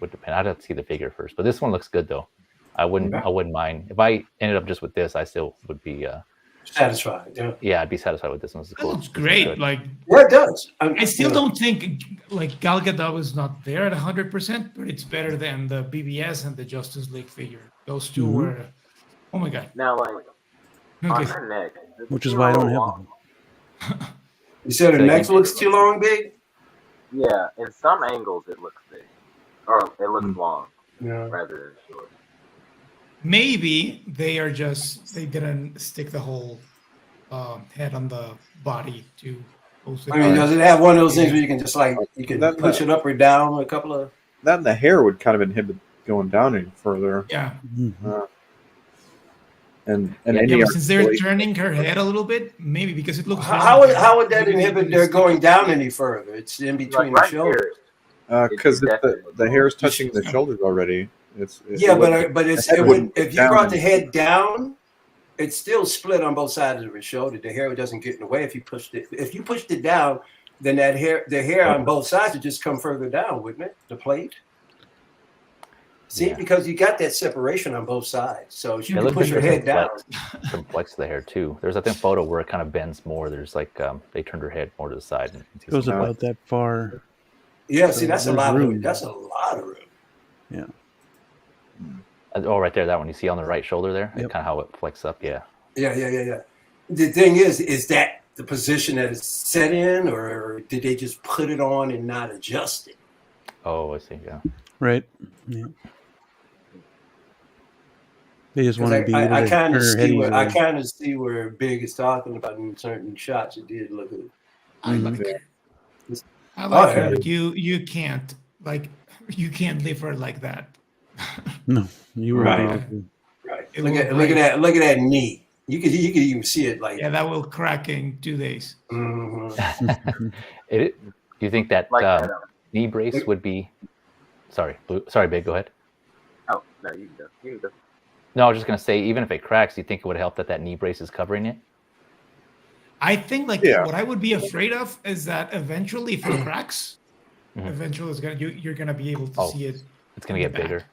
would depend. I'd have to see the figure first. But this one looks good though. I wouldn't mind if I ended up just with this. I still would be satisfied. Yeah, I'd be satisfied with this one. That looks great. Like it does. I still don't think like Gal Gadot is not there at 100%, but it's better than the BBS and the Justice League figure. Those two were, oh my god. Now, like on her neck, which is why I don't have them. You said her neck looks too long, Big? Yeah, in some angles it looks big, or it looks long rather than short. Maybe they didn't stick the whole head on the body to. I mean, does it have one of those things where you can just you can push it up or down a couple of? That and the hair would kind of inhibit going down any further. Yeah. Since they're turning her head a little bit, maybe because it looks. How would that inhibit their going down any further? It's in between the shoulders. Because the hair is touching the shoulders already. But if you brought the head down, it's still split on both sides of the shoulder. The hair doesn't get in the way if you pushed it. If you pushed it down, then the hair on both sides would just come further down, wouldn't it? The plate. See, Yeah. because you got that separation on both sides, so you It can looks push your like head down. some flex of the hair too. There's I think photo where it kind of bends more. There's like they turned her head more to the side. And you can see Goes some about that far. Yeah, So see, that's a there's lot of room. that's a lot of room. Yeah. Oh, right there, that one. You see on the right shoulder there? Yep. Kind of how it flexes up, yeah. Yeah. The thing is that the position that it's set in, or did they just put it on and not adjust it? Oh, I see, yeah. Right. Yeah. They just 'Cause want to be able I to kind turn of her head see where easily. Big is talking about in certain shots. It did look good. I like Mhm. her. I Oh, like her, yeah. but you can't leave her like that. No, you were Right. able to. Right. It Look will at break. that knee. You could even see it like. Yeah, that will crack in 2 days. Mhm. Do you think that Like that. knee brace would be... Sorry, Big, go ahead. Oh no, you can go. You can go. No, I was just going to say, even if it cracks, do you think it would help that knee brace is covering it? I think Yeah. what I would be afraid of is that eventually, if it cracks, eventually you're gonna be able to see it. It's going to in get the back. bigger.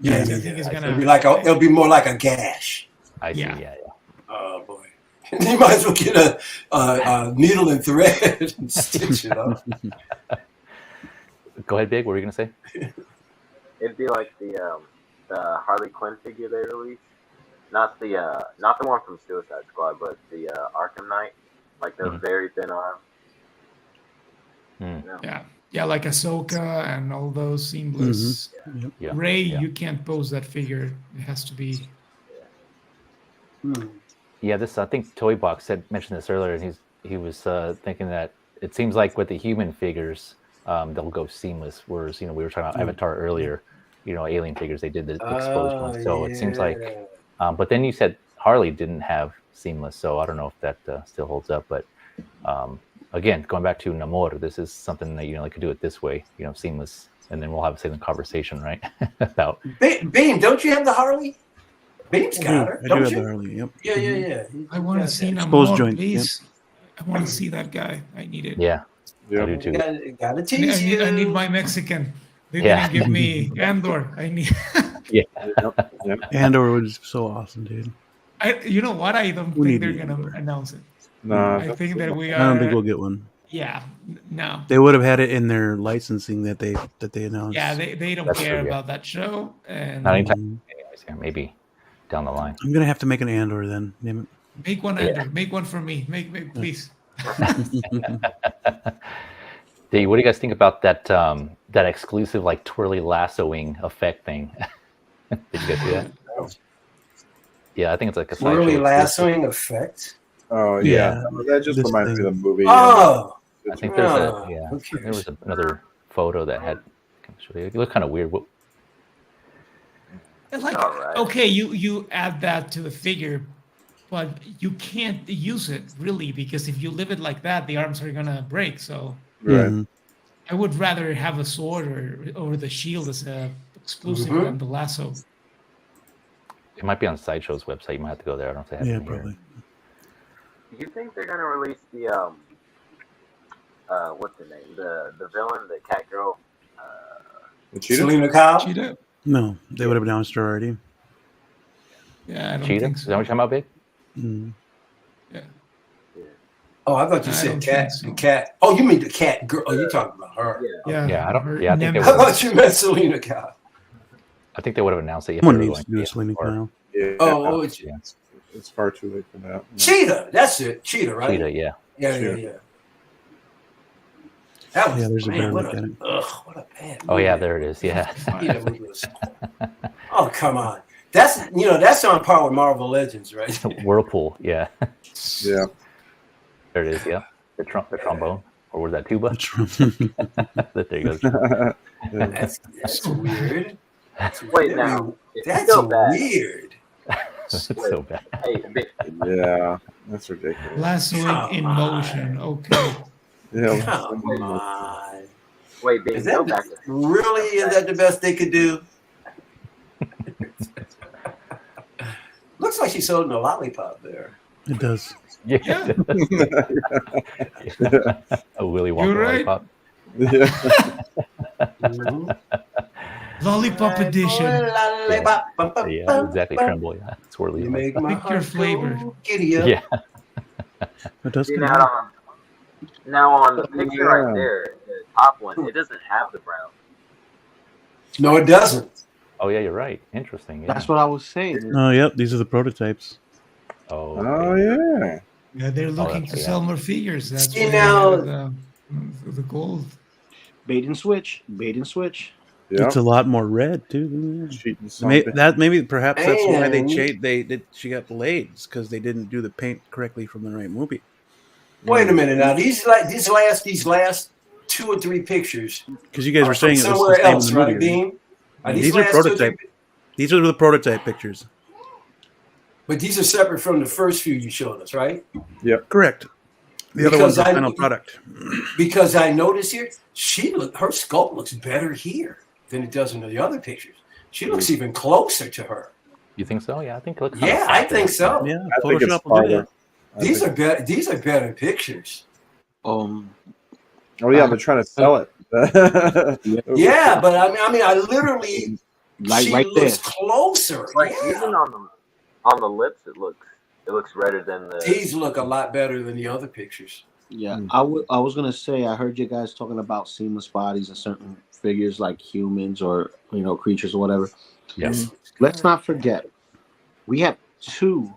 Yeah, I Yeah. think it's gonna. It'll be like it'll be more like a gash. I see, Yeah. yeah. Oh boy. You might as well get a needle and thread and stitch it up. Go ahead, Big, what were you going to say? It'd be like the Harley Quinn figure they released. Not the one from Suicide Squad, but the Arkham Knight. Like those very thin arms. Mm. Yeah, like Ahsoka and all those seamless. Yep. Yeah. Ray, yeah. you can't pose that figure. It has to be. Yeah, I think Toy Box mentioned this earlier, and he was thinking that it seems like with the human figures, they'll go seamless. Whereas we were talking about Avatar earlier, alien figures, they did the exposed one. So it seems like, but then you said Harley didn't have seamless, so I don't know if that still holds up. But again, going back to Namor, this is something that they could do it this way, seamless, and then we'll have a second conversation, right? About Beam, don't you have the Harley? Beam's got her. I do Don't have you? the Harley. Yep. Yeah. I want to see Exposed Namor, joint, please. I want to see that guy. I need it. yeah, Yeah. I do too. Gotta I tease you. need my Mexican. They Yeah. didn't give me Andor. I need. Yeah, Yep. Andor was so awesome, dude. You know what? I don't We think they're need gonna Andor. announce it. No. I think that we are. I don't think we'll get one. Yeah. No. They would have had it in their licensing that they announced. Yeah, they don't That's care true, yeah. about that show. And not anytime. Anyways, yeah, maybe down the line. I'm gonna have to make an Andor then. Damn it. make one Andor. Make one for me. Make please. Dave, what do you guys think about that that exclusive like twirly lassoing effect thing? Did you guys see that? Yeah, I think it's like a Swirly sideshow lassoing effect. Oh Yeah. yeah. That just This reminds me thing. of the movie. Oh, I think there's Oh, yeah. who There was cares? another photo that had. Can I show you? It looked kind of weird. It's like All right. okay, you add that to the figure, but you can't use it really because if you leave it like that, the arms are gonna break. So Right. Mhm. I would rather have a sword or the shield as a exclusive than the lasso. It might be on Sideshow's website. You might have to go there. I don't know if they have Yeah, it here. probably. Do you think they're gonna release the what's the name? The villain, the cat girl. The cheetah? Selena Kyle. Cheetah? No, they would have announced her already. Yeah, I don't Cheetah? think Is so. that what you're talking about, Big? Mm. Yeah. Oh, I thought you I said don't cat. think so. The cat. Oh, you mean the cat girl? Oh, you're talking about her. Yeah. Yeah, I don't. Her Yeah, I think they nemesis. I would. thought you meant Selena Kyle. I think they would have announced it. If Someone they were needs to going do a Selena or Kyle. Yeah. Oh, yeah. It's far too late for that. Cheetah. That's it. Cheetah, right? Cheetah. Yeah. Yeah. That was Yeah, there's a man, better what look a at it. what a bad. Oh yeah, movie. there it is. Yeah. Cheetah movie was- Oh come on. That's on par with Marvel Legends, right? Whirlpool. Yeah. Yeah. There it is. Yeah. The trombone, or was that tuba? There you go. That's weird. Wait, now it's That's still bad. weird. It's so bad. Hey, Yeah. That's ridiculous. Lassoing in motion. Okay. Yeah. Come on. wait, baby, Is go that back. really is that the best they could do? Looks like she's holding a lollipop there. It does. Yeah. Yeah. A Willy Wonka You're right. lollipop. Yeah. Mhm. Lollipop edition. Yeah, exactly. Tremble. Yeah, swirly. You make my Pick your heart flavor. go giddy up. Yeah. It does See, come out. now on the picture Yeah. right there, the top one, it doesn't have the brown. No, it doesn't. Oh yeah, you're right. Interesting. Yeah. That's what I was saying. Oh, yep. These are the prototypes. Oh. Oh Okay. yeah. Yeah, they're looking that's to right, sell yeah. more figures. That's See, why now- they added the gold. Bait and switch. Bait and switch. Yeah. It's a lot more red too. Cheating something. Perhaps that's why they And- changed. She got delayed because they didn't do the paint correctly from the right movie. Wait a minute now. These last 2 or 3 pictures Because you guys are were from saying it was the somewhere same in else, the right, movie. Bean? Are These are last 2 or 3 prototype. These are the prototype pictures. But these are separate from the first few you showed us, right? Correct. The other one's the final product. Because I noticed here, her sculpt looks better here than it does in the other pictures. She looks even closer to her. You think so? Yeah, I think it looks. Yeah, I think so. Yeah, I think it's Photoshop will do farther. that. These are better pictures. Oh yeah, they're trying to sell it. Yeah, but I mean, I literally Like she right looks there. closer. Like Yeah. even on the lips, it looks redder than the. These look a lot better than the other pictures. Yeah, I was gonna say I heard you guys talking about seamless bodies and certain figures like humans or creatures or whatever. Yes. Let's not forget, we have 2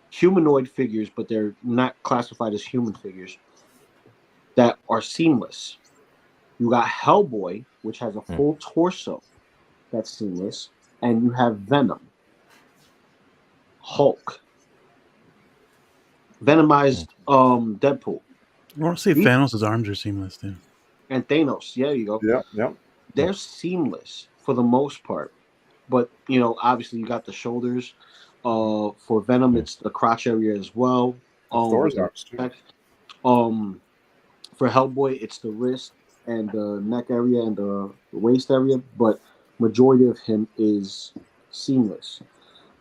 humanoid figures, but they're not classified as human figures that are seamless. You got Hellboy, which has a full torso that's seamless, and you have Venom, Hulk, Venomized Deadpool. I want to see if Thanos' arms are seamless too. And Thanos, yeah, you go. Yep. They're seamless for the most part, but obviously you got the shoulders. For Venom, it's the crotch area as well. Thor's arms too. For Hellboy, it's the wrist and the neck area and the waist area, but majority of him is seamless.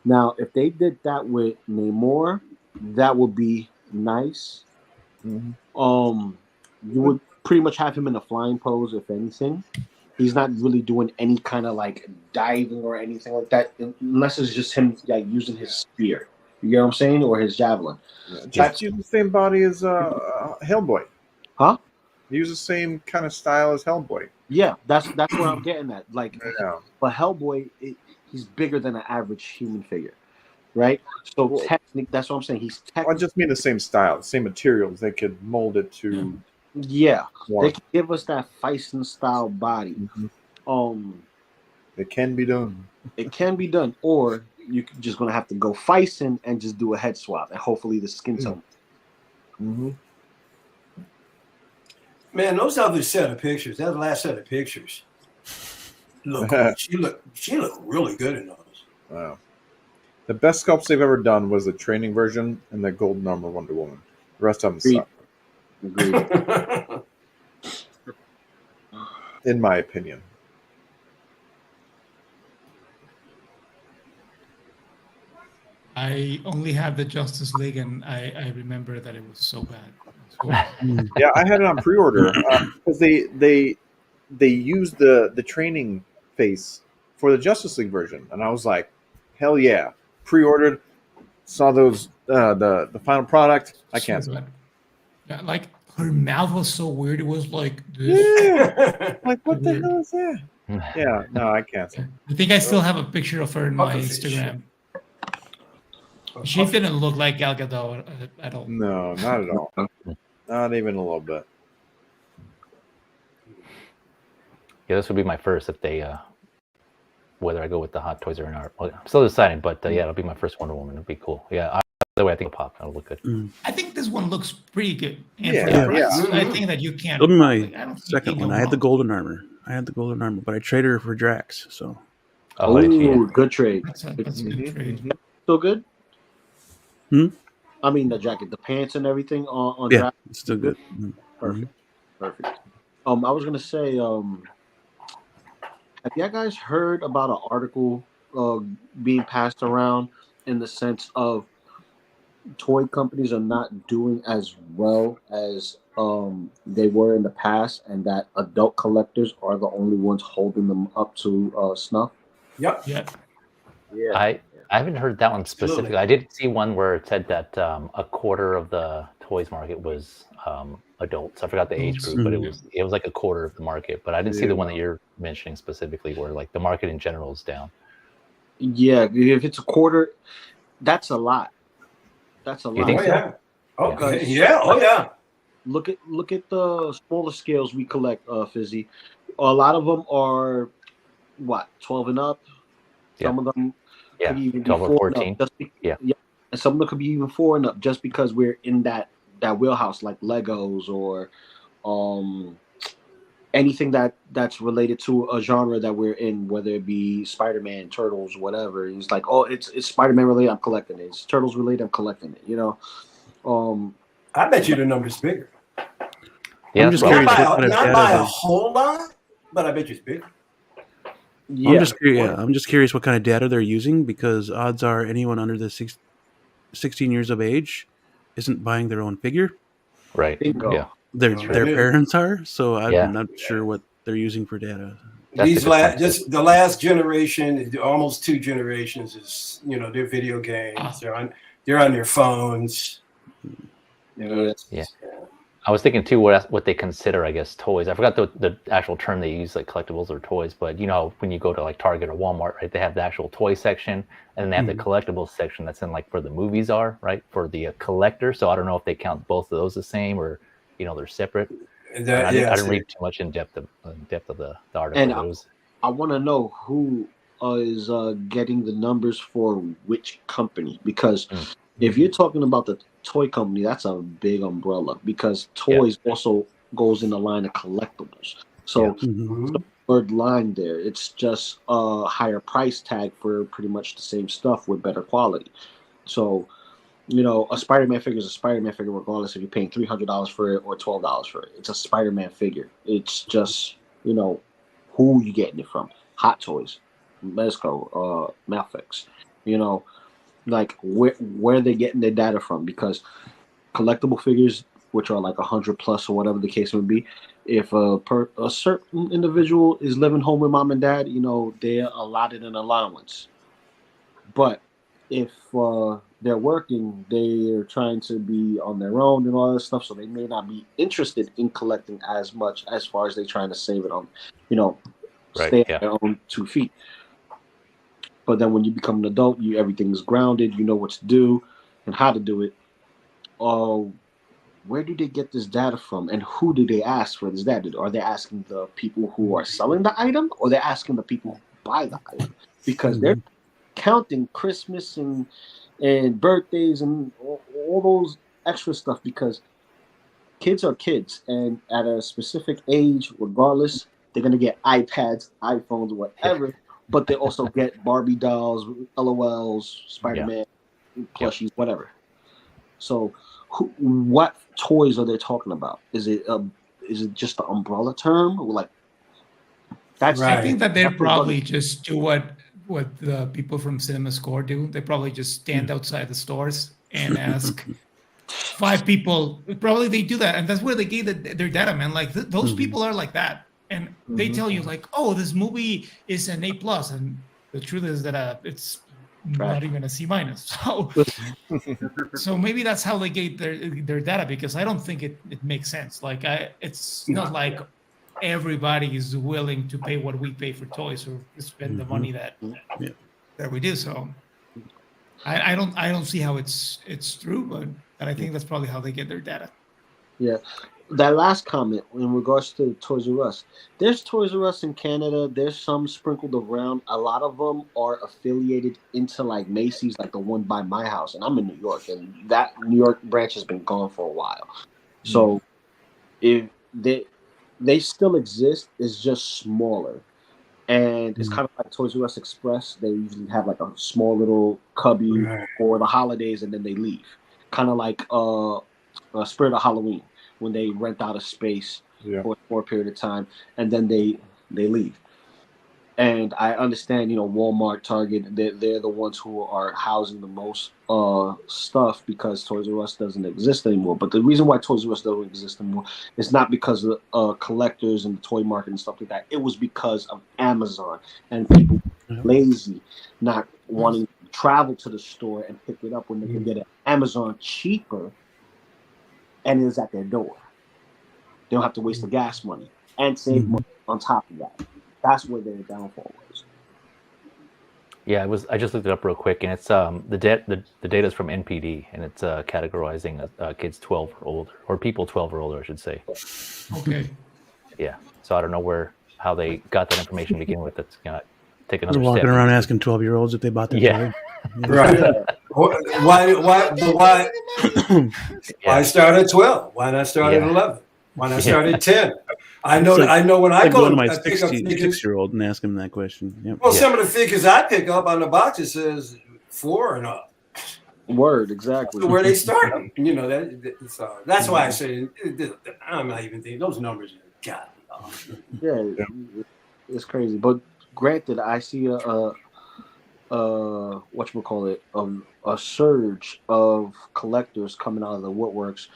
Now, if they did that with Namor, that would be nice. Mm-hmm. You would pretty much have him in a flying pose, if anything. He's not really doing any kind of like diving or anything like that, unless it's just him like using his spear. You get what I'm saying, or his javelin. Just use the same body as Hellboy. Huh? Use the same kind of style as Hellboy. Yeah, that's where I'm getting at. Like, Yeah. but Hellboy, he's bigger than an average human figure, right? So technically, that's what I'm saying. He's I just mean the same style, the same materials. They could mold it to. Yeah, one. they can give us that Feisen style body. It can be done. It can be done, or you're just gonna have to go Feisen and just do a head swap, and hopefully the skin tone. Mm-hmm. Man, those other set of pictures, that last set of pictures, look, she looked really good in those. Wow. The best sculpts they've ever done was the training version and the Golden Armor Wonder Woman. The rest of them suck. Agreed. In my opinion. I only have the Justice League, and I remember that it was so bad. Yeah, I had it on pre-order because they used the training face for the Justice League version, and I was like, hell yeah! Pre-ordered, saw those the final product. I canceled. Yeah, like her mouth was so weird. It was like this. Yeah, like what the hell is that? Yeah, no, I canceled. I think I still have a picture of her in my Instagram. She didn't look like Gal Gadot at all. No, not at all. Not even a little bit. Yeah, this would be my first if they whether I go with the Hot Toys or not. Well, I'm still deciding, but yeah, it'll be my first Wonder Woman. It'll be cool. Yeah, the way I think it'll pop, it'll look good. I think this one looks pretty good. And Yeah, for the price, yeah. I think that you can't. It'll be my I don't think second you one. go I had the wrong. golden armor. But I traded her for Drax. So. Oh, Ooh, good trade. That's a good trade. Still good? Hmm? I mean, the jacket, the pants, and everything on Yeah, Drax? it's still good. Perfect. Perfect. I was gonna say, have you guys heard about an article being passed around in the sense of toy companies are not doing as well as they were in the past, and that adult collectors are the only ones holding them up to snuff. Yep. Yeah. I haven't heard that one specifically. Absolutely. I did see one where it said that a quarter of the toys market was adults. I forgot the age group, but it was like a quarter of the market. But I didn't see the one that you're mentioning specifically, where like the market in general is down. Yeah, if it's a quarter, that's a lot. That's a You lot. think so? Yeah. Oh, Because yeah. Oh, yeah. look at the smaller scales we collect, Fizzy. A lot of them are what 12 and up. Some of them could even be 12 or 4 and 14. up. And some of them could be even 4 and up, just because we're in that wheelhouse, like Legos or anything that's related to a genre that we're in, whether it be Spider-Man, Turtles, whatever. It's like, oh, it's Spider-Man related, I'm collecting it. It's Turtles related, I'm collecting it. You know. I bet you the number's bigger. Yeah, I'm just curious Not by a whole lot, but I bet you it's bigger. Yeah. I'm just curious what kind of data they're using, because odds are anyone under the 16 years of age isn't buying their own figure. Right. Bingo. Yeah. Their parents are, so I'm not sure what they're using for data. The last generation, almost 2 generations, is their video games. They're on their phones. Yeah. I was thinking too what they consider, I guess, toys. I forgot the actual term they use, like collectibles or toys. But when you go to like Target or Walmart, right, they have the actual toy section, and then they have the collectibles section that's in like where the movies are, right, for the collector. So I don't know if they count both of those the same, or they're separate. I didn't read too much in depth of the article. And I want to know who is getting the numbers for which company, because if you're talking about the toy company, that's a big umbrella, because toys also goes in the line of collectibles. So third line there, it's just a higher price tag for pretty much the same stuff with better quality. So a Spider-Man figure is a Spider-Man figure, regardless if you're paying $300 for it or $12 for it. It's a Spider-Man figure. It's just who you getting it from. Hot Toys, Mezco, Mafex. Like where they're getting their data from, because collectible figures, which are like 100 plus or whatever the case may be, if a certain individual is living home with mom and dad, they're allotted an allowance. But if they're working, they're trying to be on their own and all that stuff, so they may not be interested in collecting as much, as far as they're trying to save it on, stay on their own 2 feet. But then when you become an adult, everything's grounded. You know what to do and how to do it. Where do they get this data from, and who do they ask for this data? Are they asking the people who are selling the item, or they're asking the people who buy the item? Because they're counting Christmas and birthdays and all those extra stuff, because kids are kids, and at a specific age, regardless, they're going to get iPads, iPhones, whatever. But they also get Barbie dolls, LOLs, Spider-Man, plushies, whatever. So, what toys are they talking about? Is it just the umbrella term, or like? I think that they probably just do what the people from Cinema Score do. They probably just stand outside the stores and ask 5 people. Probably they do that, and that's where they get their data, man. Like those people are like that. And they tell you like, oh, this movie is an A+, and the truth is that it's not even a C-. So maybe that's how they get their data, because I don't think it makes sense. Like it's not like everybody is willing to pay what we pay for toys or spend the money that we do. So I don't see how it's true, but I think that's probably how they get their data. Yeah. That last comment in regards to Toys R Us, there's Toys R Us in Canada. There's some sprinkled around. A lot of them are affiliated into like Macy's, like the one by my house, and I'm in New York, and that New York branch has been gone for a while. So if they still exist, it's just smaller, and it's kind of like Toys R Us Express. They usually have like a small little cubby for the holidays, and then they leave. Kind of like Spirit of Halloween, when they rent out a space for a period of time, and then they leave. And I understand, Walmart, Target, they're the ones who are housing the most stuff because Toys R Us doesn't exist anymore. But the reason why Toys R Us doesn't exist anymore is not because of collectors and the toy market and stuff like that. It was because of Amazon and people lazy, not wanting to travel to the store and pick it up when they can get it Amazon cheaper, and it's at their door. They don't have to waste the gas money and save money on top of that. That's where their downfall was. Yeah, I just looked it up real quick, and it's the data is from NPD, and it's categorizing kids 12 or older, or people 12 or older, I should say. Okay. Yeah. So I don't know how they got that information to begin with. That's gonna take another walking step. around asking 12-year-olds if they bought their toy. Right. Why start at 12? Why not start at 11? Why not start at 10? I know when I go to my I pick up figures, 6-year-old and ask him that question. Yep. Well, some of the figures I pick up on the box, it says 4 and up. Word, exactly. Where they start them. That's why I say I'm not even thinking those numbers are Yeah, it's crazy. But granted, I see a surge of collectors coming out of the woodworks,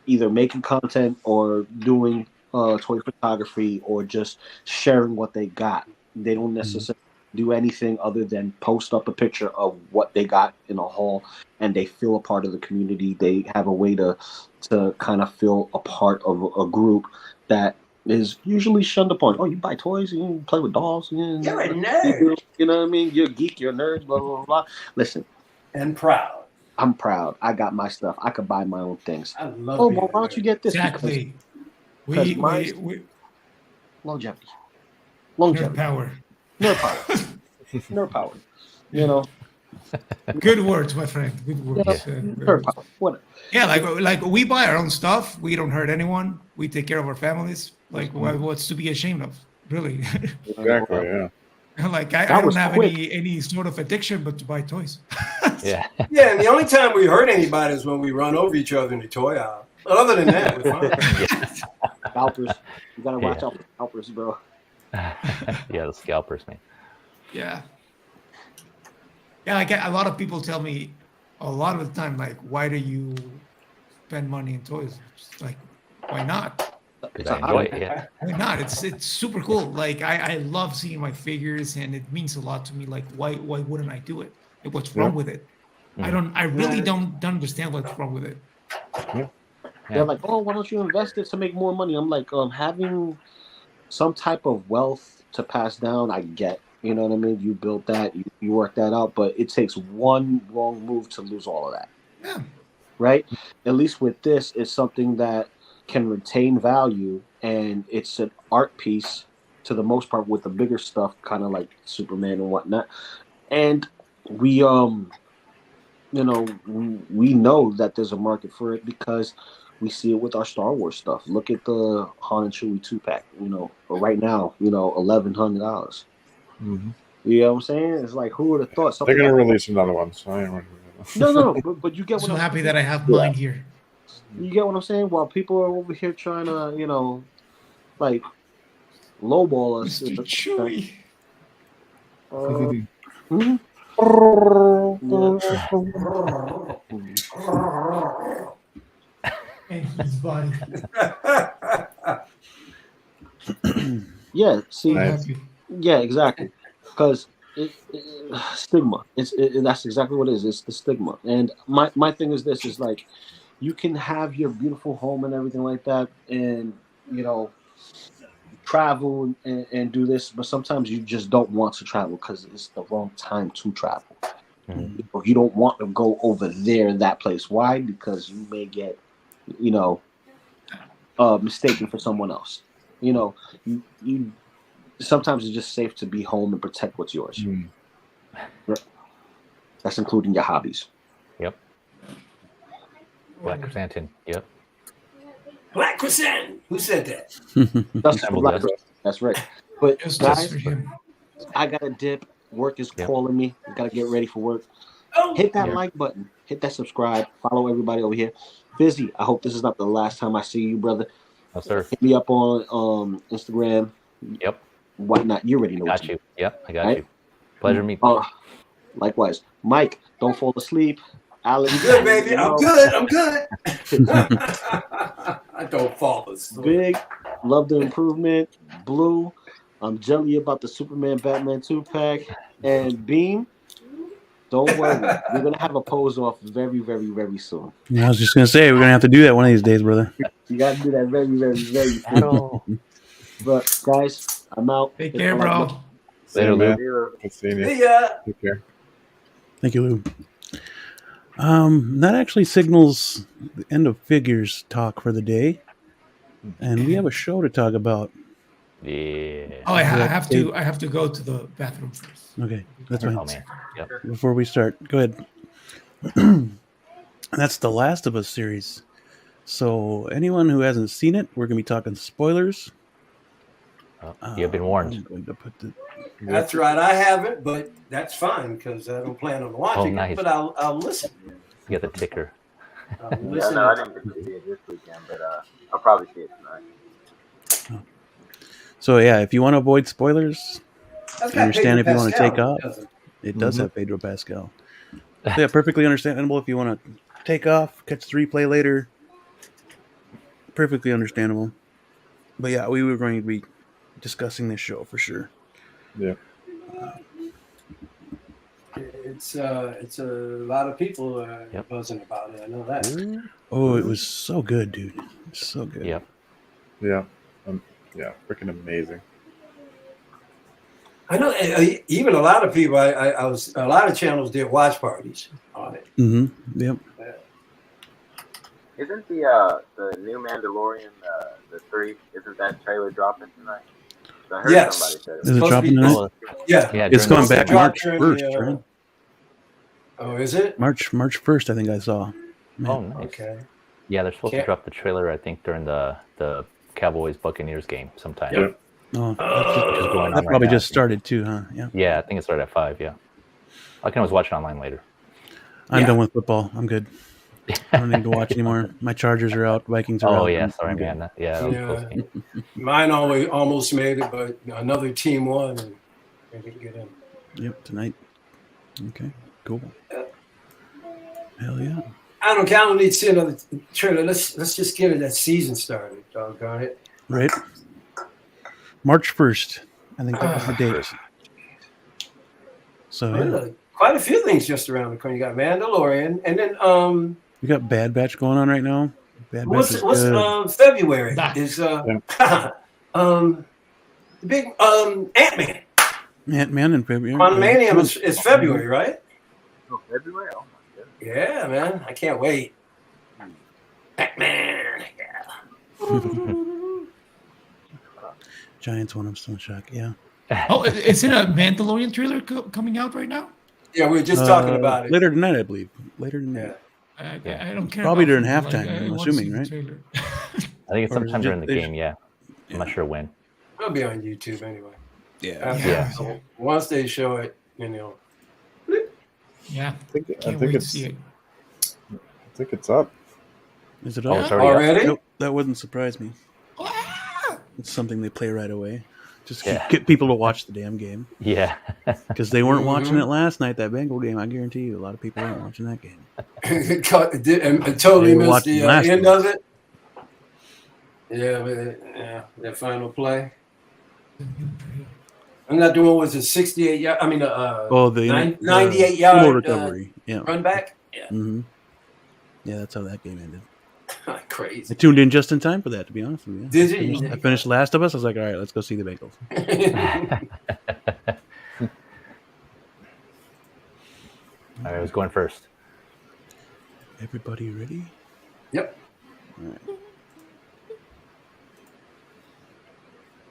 either making content or doing toy photography or just sharing what they got. They don't necessarily do anything other than post up a picture of what they got in a haul, and they feel a part of the community. They have a way to kind of feel a part of a group that is usually shunned upon. Oh, you buy toys, you play with dolls. You're a nerd. You know what I mean? You're a geek, you're a nerd, blah, blah, blah. Listen. And proud. I'm proud. I got my stuff. I could buy my own things. I love well, why don't you get this? Exactly. Because longevity. Nerd power. Nerd power. Good words, my friend. Good words. Nerd power. Whatever. Yeah, like we buy our own stuff. We don't hurt anyone. We take care of our families. Like, what's to be ashamed of? Really? Exactly. Yeah. Like I don't have any sort of addiction, but to buy toys. Yeah. Yeah, and the only time we hurt anybody is when we run over each other in the toy aisle. But other than that, we're fine. Scalpers. You gotta watch out for scalpers, bro. Yeah, the scalpers, man. Yeah. Yeah, I get a lot of people tell me a lot of the time, like, why do you spend money in toys? Just like, why not? Because I enjoy it, yeah. Why not? It's super cool. Like I love seeing my figures, and it means a lot to me. Like, why wouldn't I do it? Like, what's wrong with it? I really don't understand what's wrong with it. They're like, oh, why don't you invest it to make more money? I'm like, having some type of wealth to pass down, I get. You know what I mean? You built that, you work that out, but it takes one wrong move to lose all of that. Yeah. Right? At least with this, it's something that can retain value, and it's an art piece to the most part with the bigger stuff, kind of like Superman and whatnot. And we we know that there's a market for it because we see it with our Star Wars stuff. Look at the Han and Chewie 2-pack, right now, $1,100. Mm-hmm. You know what I'm saying? It's like, who would have thought something? They're gonna release another one, so I ain't No, but you get I'm what so I'm happy saying? that I have mine here. You get what I'm saying? While people are over here trying to, like, lowball us. Mr. Chewie. And his body. Yeah, see, happy. Yeah, exactly. Because stigma. That's exactly what it is. It's the stigma. And my thing is this: is like, you can have your beautiful home and everything like that, and travel and do this, but sometimes you just don't want to travel because it's the wrong time to travel. Mm-hmm. You don't want to go over there, that place. Why? Because you may get, mistaken for someone else. You sometimes it's just safe to be home and protect what's yours. That's including your hobbies. Yep. Black Chrysanthemum. Yep. Black Chrysanthemum. Who said that? That's right. But guys, I got to dip. Work is calling me. I got to get ready for work. Hit that like button. Hit that subscribe. Follow everybody over here. Fizzy, I hope this is not the last time I see you, brother. No, sir. Hit me up on Instagram. Yep. whatnot. You already know. Got you. Yep, I got Right? you. Pleasure meeting. Likewise, Mike. Don't fall asleep. Alex, I'm good, baby. I'm good. I'm good. I don't fall asleep. Big, love the improvement. Blue, I'm jelly about the Superman Batman 2-pack. And Beam, don't worry. We're going to have a pose off very, very, very soon. I was just going to say, we're going to have to do that one of these days, brother. You got to do that very, very, very soon. But, guys, I'm out. Take care, bro. Later, man. Lou. Good seeing you. See ya. Take care. Thank you, Lou. That actually signals the end of figures talk for the day. And we have a show to talk about. Yeah. Oh, I have to go to the bathroom first. Okay, that's fine. Oh, man. Yep. Before we start, go ahead. That's the Last of Us series. So anyone who hasn't seen it, we're going to be talking spoilers. You've been warned. I'm going to put the... That's right. I haven't, but that's fine because I don't plan on watching nice. it. But I'll listen. You got the ticker. Yeah, no, I didn't get to see it this weekend, but I'll probably see it tonight. So yeah, if you want to avoid spoilers, That's I understand if you want to take off. doesn't it? It does have Pedro Pascal. So yeah, perfectly understandable if you want to take off, catch the replay later. Perfectly understandable. But yeah, we were going to be discussing this show for sure. Yeah. It's a lot of people buzzing about it. I know that. Oh, it was so good, dude. So good. Yep. Yeah. Yeah. Freaking amazing. I know. Even a lot of people. I was a lot of channels did watch parties on it. Mm-hmm. Yep. Isn't the new Mandalorian the 3? Isn't that trailer dropping tonight? I heard somebody said it. Is it dropping tonight? Yeah. It's going back March 1st, right? Oh, is it? March 1st, I think I saw. Man. Oh, nice. Okay. Yeah, they're supposed to drop the trailer, I think, during the Cowboys-Buccaneers game sometime. Yep. Oh, Which is going that on probably right now. just started too, huh? Yeah. Yeah, I think it started at 5, yeah. I can always watch it online later. I'm done with football. I'm good. I don't need to watch anymore. My Chargers are out. Vikings are out. Oh, yeah. Sorry, man. That was a close game. Mine almost made it, but another team won and they didn't get in. Yep, tonight. Okay, cool. Hell yeah. I don't need to see another trailer. Let's just get that season started, doggone it. Right. March 1st. I think that was the date. So yeah. Quite a few things just around the corner. You got Mandalorian, and then We got Bad Batch going on right now. Bad Batch is what's good. February is the big Ant-Man. Ant-Man in February. Quantumanium is February, right? Oh, February? Oh, my goodness. Yeah, man. I can't wait. Ant-Man. Yeah. Giants one. I'm still in shock. Yeah. Oh, isn't a Mandalorian trailer coming out right now? Yeah, we were just talking about it. Later tonight, I believe. Later tonight. I don't care. Probably about during football. halftime, I I'm want to assuming, see the right? trailer. I think it's Or sometime during the they- game, yeah. I'm not sure when. It'll be on YouTube anyway. Yeah. So once they show it, Yeah. I think Can't wait to it's see it. I think it's up. Is it Oh, up? it's already up? Nope, that wouldn't surprise me. It's something they play right away. Just Yeah. get people to watch the damn game. Yeah. Because they weren't watching it last night, that Bengal game. I guarantee you, a lot of people weren't watching that game. and totally They were missed watching the last end one. of it. Yeah, but that final play. I'm not doing was a 68 yard. I mean, The 98 field yard recovery. Yeah. run back. Yeah, Mm-hmm. Yeah, that's how that game ended. I crazy. tuned in just in time for that, to be honest with you. Did you? I finished Last of Us. I was like, all right, let's go see the Bengals. All right, who's going first? Everybody ready? Yep.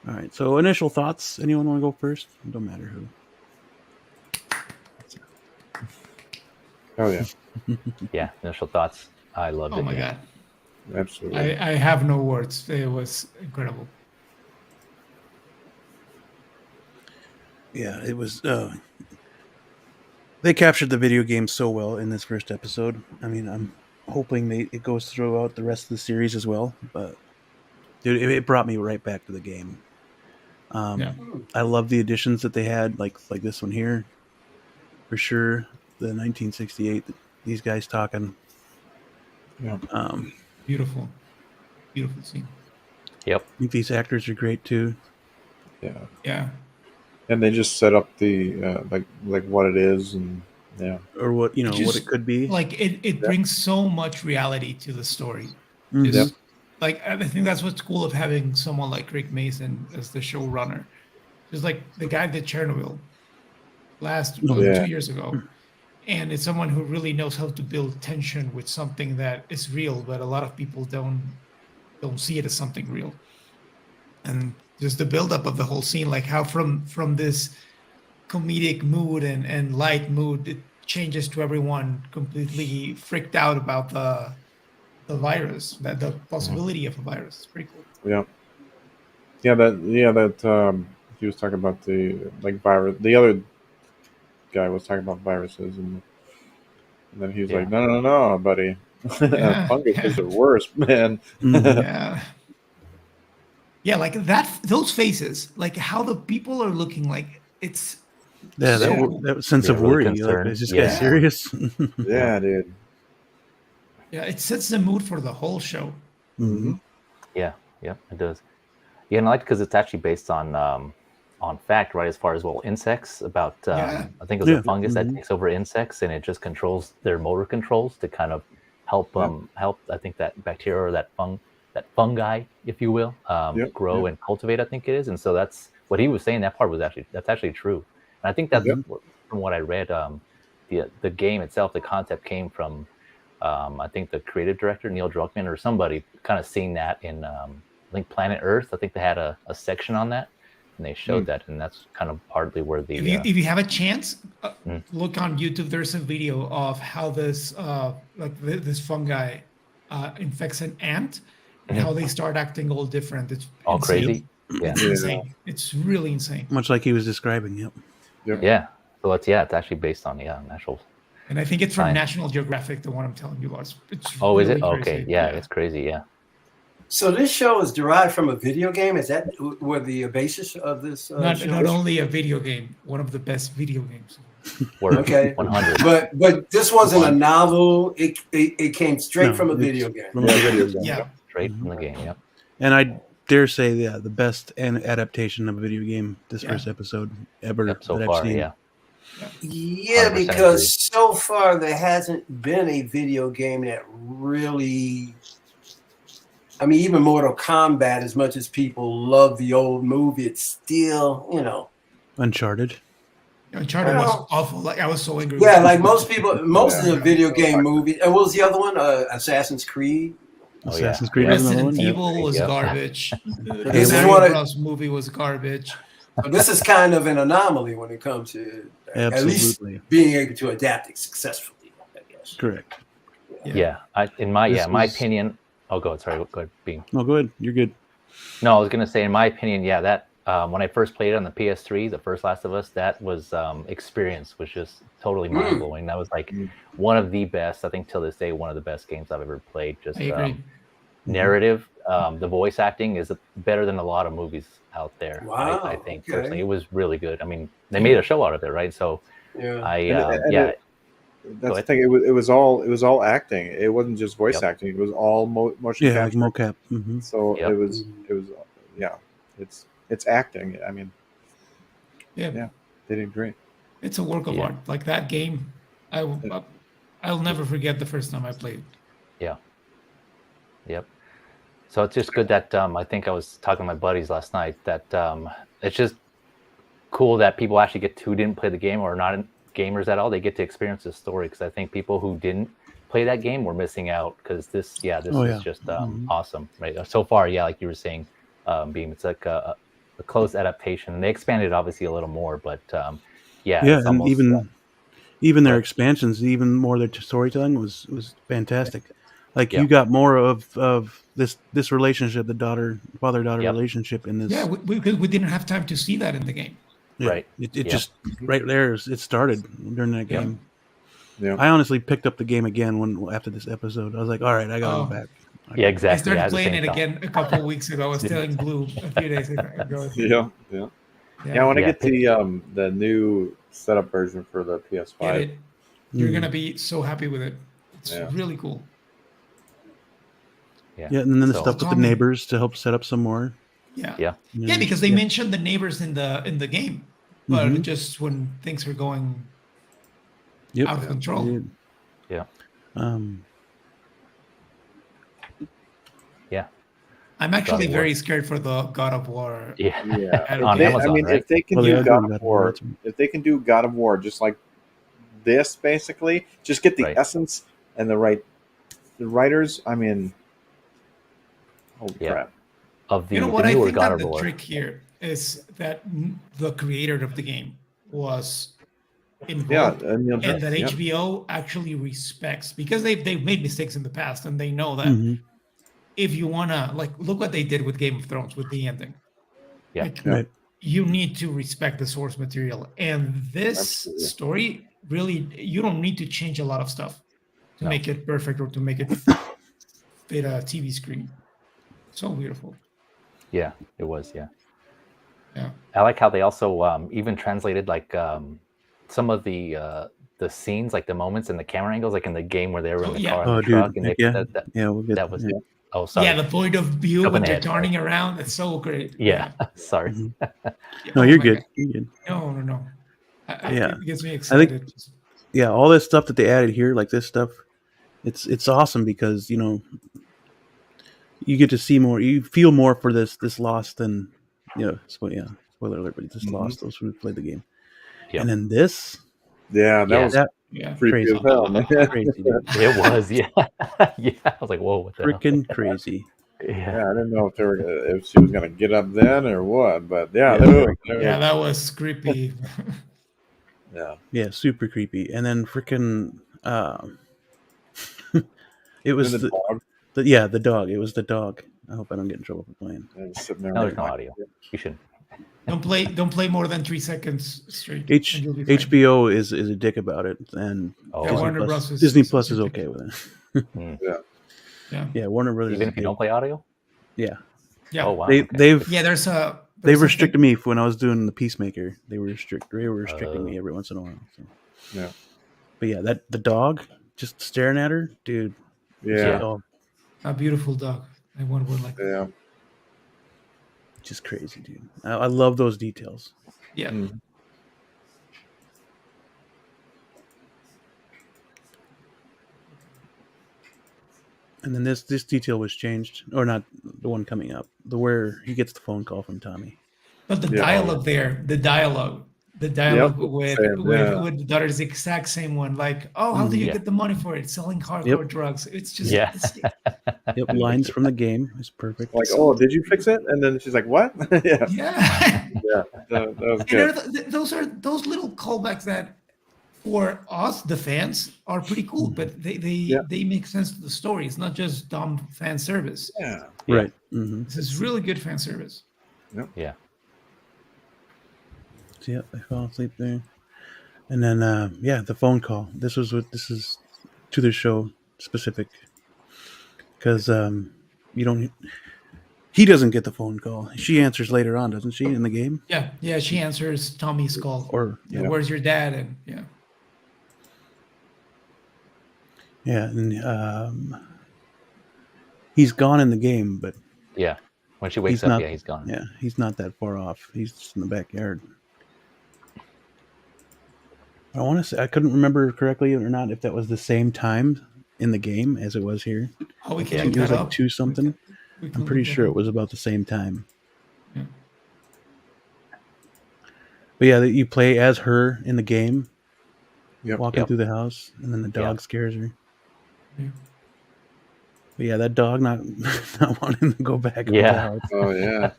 All right. So initial thoughts. Anyone want to go first? It don't matter who. Oh yeah. Yeah, initial thoughts. I loved it. Oh my yeah. god. Absolutely. I have no words. It was incredible. Yeah, it was. They captured the video game so well in this first episode. I mean, I'm hoping it goes throughout the rest of the series as well. But dude, it brought me right back to the game. Yeah. I love the additions that they had, like this one here, for sure. The 1968, these guys talking. Yeah. Beautiful scene. Yep. I think these actors are great too. Yeah. Yeah. And they just set up the like what it is, and or what what it could be. Like it brings so much reality to the story. Mhm. Just like I think that's what's cool of having someone like Rick Mason as the showrunner. Just like the guy that Chernobyl last Oh, yeah. 2 years ago, and it's someone who really knows how to build tension with something that is real, but a lot of people don't see it as something real. And just the buildup of the whole scene, like how from this comedic mood and light mood, it changes to everyone completely freaked out about the virus, that the possibility of a virus. It's pretty cool. Yeah. That he was talking about the virus. The other guy was talking about viruses, and then he was like, "No, buddy, funguses are worse, man." Yeah, like that. Those faces, like how the people are looking, like it's that sense of worry. Like, is this guy serious? Yeah, dude. Yeah, it sets the mood for the whole show. Mm-hmm. Yeah, it does. Yeah, and I like because it's actually based on fact, right? As far as insects. About I think it was a fungus that takes over insects, and it just controls their motor controls to kind of help help. I think that bacteria or that fungi, if you will, grow and cultivate. I think it is, and so that's what he was saying. That part was actually true, and I think that's from what I read. The game itself, the concept came from I think the creative director Neil Druckmann or somebody kind of seeing that in I think Planet Earth. I think they had a section on that, and they showed that, and that's kind of partly where the if you have a chance, look on YouTube. There's a video of how this this fungi infects an ant and how they start acting all different. It's all insane. crazy. Yeah, it's insane. It's really insane. Much like he was describing. Yep. Yeah. So it's actually based on natural. And I think it's from National Geographic, the one I'm telling you, Lars. It's is really it? crazy. Okay. Yeah, it's crazy. Yeah. So this show is derived from a video game. Is that where the basis of this show? Not only a video game, one of the best video games. Okay, 100. But this wasn't a novel. It came straight from a video game. Straight from the game. Yep. And I dare say, the best adaptation of a video game. This first episode ever so that far. I've seen. Yeah, because so far there hasn't been a video game that really. I mean, even Mortal Kombat, as much as people love the old movie, it's still, Uncharted. Uncharted was awful. Like I was so angry. Yeah, like most people, most of the video game movies. And what was the other one? Assassin's Creed. Assassin's Creed. Resident Evil was garbage. The Mario Bros. Movie was garbage. So this is kind of an anomaly when it comes to at least being able to adapt it successfully, I guess. Correct. Yeah. In my opinion. Oh, go ahead. Sorry, go ahead, Bean. No, go ahead. You're good. No, I was going to say, in my opinion, that when I first played it on the PS3, the first Last of Us, that was experience was just totally mind blowing. That was like one of the best, I think, till this day, one of the best games I've ever played. Just narrative, the voice acting is better than a lot of movies out there. Wow, I think personally, it was really good. I mean, they made a show out of it, right? So, that's the thing. It was all acting. It wasn't just voice acting. It was all motion capture. Like mocap. Mm-hmm. So it was it's acting. I mean, they did great. It's a work of art. Like that game, I'll never forget the first time I played. Yeah. Yep. So it's just good that I think I was talking to my buddies last night that it's just cool that people actually who didn't play the game or not gamers at all, they get to experience this story, because I think people who didn't play that game were missing out, because this is just awesome, right? So far, like you were saying, Beam, it's like a close adaptation, and they expanded obviously a little more, but and almost, even their expansions, even more their storytelling was fantastic. Like you got more of this relationship, the father-daughter relationship in this. Yeah, we didn't have time to see that in the game. Yeah, right. It just right there. It started during that game. Yeah. I honestly picked up the game again after this episode. I was like, all right, I got it back. Yeah, I exactly. started Yeah, at the playing same it time. again a couple of weeks ago. I was telling Blue a few days ago. Yeah. Yeah, when I Yeah, get the new setup version for the PS5. Get it. You're Mm. gonna be so happy with it. It's Yeah. really cool. Yeah. Yeah, and then the So- stuff with the Tommy. neighbors to help set up some more. Yeah. Yeah. Yeah, because they mentioned the neighbors in the game, but Mhm. just when things are going Yep. out of control. Yeah. Yeah. Um, Yeah. I'm actually God of War. very scared for the God of War. Yeah. Yeah. On Amazon, right? If they can Well, they do are God doing of God of War, War, that's right. if they can do God of War just like this, basically, just get the Right. essence and the writers. I mean, holy Yeah. crap! Of the, You know what? the I newer think God that of the War. trick here is that the creator of the game was Yeah, involved, and and that yeah. HBO actually respects, because they've made mistakes in the past, and they know that Mhm. if you wanna, like, look what they did with Game of Thrones with the ending. Yeah. Like, Right. you need to respect the source material, and this Absolutely. story really, you don't need to change a lot of stuff to No. make it perfect or to make it fit a TV screen. So beautiful. Yeah, it was. Yeah. Yeah. I like how they also even translated like some of the scenes, like the moments and the camera angles, like in the game where they were in Oh, the yeah. car and Oh, the dude. truck, and Heck they yeah. that Yeah, we'll get that was. yeah. Oh, sorry. Yeah, the point of view Jumping when they're ahead, sorry. turning around, it's so great. Yeah. Sorry. Mhm. Yeah. No, Oh you're my good. God. You're good. No. Yeah. It gets me I excited. think yeah, all this stuff that they added here, like this stuff, it's awesome because you get to see more, you feel more for this loss than spoiler alert, but just lost those who played the game. Yep. And then this, Yeah, that Yeah. was Yeah. creepy crazy, as hell, man. crazy, dude, It was. Yeah. Yeah. I was like, whoa, what the hell? freaking crazy. Yeah. Yeah, I didn't know if she was gonna get up then or what, but yeah, Yeah, that was creepy. Yeah, super creepy. And then freaking, it was And the dog the dog. It was the dog. I hope I don't get in trouble for playing. was sitting there. No, like, there's no audio. You shouldn't. Don't play more than 3 seconds straight. H and you'll be fine. HBO is a dick about it, and Oh, Yeah, wow. Warner Bros. is Disney Plus such is a okay dick. with it. Yeah. Yeah, Warner Brothers. Even is if you big. don't play audio. Yeah. Oh wow. They okay. they've Yeah, there's a restricted me when I was doing the Peacemaker. They were restricting me every once in a while. So. Yeah. But yeah, the dog just staring at her, dude. Yeah. Oh, a beautiful dog. I want one like that. Yeah. just crazy, dude. I love those details. Yeah. Mm. And then this detail was changed, or not the one coming up, the where he gets the phone call from Tommy. But the Yeah. dialogue there, the dialogue with same, yeah. with the daughter is the exact same one. Like, oh, how do you Yeah. get the money for it? Selling hardcore Yep. drugs. It's just Yeah. Yep, lines from the game is perfect. Like, oh, did you fix it? And then she's like, what? Yeah. yeah. Yeah. That was And good. those are those little callbacks that for us, the fans, are pretty cool, but they make sense to the story. It's not just dumb fan service. Yeah. Right. Mm-hmm. This is really good fan service. Yeah. So, yeah, I fell asleep there. And then the phone call. This is to the show specific. Because he doesn't get the phone call. She answers later on, doesn't she, in the game? Yeah. She answers Tommy's call. Or where's your dad? And yeah. Yeah, and he's gone in the game, but Yeah. When she wakes he's up, not, yeah, he's gone. Yeah, he's not that far off. He's just in the backyard. I want to say, I couldn't remember correctly or not if that was the same time in the game as it was here. Oh, we I can think look it was that like up. 2 something. We can I'm pretty look that sure up. it was about the same time. Yeah. But yeah, you play as her in the game, Yep. walking through the house, and then the dog scares her. Yeah. But yeah, that dog not wanting to go back into the Yeah. house. Oh, yeah.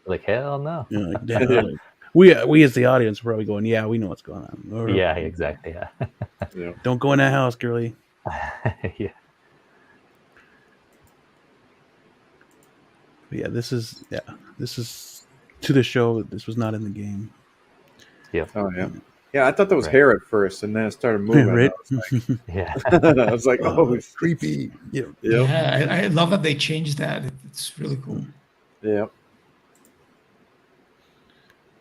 Like, hell no. You know, like, damn, like, we as the audience are probably going, yeah, we know what's going on. Or, Yeah, exactly. Yeah. Yeah. Don't go in that house, girlie. Yeah. But yeah, this is to the show. This was not in the game. Oh, yeah. Yeah, I thought that was Right. hair at first, and then it started moving. Right? Yeah. I was like, oh, it's creepy. Yeah. Yep. Yeah, I love that they changed that. It's really cool. Yep.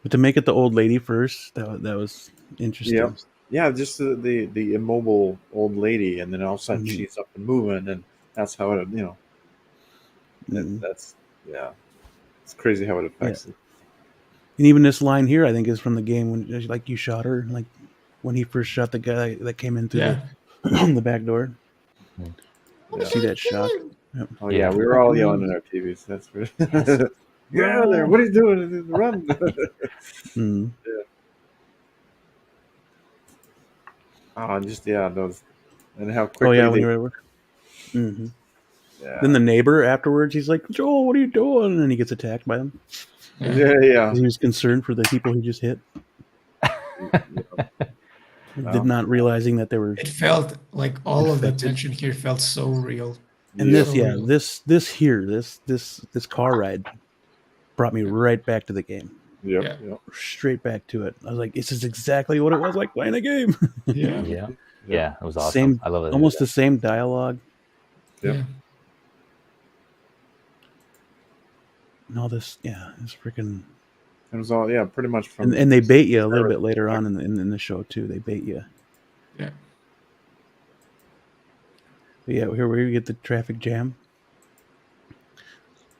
But to make it the old lady first, that was interesting. Yep. Yeah, just the immobile old lady, and then all of a sudden Mhm. she's up and moving, and that's how it, Mhm. that's yeah, it's crazy how it affects it. And even this line here, I think, is from the game when, like, you shot her, like when he first shot the guy that came in through the back door. Mhm. You see that shot? Yep. Oh yeah, Yeah. we were all yelling at our TVs. That's for get out of there! What are you doing? Run! Mhm. Yeah. Oh, just those, and how quickly Oh yeah, when they. you were at work. Mm-hmm. Yeah. Then the neighbor afterwards, he's like, "Joel, what are you doing?" And then he gets attacked by them. Yeah. He was concerned for the people he just hit. Did not realizing that they were. It felt like all of the tension here felt so real. And So this, real. this car ride brought me right back to the game. Yep. Straight back to it. I was like, this is exactly what it was like playing a game. Yeah. Yeah. Yeah. It was awesome. Same, I love it. almost the same dialogue. Yeah. And all this, it's freaking. It was all pretty much from. And they bait you a little bit later on in the show too. They bait you. Yeah. But yeah, here we get the traffic jam.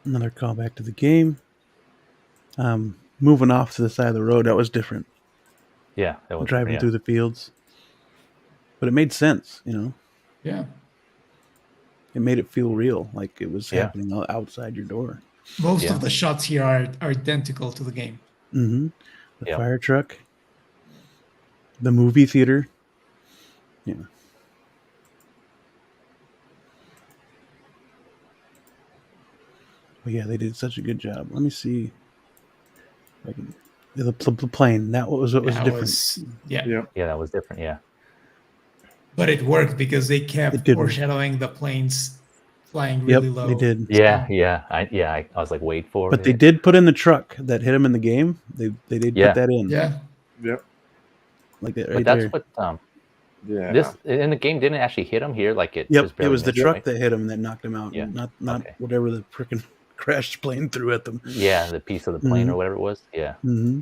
Another callback to the game. Moving off to the side of the road, that was different. Yeah, that was driving through the fields, but it made sense, Yeah. It made it feel real, like it was happening outside your door. Most of the shots here are identical to the game. Mm-hmm. The fire truck, the movie theater. Yeah. But yeah, they did such a good job. Let me see. The plane. That was what was different. Yeah, that was different. Yeah. But it worked because they kept foreshadowing the planes flying really low. They did. Yeah. I was like, wait for it. But they did put in the truck that hit him in the game. They did put that in. Yeah. Yep. Like that. But that's what. This in the game didn't actually hit him here. Like it. Yep. It was the truck that hit him that knocked him out. Yeah. Not whatever the freaking crashed plane threw at them. Yeah, the piece of the plane or whatever it was. Yeah. Mm-hmm.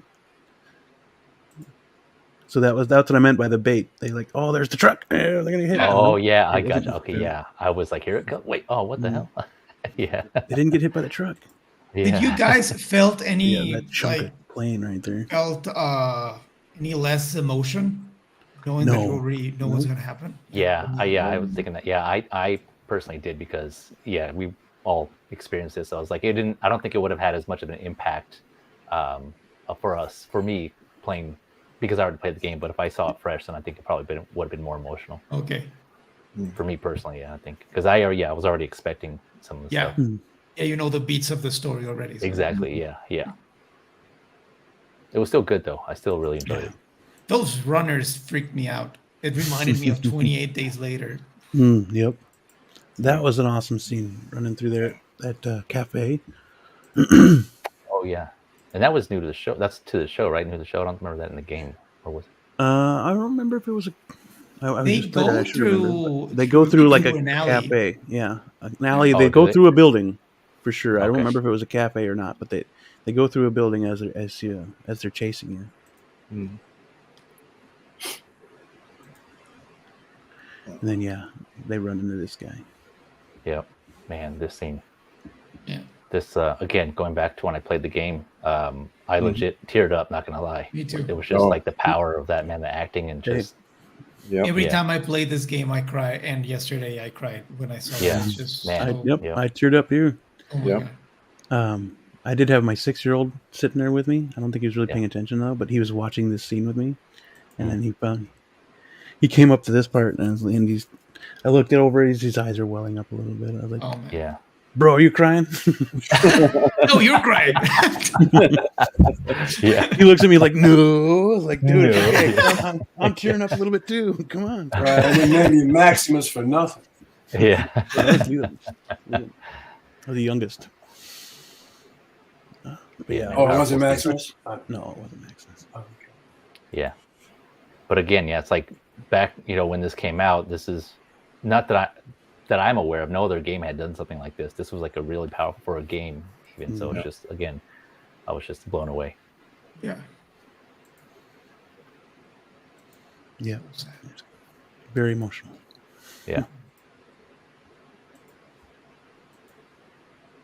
So that's what I meant by the bait. They like, oh, there's the truck. They're gonna hit. Oh yeah, I got you. Okay, yeah. I was like, here it comes. Wait, what the hell? Yeah. They didn't get hit by the truck. Yeah. Did you guys felt any that chunk of plane right there? Felt any less emotion knowing that you already know what's gonna happen? Yeah, I was thinking that. Yeah, I personally did because we all experienced this. So I was like, I don't think it would have had as much of an impact for me playing, because I already played the game. But if I saw it fresh, then I think it probably would have been more emotional. Okay. For me personally, I think because I was already expecting some of the stuff. Yeah, you know the beats of the story already. So. Exactly. Yeah. It was still good though. I still really enjoyed it. Those runners freaked me out. It reminded me of 28 Days Later. Yep. That was an awesome scene running through there at cafe. Oh yeah, and that was new to the show. That's to the show, right? New to the show. I don't remember that in the game, or was it? I don't remember if it was they go through. They go through like a cafe. Yeah, an alley. They go through a building, for sure. I don't remember if it was a cafe or not, but they go through a building as they're chasing you. Mm. And then they run into this guy. Yep, man, this scene. Yeah. This again, going back to when I played the game, I legit teared up. Not gonna lie. Me too. It was just like the power of that man, the acting, and just. Every time I play this game, I cry. And yesterday, I cried when I saw it. It's just I teared up here. Oh my God. I did have my 6-year-old sitting there with me. I don't think he was really paying attention though, but he was watching this scene with me, and then he came up to this part, and I looked over. His eyes are welling up a little bit. I was like, oh, man. Yeah. Bro, are you crying? No, you're crying. Yeah. He looks at me like, no. I was like, dude, okay, I'm tearing up a little bit too. Come on. Right, and then maybe Maximus for nothing. Yeah. I'm the youngest. But it wasn't Maximus? No, it wasn't Maximus. Oh, okay. Yeah. but again, yeah, it's like back, when this came out, this is not that I'm aware of. No other game had done something like this. This was like a really powerful for a game, even. So it's just, again, I was just blown away. Yeah. Yeah. Very emotional. Yeah.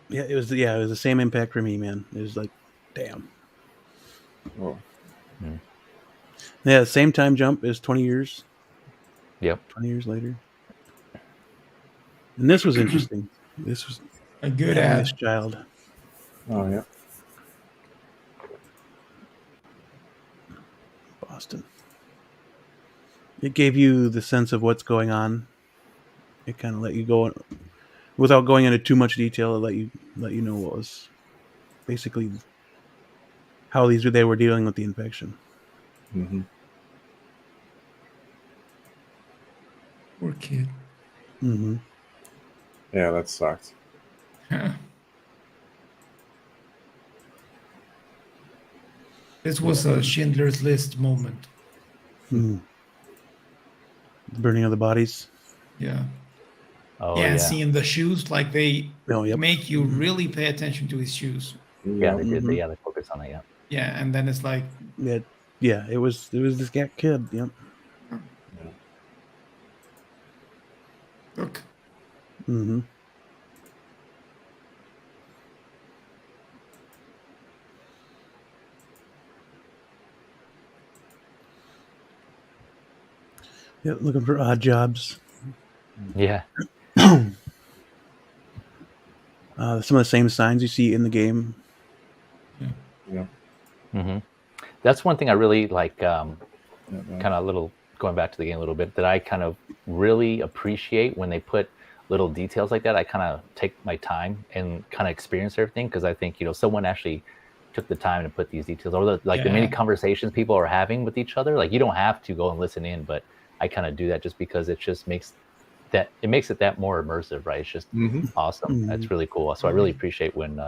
Yeah, it was the same impact for me, man. It was like, damn. Oh. Yeah, same time jump is 20 years. Yep. 20 years later. And this was interesting. This was a good having ad. this child. Oh yeah. Boston. It gave you the sense of what's going on. It kind of let you go without going into too much detail. It let you know what was basically how they were dealing with the infection. Mm-hmm. Poor kid. Mm-hmm. Yeah, that sucks. This was a Schindler's List moment. The burning of the bodies. Yeah. Oh yeah, yeah. Seeing the shoes, like they yep. make you really pay attention to his shoes. Yeah, they did. They focus on it. Yeah. Yeah, and then it's like, yeah, it was this kid. Yep. Look. Mm-hmm. Yeah, looking for odd jobs. Yeah. Some of the same signs you see in the game. Yeah. Mm-hmm. That's one thing I really like. Kind of going back to the game a little bit, that I kind of really appreciate when they put little details like that. I kind of take my time and kind of experience everything, because I think someone actually took the time to put these details, or the many conversations people are having with each other. Like, you don't have to go and listen in, but I kind of do that just because it just makes it that more immersive, right? It's just awesome. Mm-hmm. That's really cool. So I really appreciate when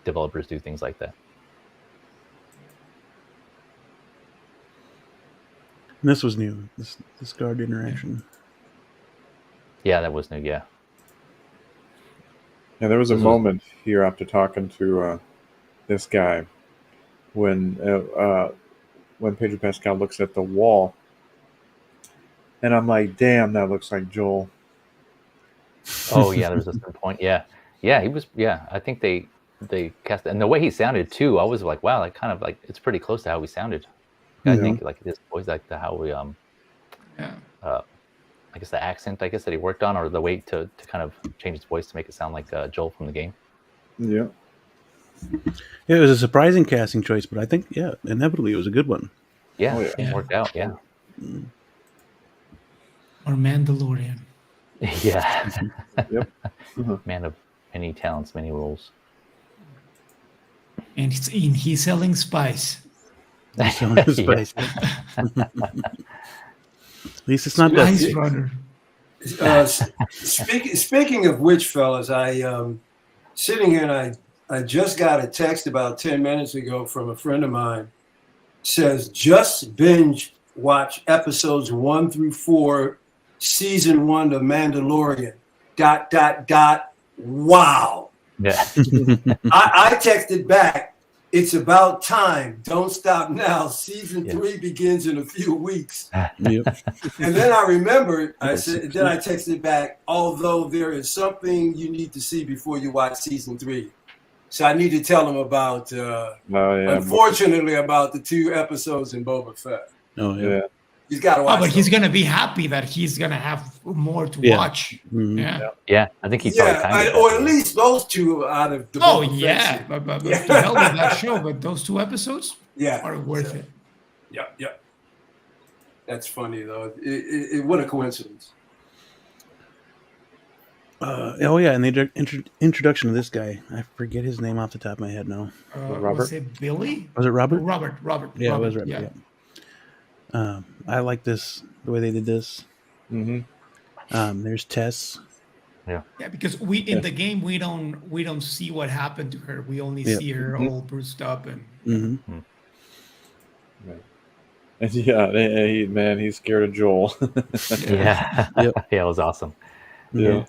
developers do things like that. And this was new. This guard interaction. Yeah, that was new. Yeah. Yeah, there was a moment here after talking to this guy when Pedro Pascal looks at the wall, and I'm like, "Damn, that looks like Joel." Oh yeah, there was a certain point. Yeah, he was. Yeah, I think they cast, and the way he sounded too, I was like, wow, like kind of like it's pretty close to how we sounded. I think like this voice, like how we I guess the accent, that he worked on, or the way to kind of change his voice to make it sound like Joel from the game. Yeah. Yeah, it was a surprising casting choice, but I think inevitably it was a good one. Yeah, it worked out. Yeah. Or Mandalorian. Yeah. Yep. Man of many talents, many roles. And he's selling spice. He's selling spice. At least it's not Spice Runner. Speaking of which, fellas, I sitting here and I just got a text about 10 minutes ago from a friend of mine. Says, just binge watch episodes 1 through 4, season 1 of Mandalorian. ... Wow. Yeah. I texted back, it's about time. Don't stop now. Season 3 begins in a few weeks. Yep. And then I remembered, I texted back, although there is something you need to see before you watch season 3. So I need to tell him about, unfortunately, about the 2 episodes in Boba Fett. Oh, yeah. He's got to watch but he's going to be happy that he's going to have more to watch. Mm-hmm. Yeah, I think he probably or at least those 2 out of the Boba Fett Fett. But to hell with that show, but those 2 episodes are worth it. Yeah. That's funny, though. What a coincidence. And the introduction of this guy. I forget his name off the top of my head now. Robert? Was it Billy? Was it Robert? Robert. Yeah, it was Robert. Yeah. I like this, the way they did this. Mm-hmm. There's Tess. Yeah, because in the game we don't see what happened to her. We only see her all bruised up and. Mm-hmm. Yeah, he's scared of Joel. Yeah. Yep. Yeah, it was awesome. Yeah.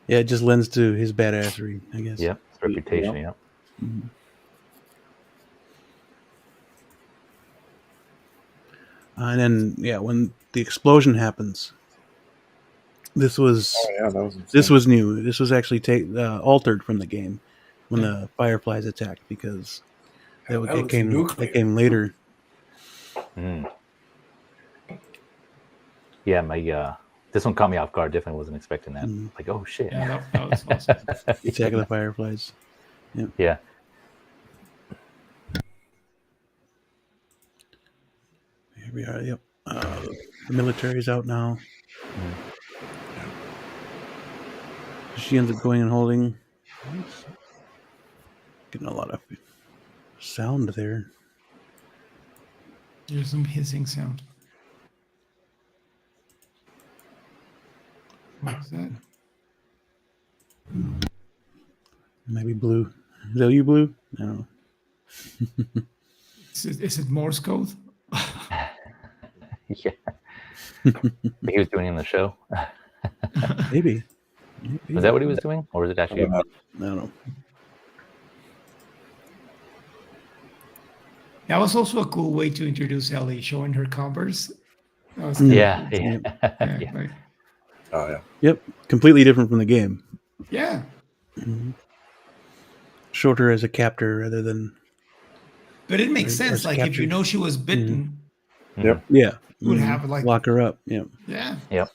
Yeah, it just lends to his badassery, I guess. Yep. His reputation. Yep. Mhm. And then, when the explosion happens, this was Oh yeah, that was insane. this was new. This was actually altered from the game when the Fireflies attacked because it came later. Mm. Yeah, my this one caught me off guard. Definitely wasn't expecting that. Like, oh shit! Yeah, that was awesome. Attack of the Fireflies. Yep. Yeah. Here we are. Yep. The military's out now. She ends up going and holding. Getting a lot of sound there. There's some hissing sound. What is that? Maybe Blue. Is that you, Blue? No. Is it Morse code? Yeah. He was doing it in the show. Maybe. Was that what he was doing, or was it actually? I don't know. That was also a cool way to introduce Ellie, showing her Converse. That was Yeah. like, Oh yeah. Yep. Completely different from the game. yeah. Mm-hmm. Showed her as a captor rather than. But it makes sense. Like if you know she was bitten, Yep. Yeah. you would have like lock her up. Yeah. Yeah. Yep.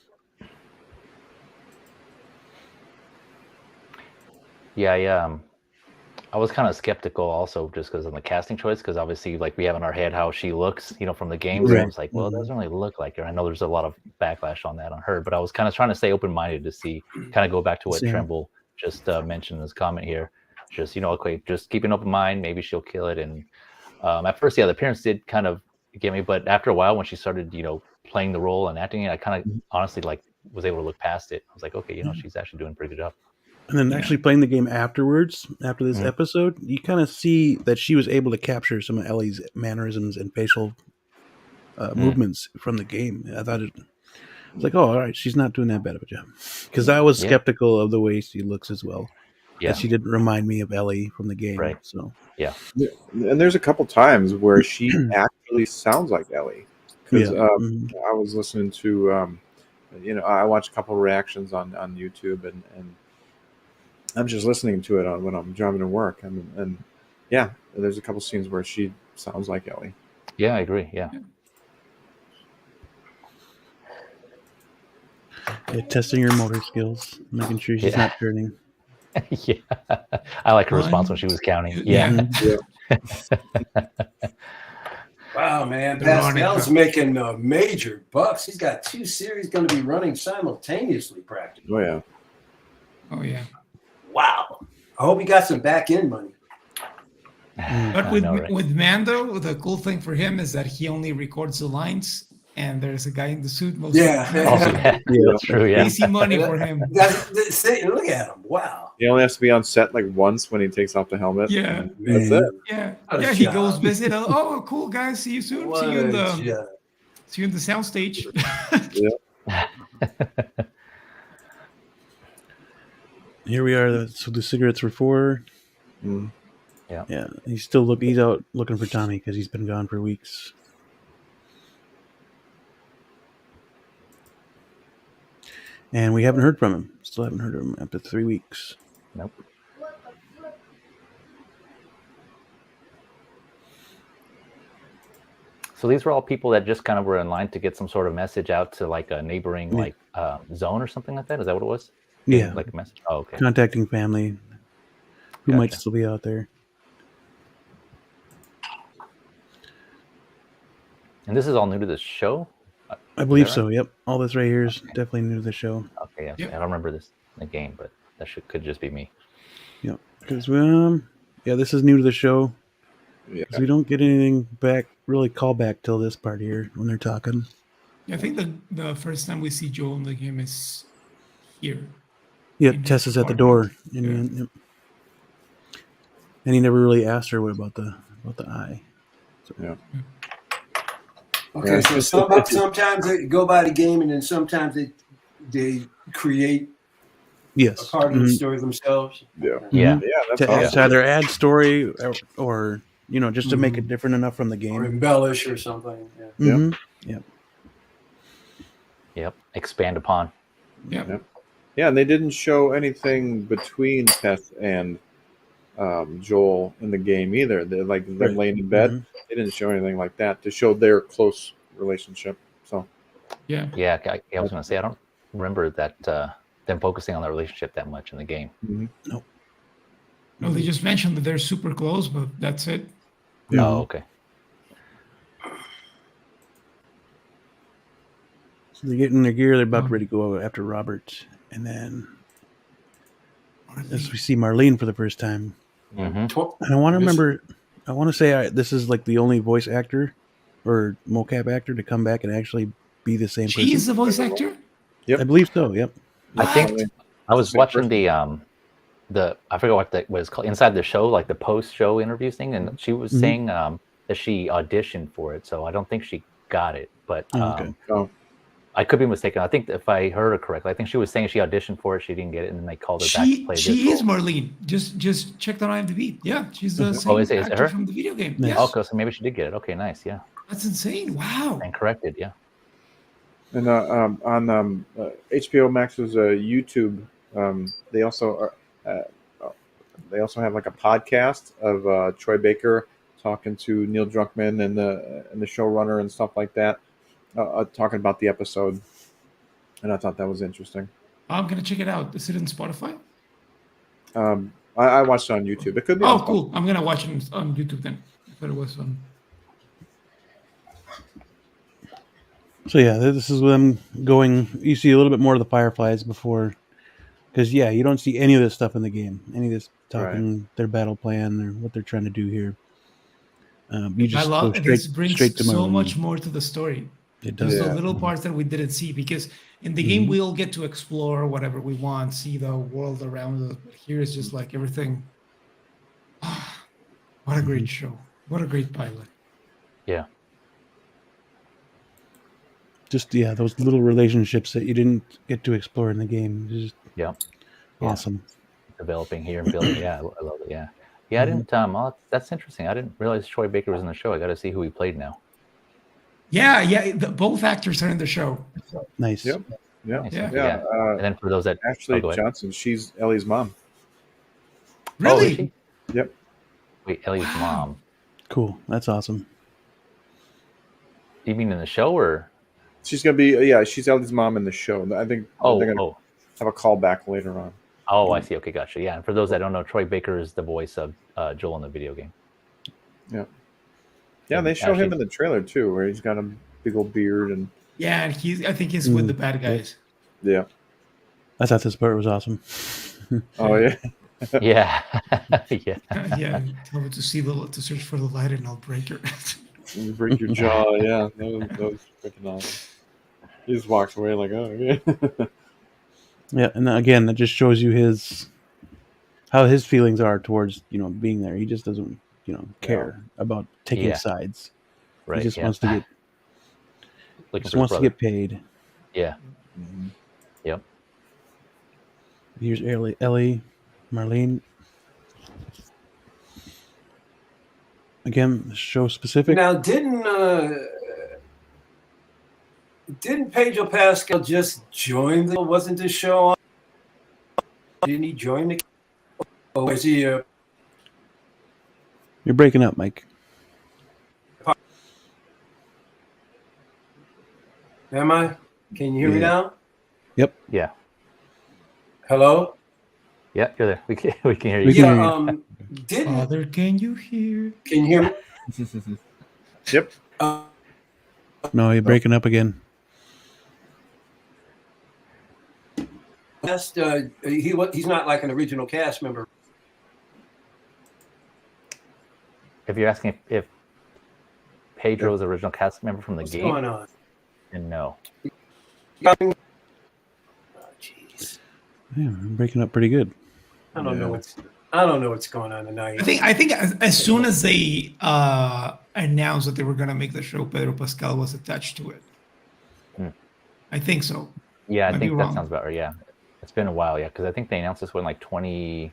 Yeah, I was kind of skeptical also just because of the casting choice, because obviously like we have in our head how she looks, from the game. So I was like, well, it doesn't really look like her. I know there's a lot of backlash on that on her, but I was kind of trying to stay open-minded to see, kind of go back to what Tremble just mentioned in his comment here. Just, okay, just keep an open mind. Maybe she'll kill it. And at first, the appearance did kind of get me, but after a while when she started, playing the role and acting it, I kind of honestly was able to look past it. I was like, okay, she's actually doing a pretty good job. And then actually playing the game afterwards, after this episode, you kind of see that she was able to capture some of Ellie's mannerisms and facial movements from the game. I thought it was like, oh, all right, she's not doing that bad of a job. Because I was skeptical of the way she looks as well. Yeah. She didn't remind me of Ellie from the game. Right. So yeah. And there's a couple times where she actually sounds like Ellie. Because I was listening to, I watch a couple reactions on YouTube and I'm just listening to it when I'm driving to work, and there's a couple scenes where she sounds like Ellie. Yeah, I agree. Yeah. Testing her motor skills, making sure she's not turning. Yeah, I like her response when she was counting. Yeah. Wow, man, Pascal's making major bucks. He's got 2 series going to be running simultaneously, practically. Oh yeah. Oh yeah. Wow. I hope he got some back end money. But with Mando, the cool thing for him is that he only records the lines, and there's a guy in the suit. Most that's true. Yeah, easy money for him. Look at him! Wow. He only has to be on set like once when he takes off the helmet. Yeah, that's it. Yeah. He goes visit. Oh, cool guys! See you soon. See you in the soundstage. Yeah. Here we are. So the cigarettes were 4. Yeah. He's out looking for Tommy because he's been gone for weeks. And we haven't heard from him. Still haven't heard of him after 3 weeks. Nope. So these were all people that just kind of were in line to get some sort of message out to like a neighboring zone or something like that. Is that what it was? Yeah. Like a message. Oh, okay. Contacting family who might still be out there. And this is all new to the show? I believe so. Yep. All this right here is definitely new to the show. Okay. I don't remember this in the game, but that could just be me. Yep. Because this is new to the show. Yeah. Because we don't get anything really call back till this part here when they're talking. I think the first time we see Joel in the game is here. Yep. Tess is at the door. And he never really asked her what about the eye. So, Okay, so sometimes they go by the game, and then sometimes they create a part of the story themselves. Yeah, Yeah. that's It's awesome. either add story or just to make it different enough from the game, or embellish or something. Yep. Expand upon. Yep. Yeah, and they didn't show anything between Tess and Joel in the game either. They're like them laying in bed. They didn't show anything like that to show their close relationship. So Yeah. I was going to say I don't remember that them focusing on the relationship that much in the game. Nope. No, they just mentioned that they're super close, but that's it. Yeah. Oh, okay. So they get in their gear. They're about ready to go after Robert, and then as we see Marlene for the first time, Mm-hmm. and I want to remember. I want to say this is like the only voice actor or mocap actor to come back and actually be the same person. She's the voice actor? Yep. I believe so. Yep. I think I was watching the I forget what it's called, inside the show, like the post-show interview thing, and she was saying that she auditioned for it, so I don't think she got it, but I could be mistaken. I think if I heard her correctly, I think she was saying she auditioned for it, she didn't get it, and then they called her back to play this role. She is Marlene. Just checked on IMDb. Yeah, she's the same actor her? from the video game. Nice. Yes. Okay, so maybe she did get it. Okay, nice. Yeah. That's insane. Wow. And corrected. Yeah. And on HBO Max's YouTube, they also have like a podcast of Troy Baker talking to Neil Druckmann and the showrunner and stuff like that, talking about the episode. And I thought that was interesting. I'm gonna check it out. Is it in Spotify? I watched it on YouTube. It could be. Oh, cool. I'm gonna watch it on YouTube then. I thought it was on. So yeah, this is them going. You see a little bit more of the Fireflies before, because you don't see any of this stuff in the game. Any of this talking their battle plan or what they're trying to do here. You just go this brings straight to so Marlene. much more to the story. It does. There's the little parts that we didn't see, because in the game we'll get to explore whatever we want, see the world around us. But here is just like everything. What a great show! What a great pilot! Yeah. Just those little relationships that you didn't get to explore in the game. Just awesome. Developing here and building. Yeah, I love it. Yeah. Yeah, I didn't. That's interesting. I didn't realize Troy Baker was in the show. I got to see who he played now. Yeah. Both actors are in the show. Nice. Yep. Yeah. And then for those that Ashley Johnson, she's Ellie's mom. Really? Oh, is she? Yep. Wait, Ellie's mom. Cool. That's awesome. You mean in the show or? She's gonna be she's Ellie's mom in the show. I think they're gonna have a callback later on. Oh, I see. Okay, gotcha. Yeah, and for those that don't know, Troy Baker is the voice of Joel in the video game. Yeah. Yeah, they show him in the trailer too, where he's got a big old beard and. Yeah, and I think he's with the bad guys. Yeah. I thought this part was awesome. Oh yeah. Yeah. Yeah. Tell me to search for the light, and I'll break your. Break your jaw. Yeah, that was freaking awesome. He just walks away like, oh yeah. Yeah, and again, that just shows you how his feelings are towards being there. He just doesn't care about taking sides. Right. He just wants to get paid. Yeah. Mm-hmm. Yep. Here's Ellie, Marlene. Again, show specific. Now, didn't Pedro Pascal just join the? Wasn't this show on? Didn't he join the? Or was he? You're breaking up, Mike. Am I? Can you hear me now? Yep. Yeah. Hello. Yeah, you're there. We can hear you. Father, can you hear? Can you hear me? Yep. No, you're breaking up again. He's not like an original cast member. If you're asking if Pedro is the original cast member from the game, What's going on? And no. Oh, jeez. Yeah, I'm breaking up pretty good. I don't know what's going on tonight. I think as soon as they announced that they were going to make the show, Pedro Pascal was attached to it. I think so. Yeah, I Might think be that wrong. sounds about right. Yeah, it's been a while. Yeah, because I think they announced this one like 2019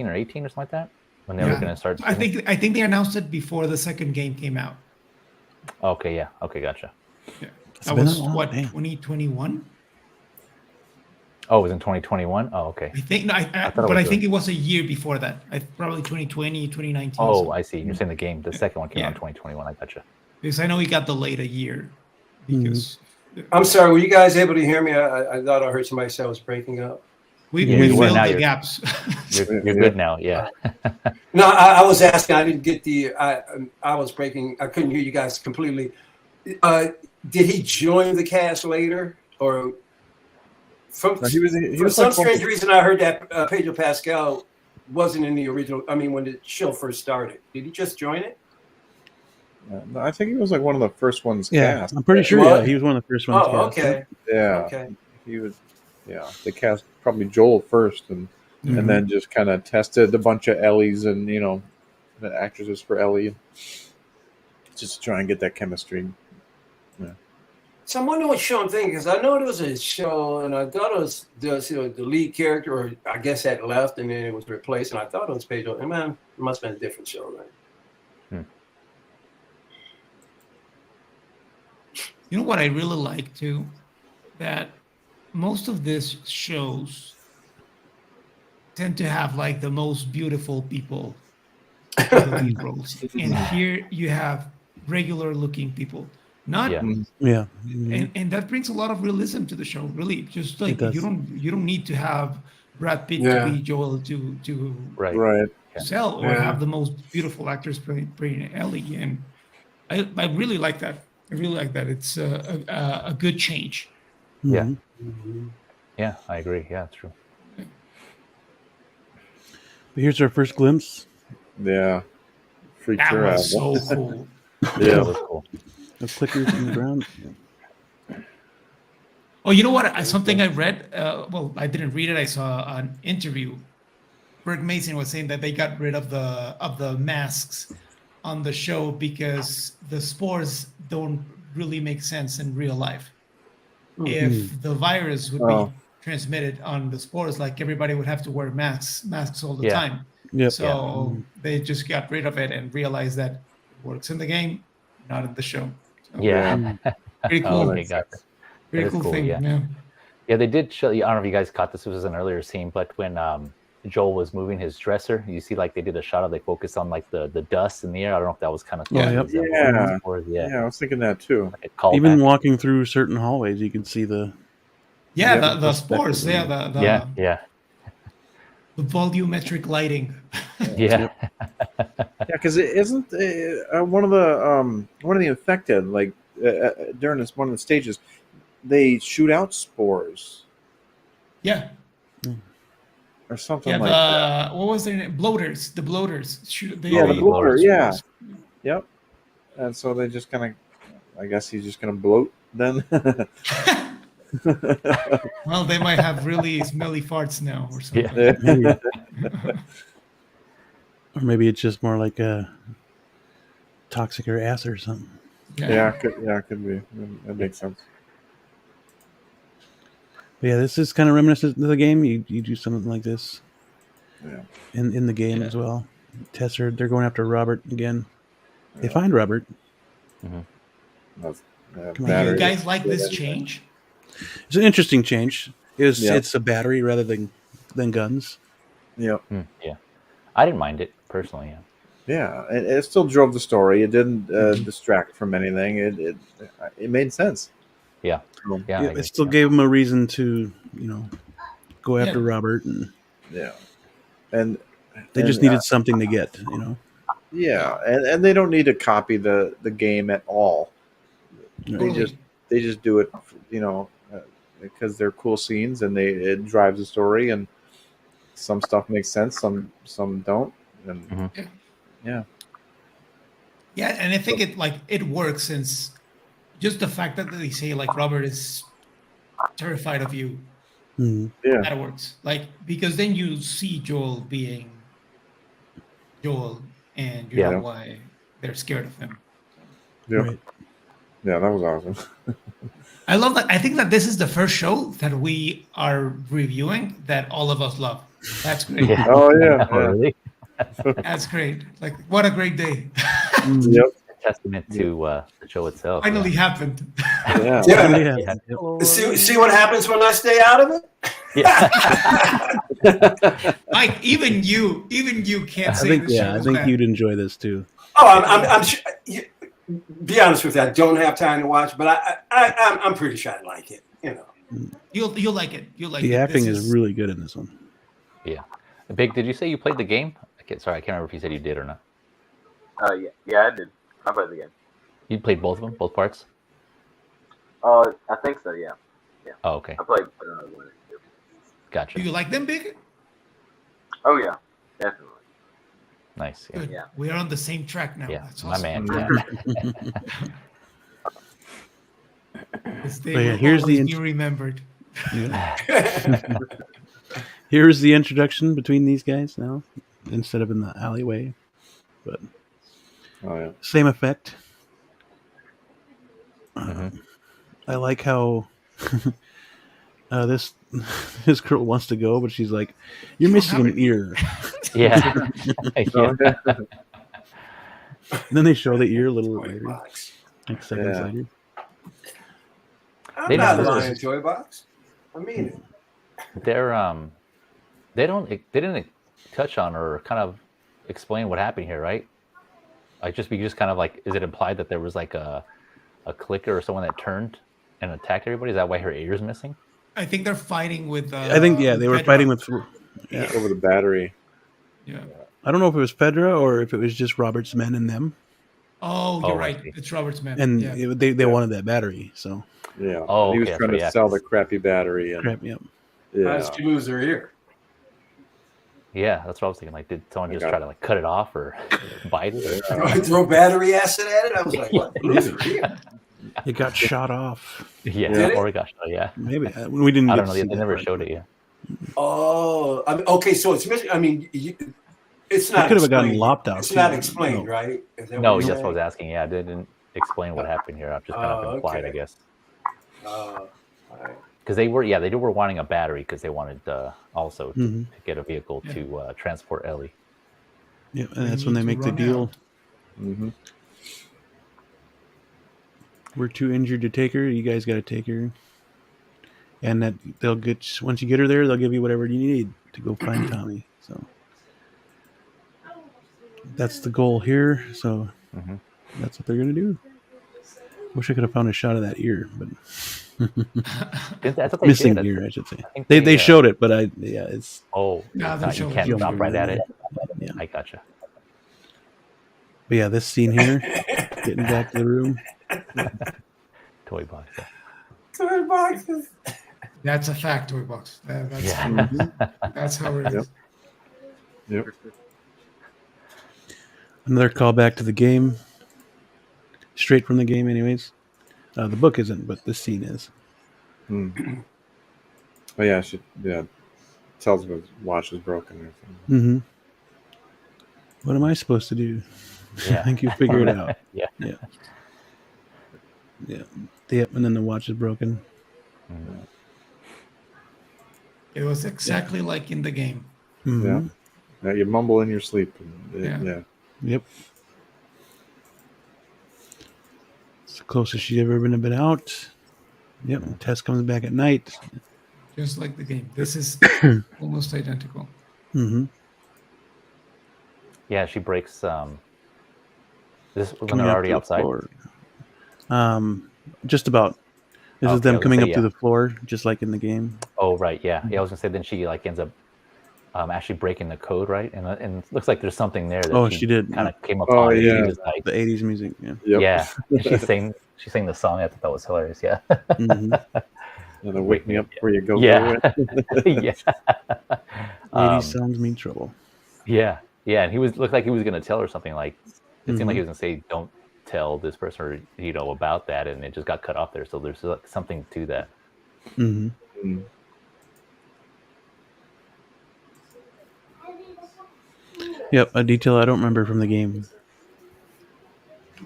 or 18 or something like that when they were going to start. I think they announced it before the second game came out. Okay. Yeah. Okay. Gotcha. Yeah. It's That been was a long- what, man. 2021? Oh, it was in 2021. Oh, okay. I think no, I think it was a year before that. Probably 2020, 2019. Oh, so. I see. You're saying the game. The second one came out in 2021. I gotcha. Because I know he got delayed a year. Because I'm sorry, were you guys able to hear me? I thought I heard somebody say I was breaking up. we you were. filled Now the you're- gaps. You're good now. Yeah. No, I was asking. I didn't get the. I was breaking. I couldn't hear you guys completely. Did he join the cast later, or from No, he was for like some strange reason? I heard that Pedro Pascal wasn't in the original. I mean, when the show first started, did he just join it? No, I think he was like one of the first ones Yeah, cast. I'm pretty sure. What? Yeah, he was one of the first ones. Oh, cast. okay. Yeah. Okay. He was. Yeah, they cast probably Joel first, and then just kind of tested a bunch of Ellies and the actresses for Ellie, just to try and get that chemistry. Yeah. So I'm wondering what show I'm thinking, because I know there was a show, and I thought it was the lead character, or I guess had left, and then it was replaced, and I thought it was Pedro. And man, it must have been a different show, right? You know what I really like too? That most of these shows tend to have like the most beautiful people in the lead roles. And here you have regular looking people. Not Yeah. and that brings a lot of realism to the show, really. Just like does. you don't need to have Brad Pitt Yeah. to be Joel to Right. sell or Yeah. have the most beautiful actors playing Ellie. And I really like that. I really like that. It's a good change. Yeah. Mhm. Yeah, I agree. Yeah, it's true. But here's our first glimpse Yeah. Freaked That her out. was so cool. Yeah, it was cool. of clickers in the ground. Oh, you know what? Something I read. Well, I didn't read it. I saw an interview. Berg Mason was saying that they got rid of the masks on the show because the spores don't really make sense in real life. If the virus would be transmitted on the spores, like everybody would have to wear masks all the time. Yep. So they just got rid of it and realized that it works in the game, not in the show. So, Yeah. pretty cool. Okay, gotcha. Pretty That is cool cool, thing. yeah. Yeah. Yeah, they did show. I don't know if you guys caught this. It was an earlier scene, but when Joel was moving his dresser, you see like they did a shot of they focused on like the dust in the air. I don't know if that was kind of Yeah. Yeah, I was thinking that too. Like Even walking through certain hallways, you can see the The spores. Yeah, yeah, the volumetric lighting. yeah. Yeah, because it isn't one of the infected one of the stages. They shoot out spores Yeah. or something Yeah, like that. what was their name? Bloaters. The bloaters. The bloater. Yeah. Yep. And so they just kind of, I guess he's just going to bloat then. Well, they might have really smelly farts now or something. Yeah. maybe. Or maybe it's just more like a toxic or acid or something. Yeah, it could be. That makes sense. But yeah, this is kind of reminiscent of the game. You do something like this. Yeah. In the game as well. Tesser, they're going after Robert again. They find Robert. Do you guys like this change? It's an interesting change. It's a battery rather than guns. Yeah. Yeah. I didn't mind it personally. Yeah. Yeah, it still drove the story. It didn't distract from anything. It made sense. Yeah. Yeah, it still gave him a reason to, go after Robert, and and they just needed something to get, Yeah, and they don't need to copy the game at all. Right. They just do it, because they're cool scenes and it drives the story, and some stuff makes sense, some don't, and yeah, and I think it works since just the fact that they say like Robert is terrified of you. Mm-hmm. That works. Like, because then you see Joel being Joel, and you know they're scared of him. Yeah. Right. Yeah, that was awesome. I love that. I think that this is the first show that we are reviewing that all of us love. That's great. Yeah. Oh yeah, Oh, yeah. really? That's great. Like, what a great day. Yep. Testament to the show itself. Finally happened. Yeah. Finally Yeah. happened. Yep. See what happens when I stay out of it? Yeah. Mike, even you can't say I the show is think bad. you'd enjoy this too. Oh, I'm sure. Be honest with you, I don't have time to watch, but I'm pretty sure I like it. You know, You'll like it. You'll like The it. acting This is really good in this one. Yeah. Big, did you say you played the game? Sorry, I can't remember if you said you did or not. Yeah, I did. I played the game. You played both of them, both parts? I think so. Yeah. Oh, okay. I played one and two. Gotcha. Do you like them, Big? Oh yeah, definitely. Nice. Yeah. Good. Yeah. We are on the same track now. Yeah, That's my awesome. man. This day But yeah, will here's the always be remembered. Yeah. Here's the introduction between these guys now, instead of in the alleyway. But Oh yeah. same effect. Mhm. I like how this girl wants to go, but she's like, "You're You don't missing have an ear." Yeah. Yeah. And then they show the ear a little later, box. like seconds Yeah. later. I'm They not don't- lying, toy box. I mean it. They're they didn't touch on or kind of explain what happened here, right? Like you just kind of like, is it implied that there was like a clicker or someone that turned and attacked everybody? Is that why her ear is missing? I think they're fighting with. I think they were Pedro. fighting with. Yeah. Over the battery. Yeah. I don't know if it was Fedra or if it was just Robert's men and them, Oh, you're Oh, I right. see. It's Robert's man. and yeah. they wanted that battery. So Yeah. Oh, he was okay, trying so to yeah. sell the crappy battery and crap. Yep. How yeah. did she lose her ear? Yeah, that's what I was thinking. Like, did someone just got try it. to like cut it off or bite it? Throw battery acid at it? I was like, what? Lose her ear? It got shot off. Yeah. Did it? Oh my gosh. Oh, yeah. Maybe we didn't. I get don't know. to They see that never part, showed but it yet. Oh, I mean, okay. So it's missing. I mean, it's not. It could have gotten explained. lopped out. It's too. not explained, No. right? Is that No, what that's you're what I was saying? asking. Yeah, they didn't explain what happened here. I'm just kind of implied, okay. I guess. All right. Because they were wanting a battery because they wanted also Mhm. to get a vehicle to transport Ellie. Yeah, and that's We when they need make to the run deal. out. Mm-hmm. We're too injured to take her. You guys got to take her, and that they'll get once you get her there, they'll give you whatever you need to go find Tommy. So that's the goal here. So Mhm. that's what they're gonna do. Wish I could have found a shot of that ear, but I thought they missing did. ear, I should say. I think They showed it, but it's Oh, No, they you showed can't it. stop right at it. Yeah. I gotcha. But yeah, this scene here, getting back to the room. Toy box. Yeah. Toy boxes. That's a fact, toy box. That's Yeah. that's how it is. Yep. Another callback to the game. Straight from the game, anyways. The book isn't, but this scene is. Mm. Oh yeah, tells him his watch is broken or something. Mm-hmm. What am I supposed to do? Yeah. I think you figure it out. Yeah. Yeah. Yeah. Yep. And then the watch is broken. Mhm. It was exactly like in the game. Mhm. Yeah. Now you mumble in your sleep. Yeah. Yeah. Yep. It's the closest she's ever been out. Yep. Tess comes back at night. Just like the game. This is almost identical. Mm-hmm. Yeah, she breaks. This when Coming they're up already to the outside. floor. Just about. This is Okay, I them was coming gonna up say, to yeah. the floor, just like in the game. Oh right, yeah. I was gonna say then she like ends up actually breaking the code, right? And it looks like there's something there that Oh, she did. kind of came up Oh, on. yeah. She just, like, The 80s music. Yeah. Yep. yeah. And she sang the song. I thought that was hilarious. Yeah. Mm-hmm. And then wake me up before you go. Yeah. Go Yeah. 80s songs mean trouble. Yeah, yeah, and he looked like he was gonna tell her something. Like it seemed like he was gonna say, "Don't tell this person," or about that, and it just got cut off there. So there's like something to that. Mm-hmm. Mm. Yep, a detail I don't remember from the game.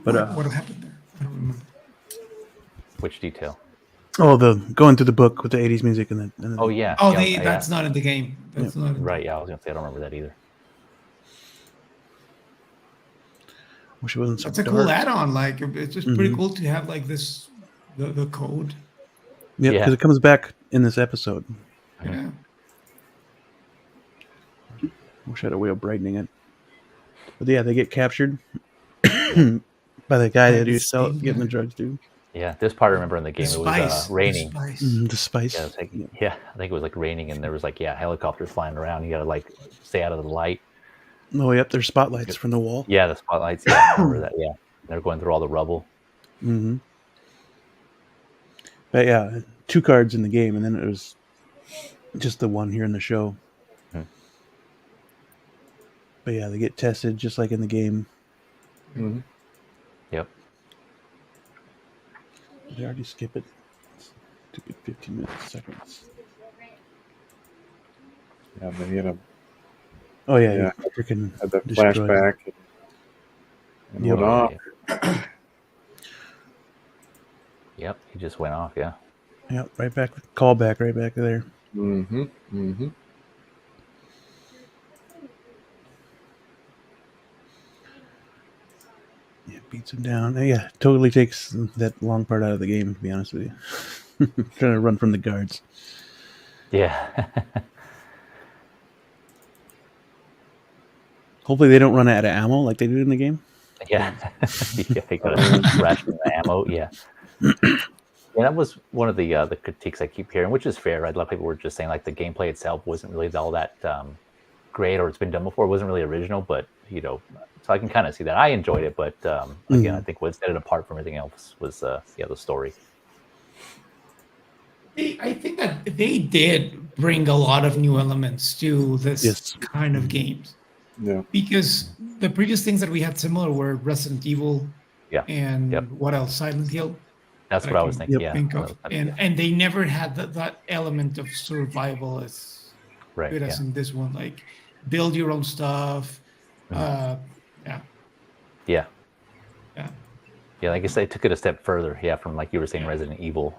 But what happened there? I don't remember. Which detail? Oh, the going through the book with the 80s music and the Oh yeah. Oh, yeah, that's not in the game. That's not in right. Yeah, I was gonna say I don't remember that either. Wish it wasn't so That's a dark. cool add-on. Like it's just pretty cool to have like this the code. Yeah, because it comes back in this episode. Yeah. Wish I had a way of brightening it. But yeah, they get captured by the guy that he's getting the drugs to. Yeah, this part I remember in the game. It was raining. The spice. Yeah, I think it was like raining, and there was like helicopters flying around. You gotta like stay out of the light. Oh, yep, there's spotlights from the wall. Yeah, the spotlights. Yeah, I remember that. Yeah, they're going through all the rubble. Mm-hmm. But yeah, 2 cards in the game, and then it was just the one here in the show. But yeah, they get tested just like in the game. Mm-hmm. Yep. Did I already skip it? Took it 15 minutes, seconds. Yeah, then he had a. Oh yeah, freaking had that flashback. And went off. Yep, he just went off. Yeah. Yep, right back. Call back, right back there. Mm-hmm. Mm-hmm. Yeah, beats him down. Yeah, totally takes that long part out of the game, to be honest with you. Trying to run from the guards. Yeah. Hopefully they don't run out of ammo like they do in the game. Yeah. Yeah, they got to ration the ammo. Yeah. Yeah, that was one of the critiques I keep hearing, which is fair. Right? A lot of people were just saying like the gameplay itself wasn't really all that great, or it's been done before. It wasn't really original, but so I can kind of see that. I enjoyed it, but again, I think what set it apart from everything else was the story. I think that they did bring a lot of new elements to this kind of games. Yeah. Because the previous things that we had similar were Resident Evil. Yeah. And what else? Silent Hill. That's what I was thinking. Yeah. And they never had that element of survival as good as in this one. Like build your own stuff. Yeah. Like I said, they took it a step further. Yeah, from like you were saying, Resident Evil.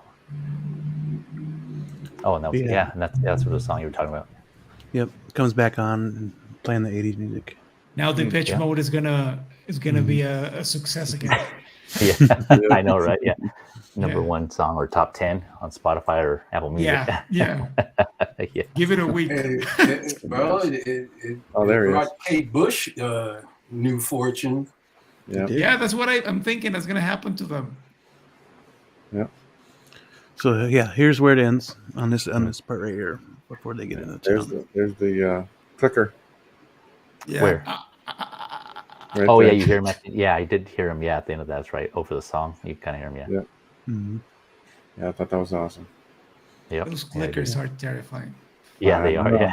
Oh, and that was and that's what the song you were talking about. Yep, comes back on and playing the 80s music. Now the pitch mode is gonna be a success again. Yeah, I know, right? Yeah, number one song or top 10 on Spotify or Apple Music. Yeah. Give it a week. It brought Kate Bush new fortune. Yeah, that's what I'm thinking that's gonna happen to them. Yeah. So here's where it ends on this part right here before they get into town. There's the clicker. Yeah. Where? Right oh there. yeah, you hear him. I did hear him. Yeah, at the end of that. That's right. Over the song, you kind of hear him. Yeah. Mm-hmm. Yeah, I thought that was awesome. Yeah. Those clickers are terrifying. Yeah, they are. Yeah.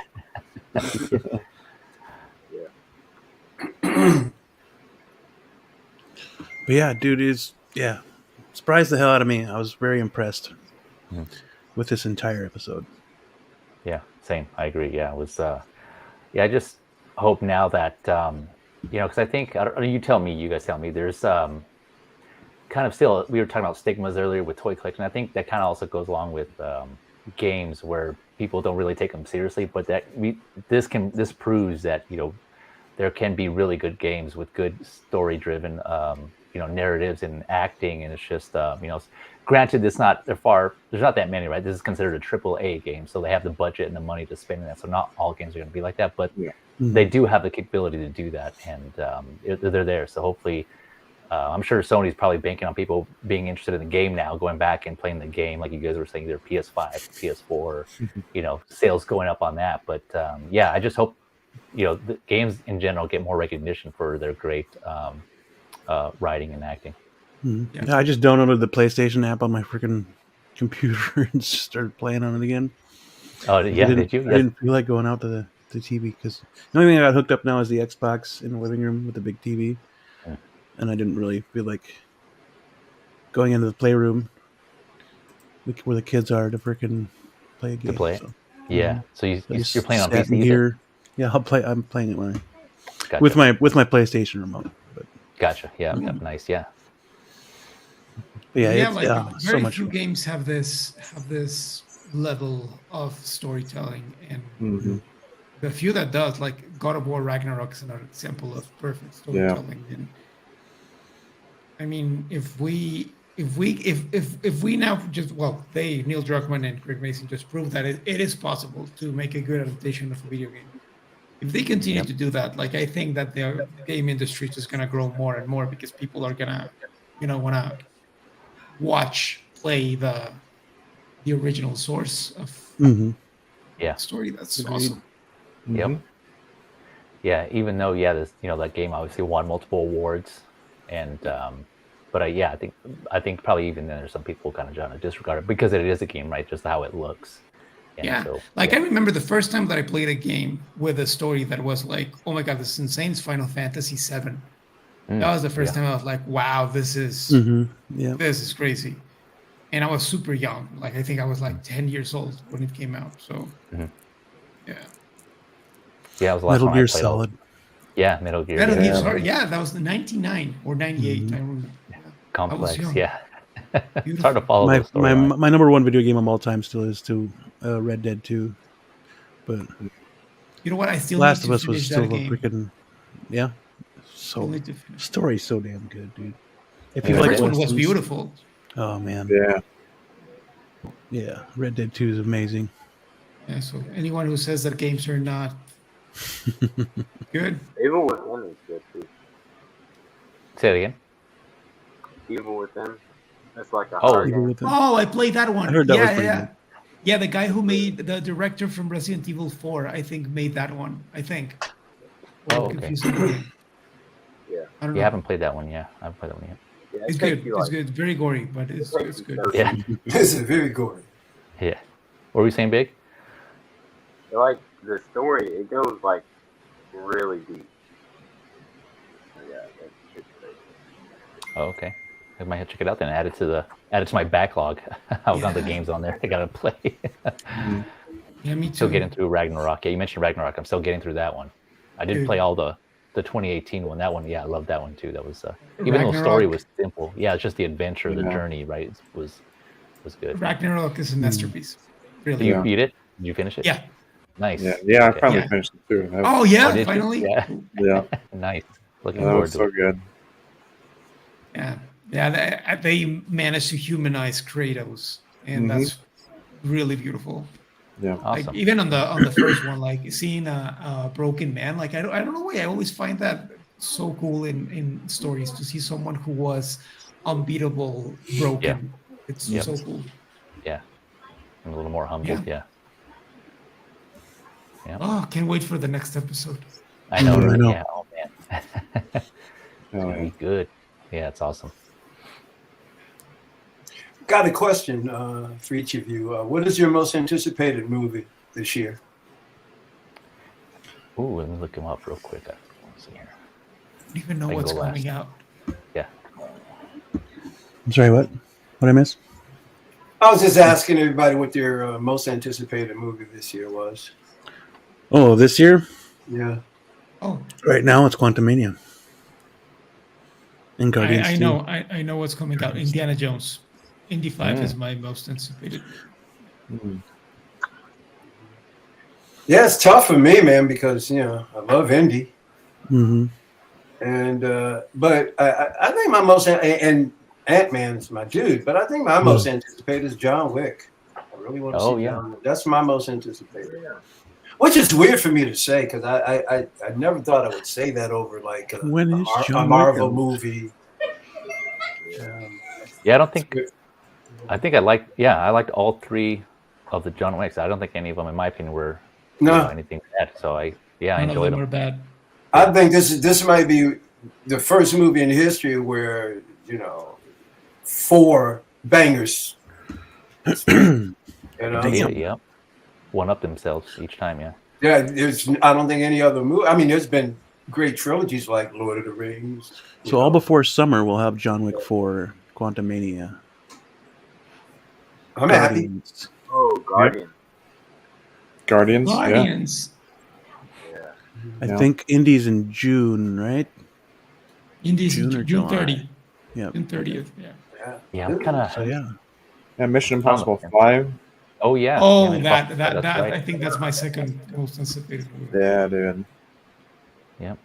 But yeah, dude surprised the hell out of me. I was very impressed with this entire episode. Yeah, same. I agree. Yeah, it was. I just hope now that because I think you guys tell me. There's kind of still we were talking about stigmas earlier with toy collection. I think that kind of also goes along with games where people don't really take them seriously. But this proves that there can be really good games with good story-driven narratives and acting, and it's just granted there's not that many, right? This is considered a AAA game, so they have the budget and the money to spend in that, so not all games are going to be like that, but they do have the capability to do that, and they're there. So hopefully I'm sure Sony's probably banking on people being interested in the game now, going back and playing the game, like you guys were saying, their PS5, PS4, sales going up on that. But I just hope the games in general get more recognition for their great writing and acting. Mm-hmm. Yeah, I just downloaded the PlayStation app on my freaking computer and started playing on it again. Oh yeah, did you? I didn't feel like going out to the TV because the only thing I got hooked up now is the Xbox in the living room with the big TV, and I didn't really feel like going into the playroom where the kids are to freaking play a game. To play it. So, yeah. So you're playing on PC here. Yeah, I'm playing it with my PlayStation remote. But. Gotcha. Yeah. Nice. Yeah. Yeah, yeah, it's like so very much few fun. games have this level of storytelling, and Mm-hmm. the few that does, like God of War Ragnarok, is another example of perfect Yeah. storytelling. And I mean, if we now just, well, they, Neil Druckmann and Craig Mason, just proved that it is possible to make a good adaptation of a video game. If they continue Yep. to do that, like, I think that the game industry is just gonna grow more and more, because people are gonna, wanna watch, play the original source of Mm-hmm. Yeah. story. That's Agreed. awesome. Yep. Mhm. Yeah. Even though, this, that game obviously won multiple awards, and but I think probably even then there's some people kind of trying to disregard it because it is a game, right? Just how it looks. And Yeah, so, like I remember the first time that I played a game with a story that was like, oh my god, this is insane. It's Final Fantasy VII. That was the first time I was like, wow, this is Yeah. crazy. And I was super young. Like, I think I was like 10 years old when it came out. So Mhm. yeah. Yeah, it was the last Metal one I Gear played. Solid. Yeah, Metal Gear. Metal Gear Yeah. Solid. Yeah, that was the 99 or 98. Mhm. I remember. Yeah. I was Complex. young. Yeah. It's hard to Beautiful. follow My those storylines. my number one video game of all time still is Red Dead 2. But You know what? I still need Last of to Us was finish still that a game. freaking Still so need to finish. story's so damn good, dude. If The you Red like first Dead? one was westerns, beautiful. oh man, Yeah. Red Dead 2 is amazing. Yeah, so anyone who says that games are not good, Evil Within is good too. Say it again. Evil Within. It's like a Oh, horror Evil game. Within. oh, I played that one. I heard that was Yeah, pretty yeah, good. yeah. The guy who made, the director from Resident Evil 4, I think, made that one. I think. Or Oh, I'm okay. confusing the game. Yeah. I don't You know. haven't played that one, yeah. I haven't played that one yet. Yeah, It's it takes good. you It's like good. Very gory, but it it's takes you good. 30 Yeah. This is very gory. Yeah. What were you saying, Big? Like the story, it goes like really deep. Yeah, it's crazy. Oh, okay. I might have to check it out then. Add it to my backlog. I've got the Yeah. games on there. I gotta play. Yeah, me too. Still getting through Ragnarok. Yeah, you mentioned Ragnarok. I'm still getting through that one. I didn't Dude. play all the 2018 one. That one, yeah, I love that one too. That was even though the story Ragnarok. was simple. Yeah, it's just the adventure, the Yeah. journey, right? Was good. Ragnarok is a masterpiece. Really. Did you Yeah. beat it? Did you finish it? Yeah. Nice. Yeah. I Okay. finally Yeah. finished it too. Oh yeah, did you? finally. Yeah. Yeah. Nice. Looking That forward was to so it. good. Yeah, yeah. They managed to humanize Kratos, and that's really beautiful. Yeah. Awesome. Like even on the first one, like seeing a broken man, like I don't know why I always find that so cool in stories, to see someone who was unbeatable broken. It's Yep. so cool. Yeah. I'm a little more humbled. Yeah. Yeah. Oh, can't wait for the next episode. I know. I Right? know. Yeah. Oh man. It's gonna be good. Yeah, it's awesome. Got a question for each of you. What is your most anticipated movie this year? Ooh, let me look him up real quick. Let's see here. I don't even know I can what's go coming last. out. Yeah. I'm sorry, what? What I miss? I was just asking everybody what their most anticipated movie this year was. Oh, this year? Yeah. Oh, Right now it's Quantumania. And Guardians I 2. know. I know what's coming out. Indiana Jones. Indy 5 is my most anticipated. Yeah, it's tough for me, man, because I love Indy, Mm-hmm. and but I think my most and Ant-Man's my dude, but I think my most anticipated is John Wick. I really want to see John Wick. That's my most anticipated. Yeah. Which is weird for me to say, because I never thought I would say that over like a Marvel movie. Yeah, I don't think. I think I liked all three of the John Wicks. I don't think any of them, in my opinion, were anything bad. So I enjoyed them. Were bad. I think this might be the first movie in history where 4 bangers. Yeah. One up themselves each time. Yeah. Yeah, I don't think any other movie. I mean, there's been great trilogies like Lord of the Rings. So all before summer, we'll have John Wick 4, Quantumania. I'm happy. Oh, Guardian. Guardians. Guardians. Yeah. I think Indy's in June, right? Indies June or June July. 30. Yeah. June 30th. Yeah. Yeah, I'm kind of. So yeah. And Mission Impossible 5. Oh yeah. Oh, yeah, that that's right. I think that's my second most anticipated movie. Yeah, dude. Yep.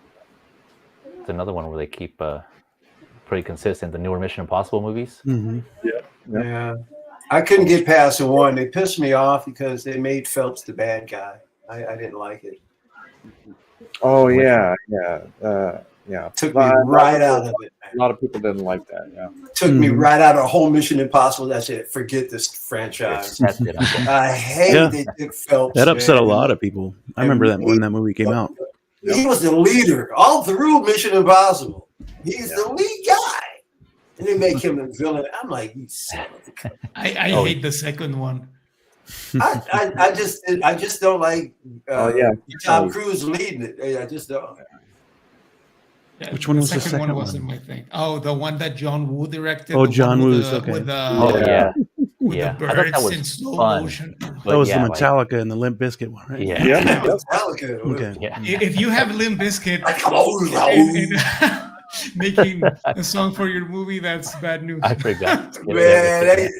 It's another one where they keep pretty consistent. The newer Mission Impossible movies. Mm-hmm. Yeah. I couldn't get past the one. They pissed me off because they made Phelps the bad guy. I didn't like it. Oh yeah, yeah. Took me right out of it. A lot of people didn't like that. Yeah. Took me right out of the whole Mission Impossible. That's it. Forget this franchise. That's it. I hate they took Phelps. That upset a man. lot of people. I remember that when that movie came out. He was the leader all through Mission Impossible. He's the lead guy. And they make him the villain. I'm like, you son of a... I hate the second one. I just don't like Tom Cruise leading it. I just don't. Yeah, Which one was the second second one? Wasn't my thing. Oh, the one that John Woo directed. Oh, the John one Woo's, with okay. With the, yeah. With Yeah. the I thought that birds was in slow fun. motion. That was yeah, the Metallica and the Limp Bizkit one, right? Yeah. Yeah. Metallica. Okay. Yeah. If you have Limp Bizkit making a song for your movie, that's bad news. I forgot. Man,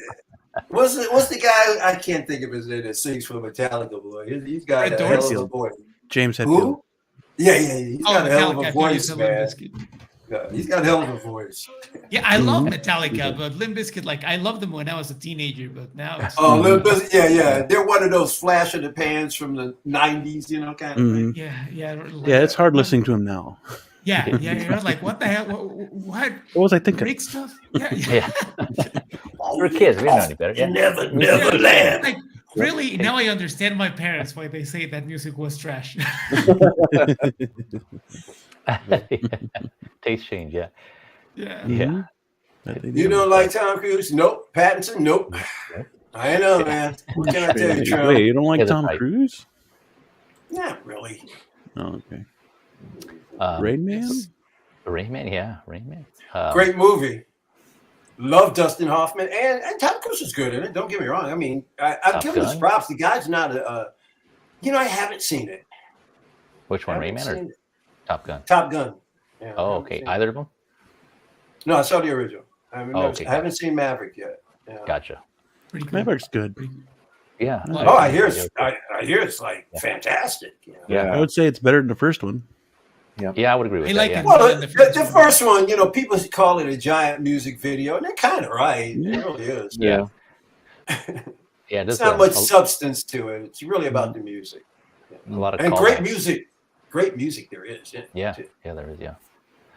what's the guy? I can't think of his name that sings for Metallica, boy. He's got a hell of a voice. James Hetfield. Who? Yeah. He's got a hell of a voice, man. Bizkit. Yeah, he's got a hell of a voice. Yeah, I love Metallica, but Limp Bizkit, like I loved them when I was a teenager, but now it's Limp Bizkit, yeah. They're one of those flash in the pans from the '90s, kind of thing. Yeah, it's hard listening to him now. Yeah. You're like, what the hell? What was I thinking? Greek stuff? Yeah. We're kids. We don't know any better. Yeah. Never land. Like, really, now I understand my parents why they say that music was trash. Taste change, yeah. Yeah. You don't like Tom Cruise? Nope. Pattinson? Nope. I know, man. What can I tell you, Trump? Wait, you don't like Tom Cruise? Not really. Oh, okay. Rain Man? Rain Man, yeah. Rain Man. Great movie. Love Dustin Hoffman. And Tom Cruise is good in it. Don't get me wrong. I mean, I've given his props. The guy's not a... I haven't seen it. Which one, Rain Man or Top Gun? Top Gun. Yeah, oh, okay. Either of them? No, I saw the original. I haven't seen Maverick yet. Yeah. Gotcha. Maverick's good. Yeah. Oh, I hear it's like fantastic. Yeah. I would say it's better than the first one. Yeah, I would agree with that. Like yeah. Well, the first one, people call it a giant music video, and they're kind of right. It really is. Yeah. It's not much substance to it. It's really about the music. A lot of great music. Great music there is. Yeah, there is. Yeah.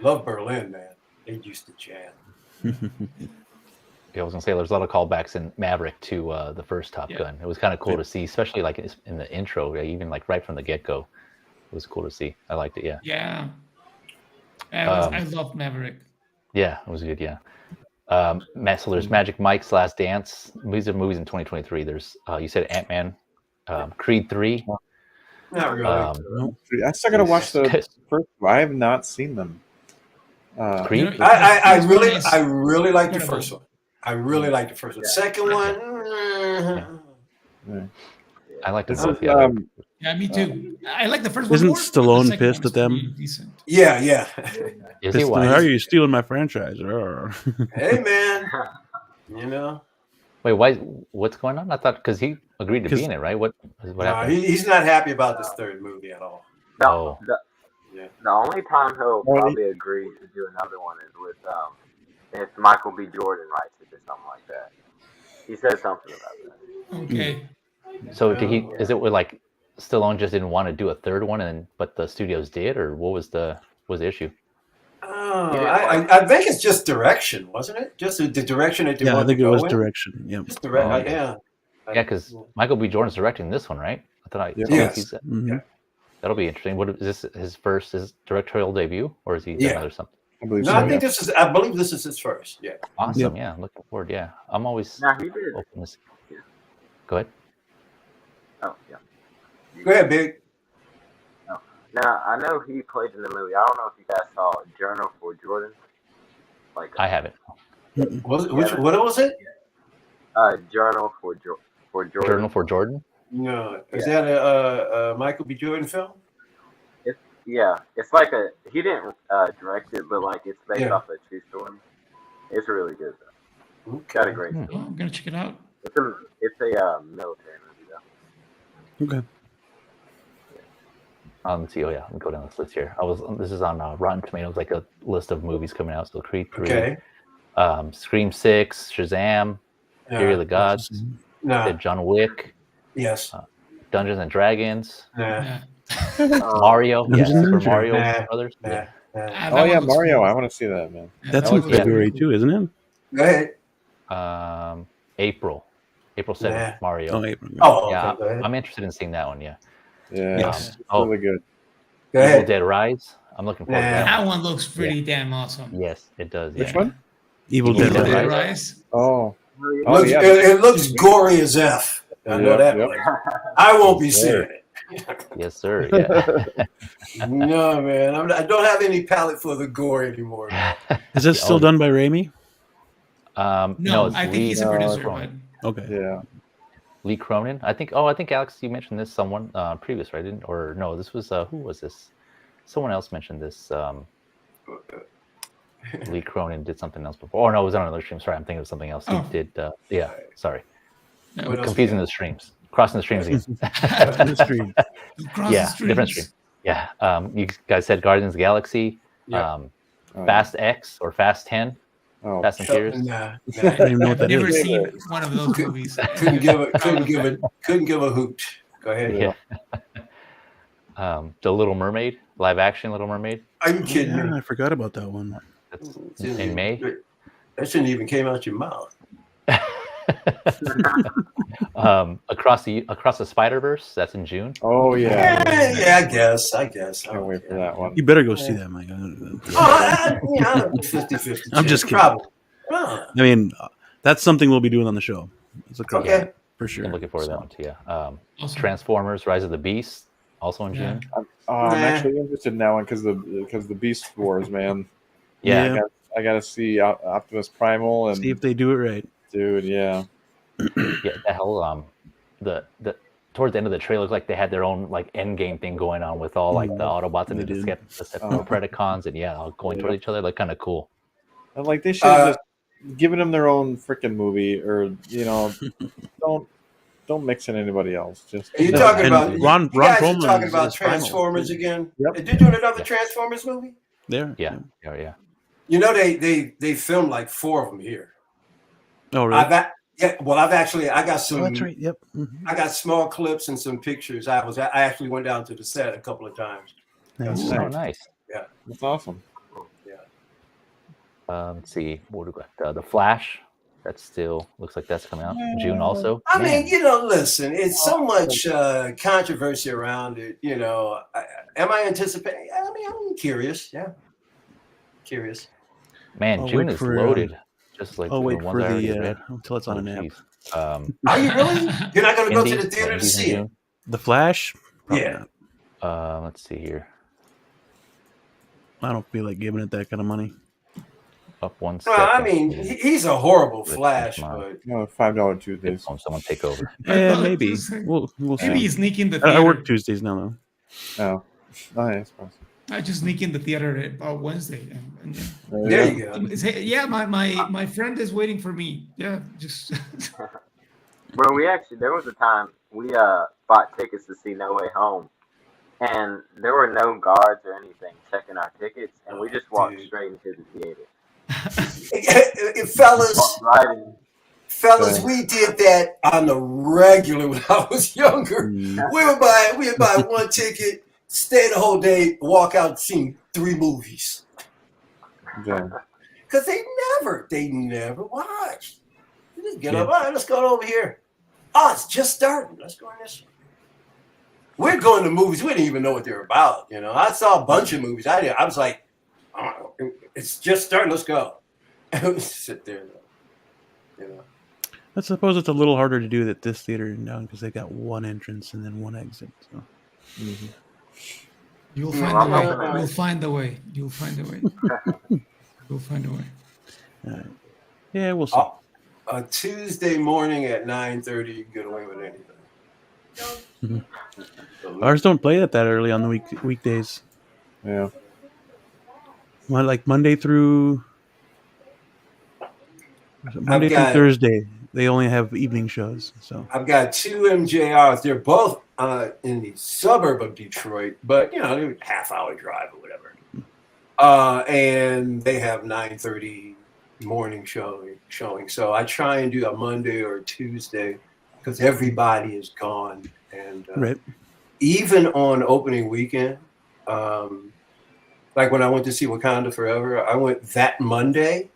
Love Berlin, man. They used to jam. I was gonna say there's a lot of callbacks in Maverick to the first Top Gun. It was kind of cool to see, especially like in the intro, even like right from the get go. It was cool to see. I liked it. Yeah. I loved Maverick. Yeah, it was good. Yeah. So there's Magic Mike's Last Dance. These are movies in 2023. There's you said Ant-Man, Creed 3. Not really. I still gotta watch the first. I have not seen them. Creed. I really like the first one. I really like the first one. Second one. I like the both. Yeah, me too. I like the first one. Isn't more, Stallone pissed at them? Yeah. Is he? How are you stealing my franchise? Hey, man. Wait, why? What's going on? I thought because he agreed to be in it, right? What happened? He's not happy about this third movie at all. No, the only time he'll probably agree to do another one is with if Michael B. Jordan writes it or something like that. He said something about that. Okay. So did he? Is it like Stallone just didn't want to do a third one, but the studios did, or what was the issue? I think it's just direction, wasn't it? Just the direction that they I wanted think to it go was in? direction. Yeah. Just yeah. Yeah, because Michael B. Jordan's directing this one, right? I thought Yes. That'll be interesting. What is this his directorial debut, or is he done other something? I believe I believe this is his first. Yeah. Awesome. Yeah, looking forward. Yeah, I'm always he did. open to. Go ahead. Oh yeah. Go ahead, Big. Oh. Now I know he played in the movie. I don't know if you guys saw Journal for Jordan. I haven't. What was it? Journal for Jordan. Journal for Jordan. No, is that a Michael B. Jordan film? Yeah, it's like he didn't direct it, but like it's based Yeah. off a true story. It's really good though. Okay. Got a great Oh, story. I'm gonna check it out. It's a military movie though. Okay. Let's see. Oh yeah, let me go down this list here. This is on Rotten Tomatoes, like a list of movies coming out. So Creed 3, Okay. Scream 6, Shazam, Fury of the Gods, Nah. John Wick, Yes. Dungeons and Dragons, Nah. Yeah. Mario, yeah, Dungeons and Super Dragons. Mario Nah. Brothers. Nah. Yeah. Nah. That Oh one yeah, looks Mario. cool. I want to see that, man. Yeah, That's that in one looks February cool. too, isn't it? Go ahead. April 7th, Nah. Mario. Oh, April. Oh, Yeah, okay. Go ahead. I'm interested in seeing that one. Yeah. Yeah, Yes. it's really good. Go Evil ahead. Dead Rise. I'm looking forward to Nah. that. That one looks pretty damn awesome. Yes, it does. Which Yeah. one? Evil Evil Dead Dead Rise. Rise. Oh, Looks, yeah. it looks gory as F. I know that Yep. much. I won't be Yes, seeing sir. it. Yes, sir. Yeah. No, man. I don't have any palate for the gore anymore. Man. Is this still done by Raimi? No, it's I think Lee, he's a producer, but Cronin. Okay. Yeah. Lee Cronin. I think Alex, you mentioned this someone previous, right? Or no, this was who was this? Someone else mentioned this. Lee Cronin did something else before. Oh no, it was on another stream. Sorry, I'm thinking of something else. He did. Yeah, sorry. What else Confusing we the streams. Crossing the streams again. The stream. Yeah, different stream. Yeah. You guys said Guardians of the Galaxy. Yeah. Fast X or Fast 10. Oh, Fast and Furious. Nah. I don't even know what I've that never is. seen one of those movies. Couldn't give a hoot. Go ahead. Yeah. The Little Mermaid, live action Little Mermaid. Are you kidding Yeah, me? I forgot about that one. That's in May. That shouldn't even came out your mouth. Across the Spider-Verse, that's in June. Oh yeah. Yeah, I guess. Can't wait for that one. You better go see that, Mike. Oh, 50-50. I'm just kidding. Probably. I mean, that's something we'll be doing on the show. It's a couple, Okay. for sure. I'm looking forward to that one too. Yeah. Awesome. Transformers: Rise of the Beast, also in June. I'm actually interested in that one because the Beast Wars, man. Yeah. I gotta see Optimus Primal and See if they do it right. dude. Yeah. Yeah, the whole the towards the end of the trailer, looked like they had their own like end game thing going on with all like the Autobots and the Decepticons and all going toward each other. Like kind of cool. And like they should have just given them their own freaking movie, or don't mix in anybody else. Just Are you talking about Ron you guys are Perlman talking is about Primal. Transformers again? Yep. They're doing another Transformers movie? There. Yeah. You know they filmed like 4 of them here. Oh, really? I got some. Oh, that's right. Yep. Mm-hmm. I got small clips and some pictures. I actually went down to the set a couple of times. Nice. Oh, nice. Yeah, that's awesome. Yeah. Let's see. What do we got? The Flash. That still looks like that's coming out in June also. I mean, listen, it's so much controversy around it. Am I anticipating? I mean, I'm curious. Yeah, curious. Man, June is loaded. Just like wait the ones for I already the read. until it's on an app. Are you really? You're not going to go to the theater to see it? The Flash? Probably Yeah. not. Let's see here. I don't feel like giving it that kind of money. Up one Well, second. I mean, he's a horrible Flash, but $5 Tuesdays. Someone take over. Yeah, maybe. We'll see. Maybe he's sneaking the theater. I work Tuesdays now, though. Oh, yeah, I suppose. I just sneak in the theater about Wednesday. There you go. Yeah, my friend is waiting for me. Yeah, just. Bro, there was a time we bought tickets to see No Way Home, and there were no guards or anything checking our tickets, and we just walked straight into the theater. Fellas, we did that on the regular when I was younger. We would buy one ticket, stay the whole day, walk out, see 3 movies. Because they never watched. You just get up, all right, let's go over here. Oh, it's just starting. Let's go in this one. We're going to movies. We didn't even know what they were about. I saw a bunch of movies. I was like, oh, it's just starting. Let's go. And we sit there. I suppose it's a little harder to do at this theater now because they got one entrance and then one exit. So. Mm-hmm. You'll find a way. You'll find a way. You'll find a way. You'll find a way. All right. Yeah, we'll see. A Tuesday morning at 9:30, you can get away with anything. Ours don't play it that early on the weekdays. Yeah. Well, like Monday through Thursday, they only have evening shows. So I've got 2 MJRs. They're both in the suburb of Detroit, but they're a half-hour drive or whatever. And they have 9:30 morning showing. So I try and do a Monday or a Tuesday because everybody is gone. And right. Even on opening weekend, like when I went to see Wakanda Forever, I went that Monday.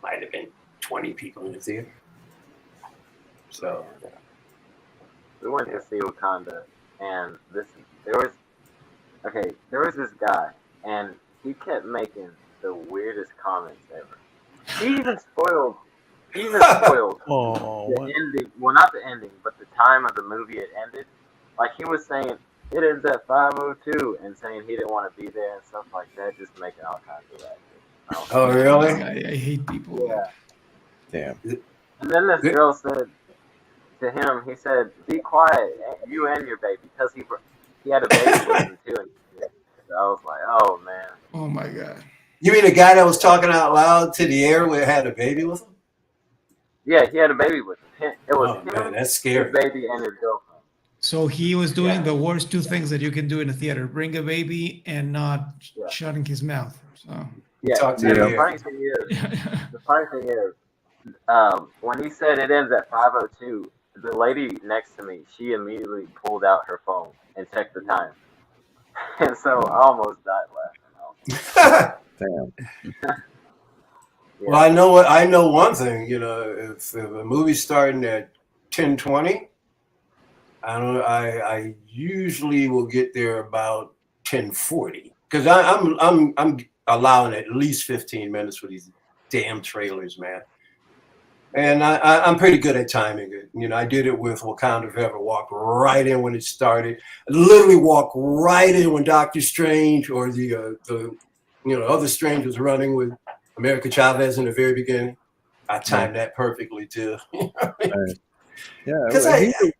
Might have been 20 people in the theater. So we went to see Wakanda, and there was this guy, and he kept making the weirdest comments ever. He even spoiled Oh, the ending. Well, not the ending, but the time of the movie it ended. Like he was saying, it ends at 5:02, and saying he didn't want to be there and stuff like that, just making all kinds of that. Oh, really? I hate people. Yeah. Damn. And then this girl said to him, he said, "Be quiet, you and your baby," because he had a baby with him too. And so I was like, "Oh man." Oh my god. You mean a guy that was talking out loud to the air where had a baby with him? Yeah, he had a baby with him. It was him, man, that's scary. his baby, and his girlfriend. So he was doing the worst two things that you can do in a theater: bring a baby and not shutting his mouth. So yeah, the funny thing is, when he said it ends at 5:02, the lady next to me, she immediately pulled out her phone and checked the time, and so I almost died laughing. Damn. Well, I know one thing. If a movie's starting at 10:20, I usually will get there about 10:40 because I'm allowing at least 15 minutes for these damn trailers, man. And I'm pretty good at timing it. I did it with Wakanda Forever. Walked right in when it started. Literally walked right in when Doctor Strange or the other Strange was running with America Chavez in the very beginning. I timed that perfectly too. Yeah,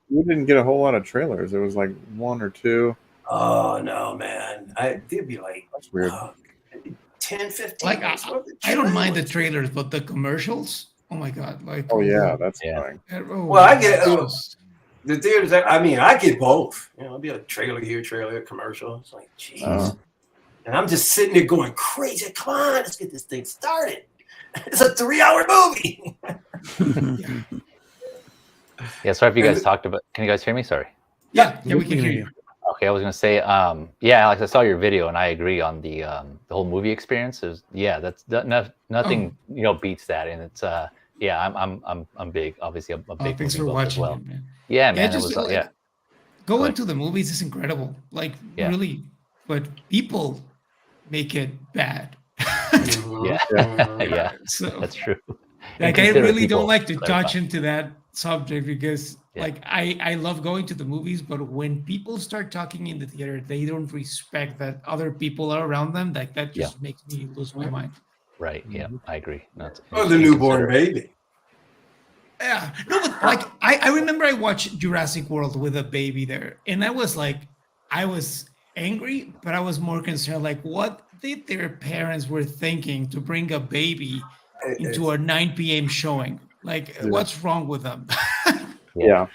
we didn't get a whole lot of trailers. There was like 1 or 2. Oh no, man! They'd be like, that's weird. 10, 15. Like I don't mind the trailers, but the commercials. Oh my god! Like that's annoying. Well, I get the theaters. I get both. I'll be a trailer here, trailer, commercial. It's like, jeez. And I'm just sitting there going crazy. Come on, let's get this thing started. It's a 3-hour movie. Yeah, sorry if you guys talked about. Can you guys hear me? Sorry. Yeah, we can hear you. Okay, I was gonna say, Alex, I saw your video and I agree on the whole movie experience. That's nothing beats that, and it's I'm big. Obviously, I'm a big. Thanks for movie buff as watching, well. man. Yeah, man. Just, going to the movies is incredible. Like really, but people make it bad. Yeah. So that's true. Like I really don't like to touch into that subject because like I love going to the movies, but when people start talking in the theater, they don't respect that other people are around them. Like that just makes me lose my mind. Right. Yeah, I agree. The newborn baby. Yeah. No, but like I remember I watched Jurassic World with a baby there, and I was angry, but I was more concerned. Like, what did their parents were thinking to bring a baby into a 9 p.m. showing? Like, what's wrong with them? Yeah.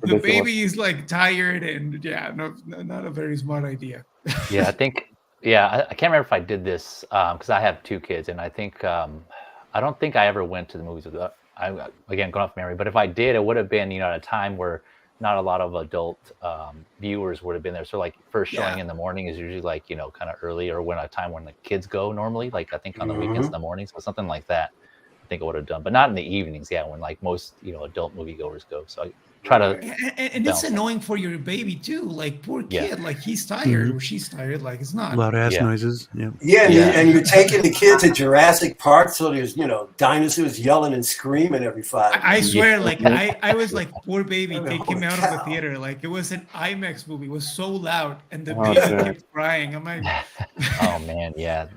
The baby is like tired, and not a very smart idea. I think. I can't remember if I did this because I have 2 kids, and I think I don't think I ever went to the movies with. Again, going off memory, but if I did, it would have been at a time where not a lot of adult viewers would have been there. So like first showing in the morning is usually like kind of early, or when a time when the kids go normally. Like I think on the weekends in the mornings, but something like that. I think I would have done, but not in the evenings. Yeah, when like most adult moviegoers go. So I try to. And it's annoying for your baby too. Like poor kid, like he's tired or she's tired. Like it's not loud ass noises. And you're taking the kid to Jurassic Park, so there's dinosaurs yelling and screaming every 5 minutes. I swear, like I was like, poor baby, take him out of the theater. Like it was an IMAX movie. It was so loud, and the baby kept crying. I'm like, oh man, yeah.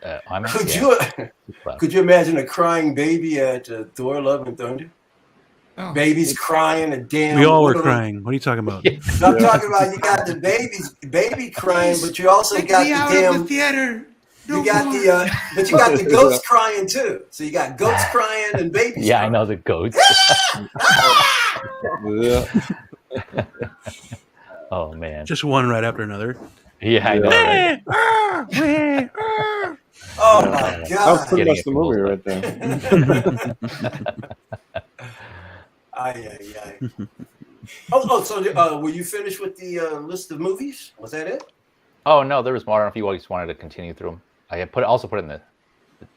Could you imagine a crying baby at Thor: Love and Thunder? Oh. Babies crying and damn. We all were crying. What are you talking about? I'm talking about you got the baby crying, but you also Take got me the out damn. of the theater. You got but you got the goats crying too. So you got goats crying and babies. Yeah, crying. I know the goats. Oh man. Just one right after another. Yeah, I know. Right? Oh my That was god. pretty Getting much it the from movie both right there. Aye. Oh, so were you finished with the list of movies? Was that it? Oh no, there was more. I don't know if you always wanted to continue through them. I had also put it in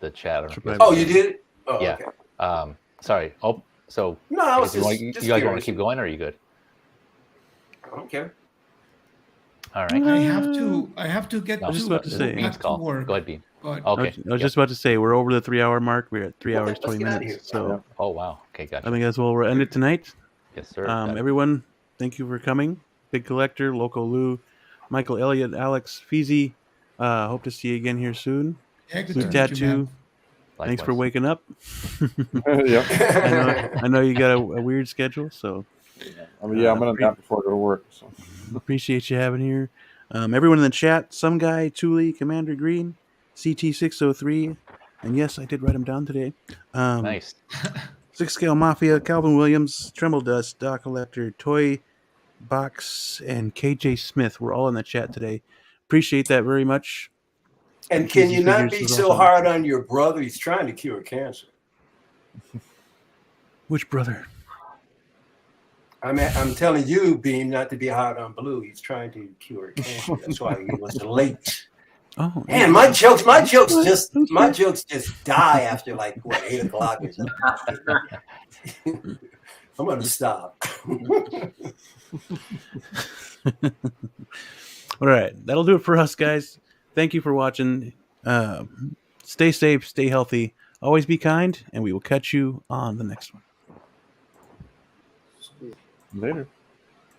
the chat. Oh, you did? Oh, yeah. Okay. Sorry. Oh, so no, I was you guys want to keep going, or are you good? I don't care. All right. I have to get I was just about to say. back to work. Go ahead, Bean. But Okay. I was just about to say we're over the 3-hour mark. We're at 3 hours 20 minutes. So. Oh wow. Okay, gotcha. I think that's well. We'll end it tonight. Yes, sir. Everyone, thank you for coming. Big Collector, Loco Lou, Michael Elliott, Alex Feezy. Hope to see you again here soon. Yeah, good Sweet to meet you, Tattoo. man. Thanks for waking up. Yep. I know you got a weird schedule, so. I'm gonna nap before I go to work. So. Appreciate you having here. Everyone in the chat, Some Guy, Thule, Commander Green, CT603, and yes, I did write them down today. Nice. 6 Scale Mafia, Calvin Williams, Tremble Dust, Doc Collector, Toy Box, and KJ Smith were all in the chat today. Appreciate that very much. And can you not be so hard on your brother? He's trying to cure cancer. Which brother? I'm telling you, Beam, not to be hard on Blue. He's trying to cure cancer. That's why he was late. Oh man, my jokes just die after like 8 o'clock or something. I'm gonna stop. All right, that'll do it for us, guys. Thank you for watching. Stay safe, stay healthy, always be kind, and we will catch you on the next one. Later.